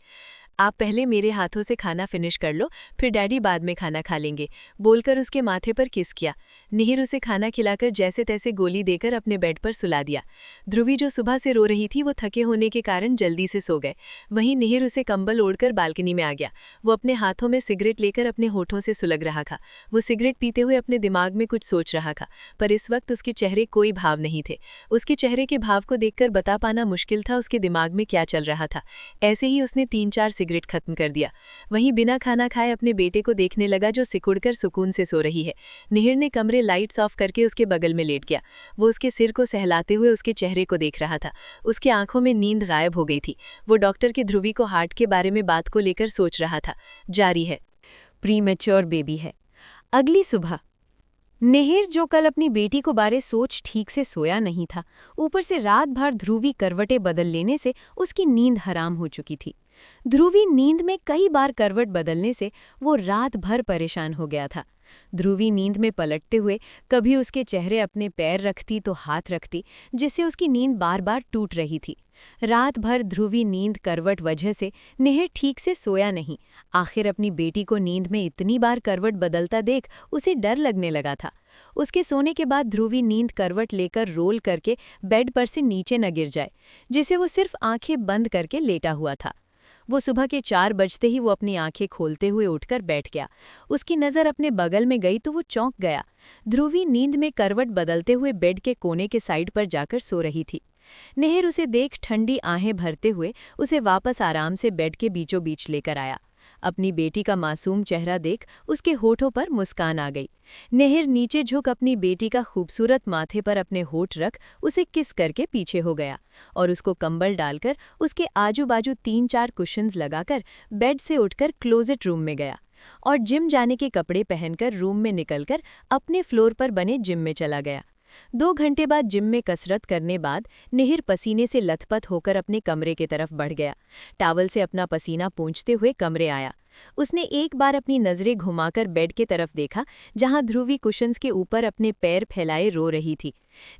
आप पहले मेरे हाथों से खाना फिनिश कर लो, फिर डैडी बाद में खाना खा लेंगे, बोलकर उसके माथे पर किस किया। निहिर उसे खाना खिलाकर जैसे तैसे गोली देकर अपने बेड पर सुला दिया। ध्रुवी जो सुबह से रो रही थी, वो थके होने के कारण जल्दी से सो गए। वहीं निहिर उसे कंबल ओढ़कर बालकनी में आ गया। वो अपने हाथों में सिगरेट लेकर अपने होठों से सुलग रहा था। वो सिगरेट पीते हुए अपने दिमाग में कुछ सोच रहा था, पर इस वक्त उसके चेहरे कोई भाव नहीं थे। उसके चेहरे के भाव को देखकर बता पाना मुश्किल था उसके दिमाग में क्या चल रहा था। ऐसे ही उसने 3-4 सिगरेट खत्म कर दिया। वहीं बिना खाना खाए अपने बेटे को देखने लगा, जो सिकुड़कर सुकून से सो रही है। निहिर ने कमरे लाइट्स ऑफ करके उसके बगल में लेट गया। वो उसके सिर को सहलाते हुए उसके चेहरे को देख रहा था। उसकी आंखों में नींद गायब हो गई थी। वो डॉक्टर के ध्रुवी को हार्ट के बारे में बात को लेकर सोच रहा था। जारी है। प्रीमेच्योर बेबी है। अगली सुबह निहिर, जो कल अपनी बेटी को बारे सोच ठीक से सोया नहीं था, ऊपर से रात भर ध्रुवी करवटें बदल लेने से उसकी नींद हराम हो चुकी थी। ध्रुवी नींद में कई बार करवट बदलने से वो रात भर परेशान हो गया था। ध्रुवी नींद में पलटते हुए कभी उसके चेहरे अपने पैर रखती तो हाथ रखती, जिससे उसकी नींद बार बार टूट रही थी। रात भर ध्रुवी नींद करवट वजह से निहिर ठीक से सोया नहीं। आखिर अपनी बेटी को नींद में इतनी बार करवट बदलता देख उसे डर लगने लगा था। उसके सोने के बाद ध्रुवी नींद करवट लेकर रोल करके बेड पर से नीचे न गिर जाए, जिसे वो सिर्फ आंखें बंद करके लेटा हुआ था। वो सुबह के 4 बजते ही वो अपनी आंखें खोलते हुए उठकर बैठ गया। उसकी नज़र अपने बगल में गई तो वो चौंक गया। ध्रुवी नींद में करवट बदलते हुए बेड के कोने के साइड पर जाकर सो रही थी। निहिर उसे देख ठंडी आहें भरते हुए उसे वापस आराम से बेड के बीचों बीच लेकर आया। अपनी बेटी का मासूम चेहरा देख उसके होठों पर मुस्कान आ गई। निहिर नीचे झुक अपनी बेटी का खूबसूरत माथे पर अपने होठ रख उसे किस करके पीछे हो गया और उसको कंबल डालकर उसके आजू बाजू 3-4 कुशन्स लगाकर बेड से उठकर क्लोजेट रूम में गया और जिम जाने के कपड़े पहनकर रूम में निकलकर अपने फ्लोर पर बने जिम में चला गया। 2 घंटे बाद जिम में कसरत करने बाद निहिर पसीने से लथपथ होकर अपने कमरे की तरफ बढ़ गया। टॉवल से अपना पसीना पोंछते हुए कमरे आया। उसने एक बार अपनी नज़रें घुमाकर बेड के तरफ देखा, जहां ध्रुवी कुशन्स के ऊपर अपने पैर फैलाए रो रही थी।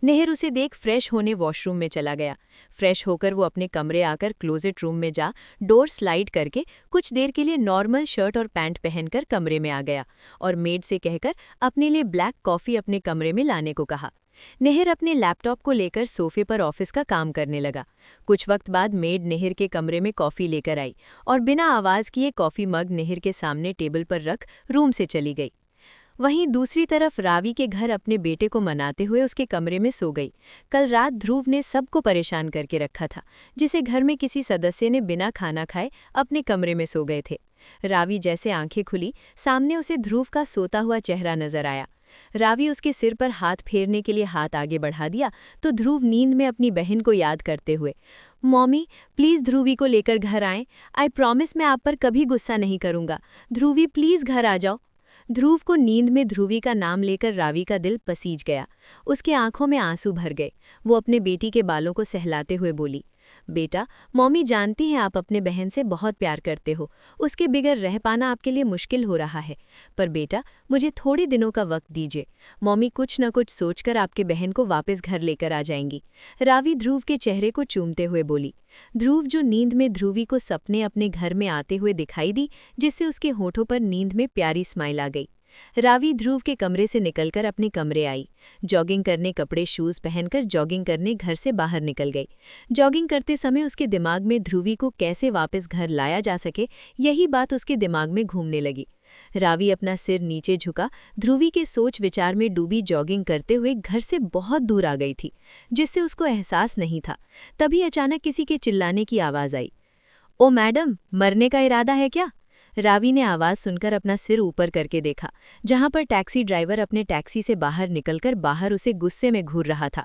निहिर उसे देख फ्रेश होने वॉशरूम में चला गया। फ्रेश होकर वो अपने कमरे आकर क्लोजेट रूम में जा डोर स्लाइड करके कुछ देर के लिए नॉर्मल शर्ट और पैंट पहनकर कमरे में आ गया और मेड से कहकर अपने लिए ब्लैक कॉफ़ी अपने कमरे में लाने को कहा। निहिर अपने लैपटॉप को लेकर सोफे पर ऑफिस का काम करने लगा। कुछ वक्त बाद मेड निहिर के कमरे में कॉफ़ी लेकर आई और बिना आवाज़ किए कॉफ़ी मग निहिर के सामने टेबल पर रख रूम से चली गई। वहीं दूसरी तरफ रावी के घर अपने बेटे को मनाते हुए उसके कमरे में सो गई। कल रात ध्रुव ने सबको परेशान करके रखा था, जिसे घर में किसी सदस्य ने बिना खाना खाए अपने कमरे में सो गए थे। रावी जैसे आंखें खुली, सामने उसे ध्रुव का सोता हुआ चेहरा नजर आया। रावी उसके सिर पर हाथ फेरने के लिए हाथ आगे बढ़ा दिया तो ध्रुव नींद में अपनी बहन को याद करते हुए, मॉमी प्लीज़ ध्रुवी को लेकर घर आएं, आई प्रॉमिस मैं आप पर कभी गुस्सा नहीं करूंगा, ध्रुवी प्लीज़ घर आ जाओ। ध्रुव को नींद में ध्रुवी का नाम लेकर रावी का दिल पसीज गया। उसके आंखों में आंसू भर गए। वो अपने बेटी के बालों को सहलाते हुए बोली, बेटा मॉमी जानती हैं आप अपने बहन से बहुत प्यार करते हो, उसके बिगर रह पाना आपके लिए मुश्किल हो रहा है, पर बेटा मुझे थोड़ी दिनों का वक्त दीजिए, मॉमी कुछ न कुछ सोचकर आपके बहन को वापस घर लेकर आ जाएंगी। रावी ध्रुव के चेहरे को चूमते हुए बोली। ध्रुव जो नींद में ध्रुवी को सपने अपने घर में आते हुए दिखाई दी, जिससे उसके होठों पर नींद में प्यारी स्माइल आ गई। रावी ध्रुव के कमरे से निकलकर अपने कमरे आई। जॉगिंग करने कपड़े शूज पहनकर जॉगिंग करने घर से बाहर निकल गई। जॉगिंग करते समय उसके दिमाग में ध्रुवी को कैसे वापस घर लाया जा सके, यही बात उसके दिमाग में घूमने लगी। रावी अपना सिर नीचे झुका ध्रुवी के सोच विचार में डूबी जॉगिंग करते हुए घर से बहुत दूर आ गई थी, जिससे उसको एहसास नहीं था। तभी अचानक किसी के चिल्लाने की आवाज़ आई। ओ मैडम, मरने का इरादा है क्या? रावी ने आवाज़ सुनकर अपना सिर ऊपर करके देखा, जहां पर टैक्सी ड्राइवर अपने टैक्सी से बाहर निकलकर बाहर उसे गुस्से में घूर रहा था।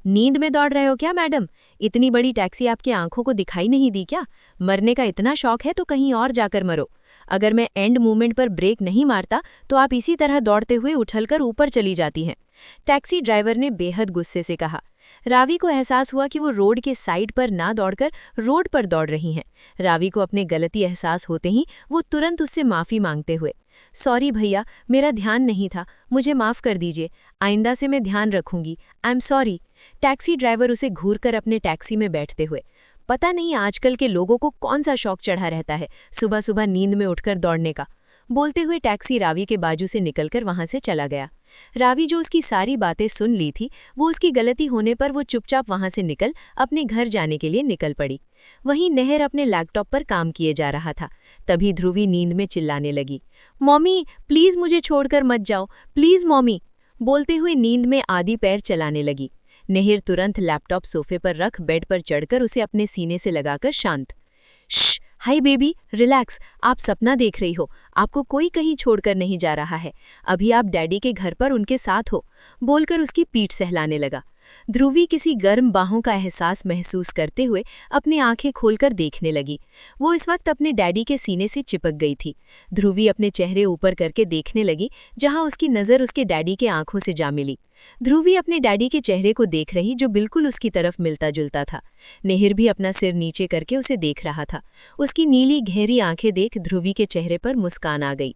नींद में दौड़ रहे हो क्या मैडम? इतनी बड़ी टैक्सी आपकी आंखों को दिखाई नहीं दी क्या? मरने का इतना शौक है तो कहीं और जाकर मरो। अगर मैं एंड मूवमेंट पर ब्रेक नहीं मारता तो आप इसी तरह दौड़ते हुए उछलकर ऊपर चली जाती हैं, टैक्सी ड्राइवर ने बेहद गुस्से से कहा। रावी को एहसास हुआ कि वो रोड के साइड पर ना दौड़कर रोड पर दौड़ रही हैं। रावी को अपने गलती एहसास होते ही वो तुरंत उससे माफ़ी मांगते हुए, सॉरी भैया, मेरा ध्यान नहीं था, मुझे माफ़ कर दीजिए, आइंदा से मैं ध्यान रखूंगी, I am sorry. Taxi driver उसे घूरकर अपने टैक्सी में बैठते हुए, पता नहीं आजकल के लोगों को कौन सा शौक चढ़ा रहता है सुबह सुबह नींद में उठकर दौड़ने का, बोलते हुए टैक्सी रावी के बाजू से निकलकर वहां से चला गया। रावी जो उसकी सारी बातें सुन ली थी, वो उसकी गलती होने पर वो चुपचाप वहां से निकल अपने घर जाने के लिए निकल पड़ी। वहीं नहर अपने लैपटॉप पर काम किए जा रहा था। तभी ध्रुवी नींद में चिल्लाने लगी, मॉमी प्लीज़ मुझे छोड़कर मत जाओ, प्लीज़ मॉमी, बोलते हुए नींद में आधी पैर चलाने लगी। नहर तुरंत लैपटॉप सोफे पर रख बेड पर चढ़कर उसे अपने सीने से लगाकर शांत, श्श, हाय बेबी, रिलैक्स, आप सपना देख रही हो, आपको कोई कहीं छोड़कर नहीं जा रहा है, अभी आप डैडी के घर पर उनके साथ हो, बोलकर उसकी पीठ सहलाने लगा। ध्रुवी किसी गर्म बाहों का एहसास महसूस करते हुए अपनी आंखें खोलकर देखने लगी। वो इस वक्त अपने डैडी के सीने से चिपक गई थी। ध्रुवी अपने चेहरे ऊपर करके देखने लगी, जहां उसकी नज़र उसके डैडी के आंखों से जा मिली। ध्रुवी अपने डैडी के चेहरे को देख रही, जो बिल्कुल उसकी तरफ मिलता जुलता था। नेहिर भी अपना सिर नीचे करके उसे देख रहा था। उसकी नीली गहरी आंखें देख ध्रुवी के चेहरे पर मुस्कान आ गई।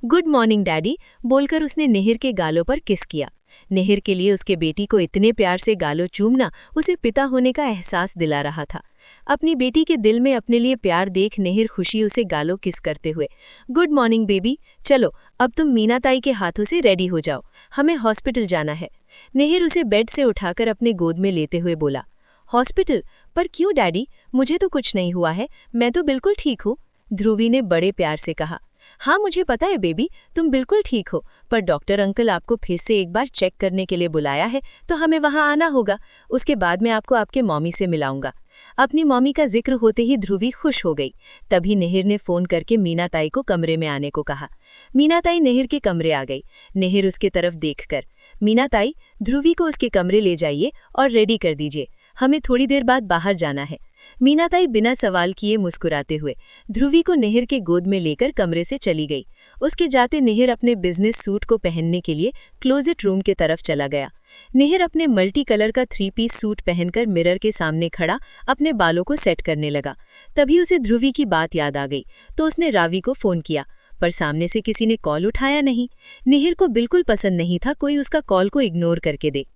गुड मॉर्निंग डैडी, बोलकर उसने नेहिर के गालों पर किस किया। नेहिर के लिए उसके बेटी को इतने प्यार से गालों चूमना उसे पिता होने का एहसास दिला रहा था। अपनी बेटी के दिल में अपने लिए प्यार देख नेहिर खुशी उसे गालों किस करते हुए, गुड मॉर्निंग बेबी, चलो अब तुम मीना ताई के हाथों से रेडी हो जाओ, हमें हॉस्पिटल जाना है। नेहिर उसे बेड से उठाकर अपने गोद में लेते हुए बोला, हॉस्पिटल? पर क्यों डैडी, मुझे तो कुछ नहीं हुआ है, मैं तो बिल्कुल ठीक हूँ, ध्रुवी ने बड़े प्यार से कहा। हाँ मुझे पता है बेबी, तुम बिल्कुल ठीक हो, पर डॉक्टर अंकल आपको फिर से एक बार चेक करने के लिए बुलाया है, तो हमें वहाँ आना होगा। उसके बाद मैं आपको आपके मॉमी से मिलाऊंगा। अपनी मॉमी का जिक्र होते ही ध्रुवी खुश हो गई। तभी नेहिर ने फ़ोन करके मीना ताई को कमरे में आने को कहा। मीना ताई नेहिर के कमरे आ गई। नेहिर उसके तरफ देखकर, मीना ताई, ध्रुवी को उसके कमरे ले जाइए और रेडी कर दीजिए, हमें थोड़ी देर बाद बाहर जाना है। मीना ताई बिना सवाल किए मुस्कुराते हुए ध्रुवी को नेहिर के गोद में लेकर कमरे से चली गई। उसके जाते नेहिर अपने बिजनेस सूट को पहनने के लिए क्लोजेट रूम के तरफ चला गया। नेहिर अपने मल्टी कलर का 3 पीस सूट पहनकर मिरर के सामने खड़ा अपने बालों को सेट करने लगा। तभी उसे ध्रुवी की बात याद आ गई, तो उसने रावी को फ़ोन किया, पर सामने से किसी ने कॉल उठाया नहीं। नेहिर को बिल्कुल पसंद नहीं था कोई उसका कॉल को इग्नोर करके दे।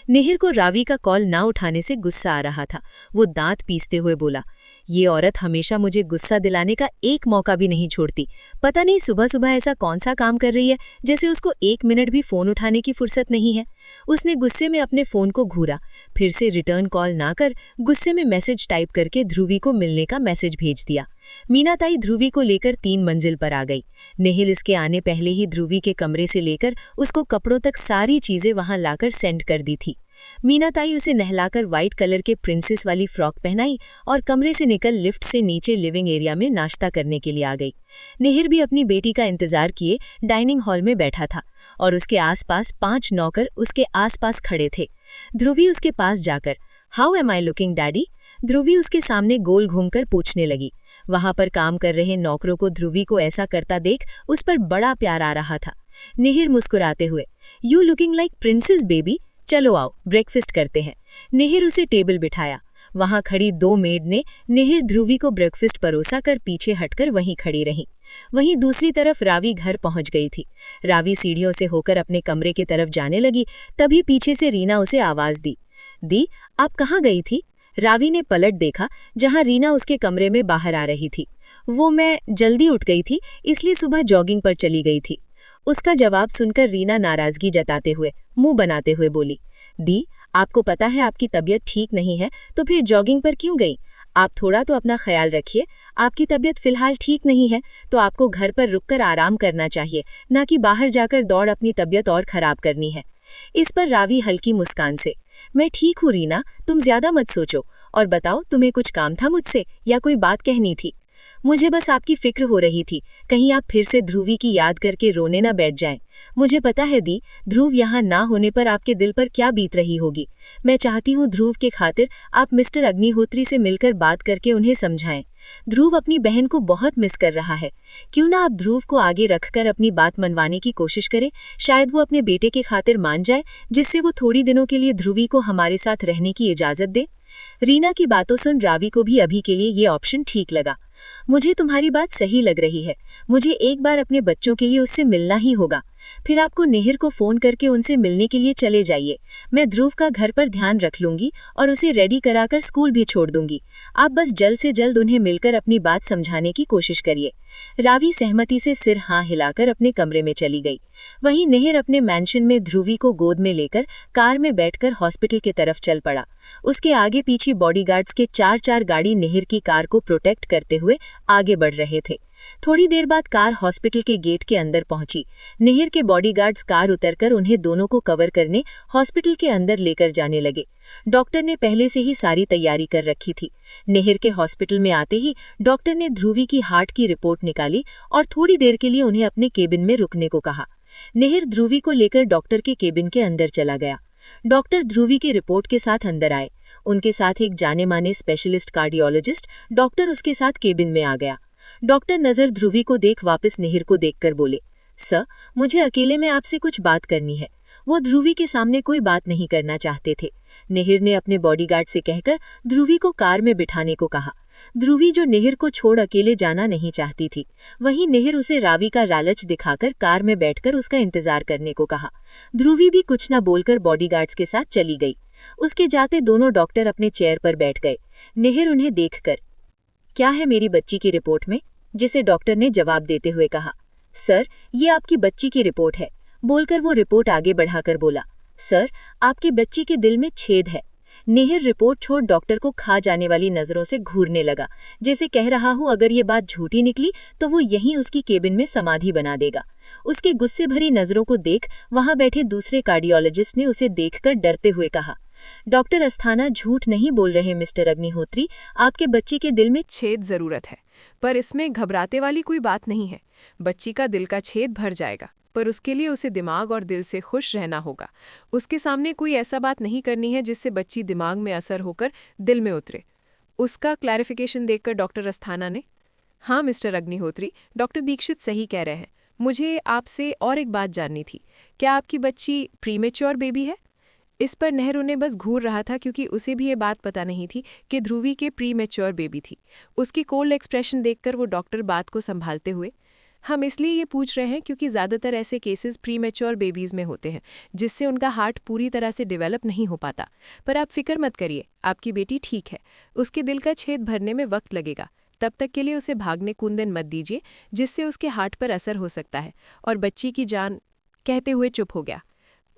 नेहिर को रावी का कॉल ना उठाने से गुस्सा आ रहा था। वो दांत पीसते हुए बोला, ये औरत हमेशा मुझे गुस्सा दिलाने का एक मौका भी नहीं छोड़ती। पता नहीं सुबह सुबह ऐसा कौन सा काम कर रही है जैसे उसको 1 मिनट भी फ़ोन उठाने की फुर्सत नहीं है। उसने गुस्से में अपने फ़ोन को घूरा, फिर से रिटर्न कॉल ना कर गुस्से में मैसेज टाइप करके ध्रुवी को मिलने का मैसेज भेज दिया। मीना ताई ध्रुवी को लेकर 3 मंजिल पर आ गई। नेहिर इसके आने पहले ही ध्रुवी के कमरे से लेकर उसको कपड़ों तक सारी चीज़ें वहां लाकर सेंड कर दी थी। मीनाताई उसे नहलाकर व्हाइट कलर के प्रिंसेस वाली फ्रॉक पहनाई और कमरे से निकल लिफ्ट से नीचे लिविंग एरिया में नाश्ता करने के लिए आ गई। निहिर भी अपनी बेटी का इंतजार किए डाइनिंग हॉल में बैठा था और उसके आसपास 5 नौकर उसके आसपास खड़े थे। ध्रुवी उसके पास जाकर how am I looking daddy? Dhruvi उसके सामने गोल घूमकर पूछने लगी। वहां पर काम कर रहे नौकरों को ध्रुवी को ऐसा करता देख उस पर बड़ा प्यार आ रहा था। निहिर मुस्कुराते हुए you looking like princess baby, चलो आओ ब्रेकफास्ट करते हैं। निहिर उसे टेबल बिठाया। वहां खड़ी 2 मेड ने निहिर ध्रुवी को ब्रेकफास्ट परोसा कर पीछे हटकर वहीं खड़ी रहीं। वहीं दूसरी तरफ रावी घर पहुंच गई थी। रावी सीढ़ियों से होकर अपने कमरे की तरफ जाने लगी, तभी पीछे से रीना उसे आवाज दी आप कहाँ गई थी? रावी ने पलट देखा जहां रीना उसके कमरे में बाहर आ रही थी। मैं जल्दी उठ गई थी, इसलिए सुबह जॉगिंग पर चली गई थी। उसका जवाब सुनकर रीना नाराजगी जताते हुए मुंह बनाते हुए बोली, दी आपको पता है आपकी तबीयत ठीक नहीं है तो फिर जॉगिंग पर क्यों गई? आप थोड़ा तो अपना ख्याल रखिए। आपकी तबीयत फिलहाल ठीक नहीं है तो आपको घर पर रुककर आराम करना चाहिए, ना कि बाहर जाकर दौड़ अपनी तबीयत और खराब करनी है। इस पर रावी हल्की मुस्कान से, मैं ठीक हूँ रीना, तुम ज्यादा मत सोचो। और बताओ तुम्हें कुछ काम था मुझसे या कोई बात कहनी थी? मुझे बस आपकी फिक्र हो रही थी, कहीं आप फिर से ध्रुवी की याद करके रोने ना बैठ जाएं। मुझे पता है दी, ध्रुव यहाँ ना होने पर आपके दिल पर क्या बीत रही होगी। मैं चाहती हूँ ध्रुव के खातिर आप मिस्टर अग्निहोत्री से मिलकर बात करके उन्हें समझाएं। ध्रुव अपनी बहन को बहुत मिस कर रहा है। क्यों ना आप ध्रुव को आगे रखकर अपनी बात मनवाने की कोशिश करें, शायद वो अपने बेटे के खातिर मान जाए, जिससे वो थोड़ी दिनों के लिए ध्रुवी को हमारे साथ रहने की इजाजत दे। रीना की बातों सुन रावी को भी अभी के लिए ये ऑप्शन ठीक लगा। मुझे तुम्हारी बात सही लग रही है, मुझे एक बार अपने बच्चों के लिए उससे मिलना ही होगा। फिर आपको निहिर को फोन करके उनसे मिलने के लिए चले जाइए। मैं ध्रुव का घर पर ध्यान रख लूंगी और उसे रेडी कराकर स्कूल भी छोड़ दूंगी। आप बस जल्द से जल्द उन्हें मिलकर अपनी बात समझाने की कोशिश करिए। रावी सहमति से सिर हाँ हिलाकर अपने कमरे में चली गई। वहीं निहिर अपने मैंशन में ध्रुवी को गोद में लेकर कार में बैठकर हॉस्पिटल की तरफ चल पड़ा। उसके आगे पीछे बॉडीगार्ड्स के 4-4 गाड़ी निहिर की कार को प्रोटेक्ट करते हुए आगे बढ़ रहे थे। थोड़ी देर बाद कार हॉस्पिटल के गेट के अंदर पहुंची। निहिर के बॉडीगार्ड्स कार उतरकर उन्हें दोनों को कवर करने हॉस्पिटल के अंदर लेकर जाने लगे। डॉक्टर ने पहले से ही सारी तैयारी कर रखी थी। निहिर के हॉस्पिटल में आते ही डॉक्टर ने ध्रुवी की हार्ट की रिपोर्ट निकाली और थोड़ी देर के लिए उन्हें अपने केबिन में रुकने को कहा। निहिर ध्रुवी को लेकर डॉक्टर के केबिन के अंदर चला गया। डॉक्टर ध्रुवी की रिपोर्ट के साथ अंदर आए। उनके साथ एक जाने माने स्पेशलिस्ट कार्डियोलॉजिस्ट डॉक्टर उसके साथ केबिन में आ गया। डॉक्टर नजर ध्रुवी को देख वापस निहिर को देखकर बोले, सर मुझे अकेले में आपसे कुछ बात करनी है। वो ध्रुवी के सामने कोई बात नहीं करना चाहते थे। निहिर ने अपने बॉडीगार्ड से कहकर ध्रुवी को कार में बिठाने को कहा। ध्रुवी जो निहिर को छोड़ अकेले जाना नहीं चाहती थी, वहीं निहिर उसे रावी का लालच दिखाकर कार में बैठकर उसका इंतजार करने को कहा। ध्रुवी भी कुछ न बोलकर बॉडीगार्ड्स के साथ चली गई। उसके जाते दोनों डॉक्टर अपने चेयर पर बैठ गए। निहिर उन्हें देखकर, क्या है मेरी बच्ची की रिपोर्ट में? जिसे डॉक्टर ने जवाब देते हुए कहा, सर ये आपकी बच्ची की रिपोर्ट है। बोलकर वो रिपोर्ट आगे बढ़ाकर बोला, सर आपकी बच्ची के दिल में छेद है। निहिर रिपोर्ट छोड़ डॉक्टर को खा जाने वाली नजरों से घूरने लगा, जैसे कह रहा हूं अगर ये बात झूठी निकली तो वो यहीं उसकी केबिन में समाधि बना देगा। उसके गुस्से भरी नजरों को देख वहां बैठे दूसरे कार्डियोलॉजिस्ट ने उसे देखकर डरते हुए कहा, डॉक्टर अस्थाना झूठ नहीं बोल रहे मिस्टर अग्निहोत्री, आपके बच्ची के दिल में छेद जरूरत है, पर इसमें घबराते वाली कोई बात नहीं है। बच्ची का दिल का छेद भर जाएगा, पर उसके लिए उसे दिमाग और दिल से खुश रहना होगा। उसके सामने कोई ऐसा बात नहीं करनी है जिससे बच्ची दिमाग में असर होकर दिल में उतरे। उसका क्लैरिफिकेशन देखकर डॉक्टर अस्थाना ने, हाँ मिस्टर अग्निहोत्री, डॉक्टर दीक्षित सही कह रहे हैं। मुझे आपसे और एक बात जाननी थी, क्या आपकी बच्ची प्रीमेच्योर बेबी है? इस पर नेहर उन्हें बस घूर रहा था, क्योंकि उसे भी ये बात पता नहीं थी कि ध्रुवी के प्रीमेच्योर बेबी थी। उसकी कोल्ड एक्सप्रेशन देखकर वो डॉक्टर बात को संभालते हुए, हम इसलिए ये पूछ रहे हैं क्योंकि ज़्यादातर ऐसे केसेस प्रीमेच्योर बेबीज़ में होते हैं जिससे उनका हार्ट पूरी तरह से डेवलप नहीं हो पाता। पर आप फिक्र मत करिए, आपकी बेटी ठीक है। उसके दिल का छेद भरने में वक्त लगेगा, तब तक के लिए उसे भागने कूदने मत दीजिए जिससे उसके हार्ट पर असर हो सकता है और बच्ची की जान। कहते हुए चुप हो गया।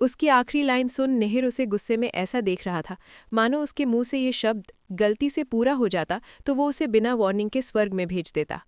उसकी आखिरी लाइन सुन निहिर उसे गुस्से में ऐसा देख रहा था मानो उसके मुंह से ये शब्द गलती से पूरा हो जाता तो वो उसे बिना वार्निंग के स्वर्ग में भेज देता।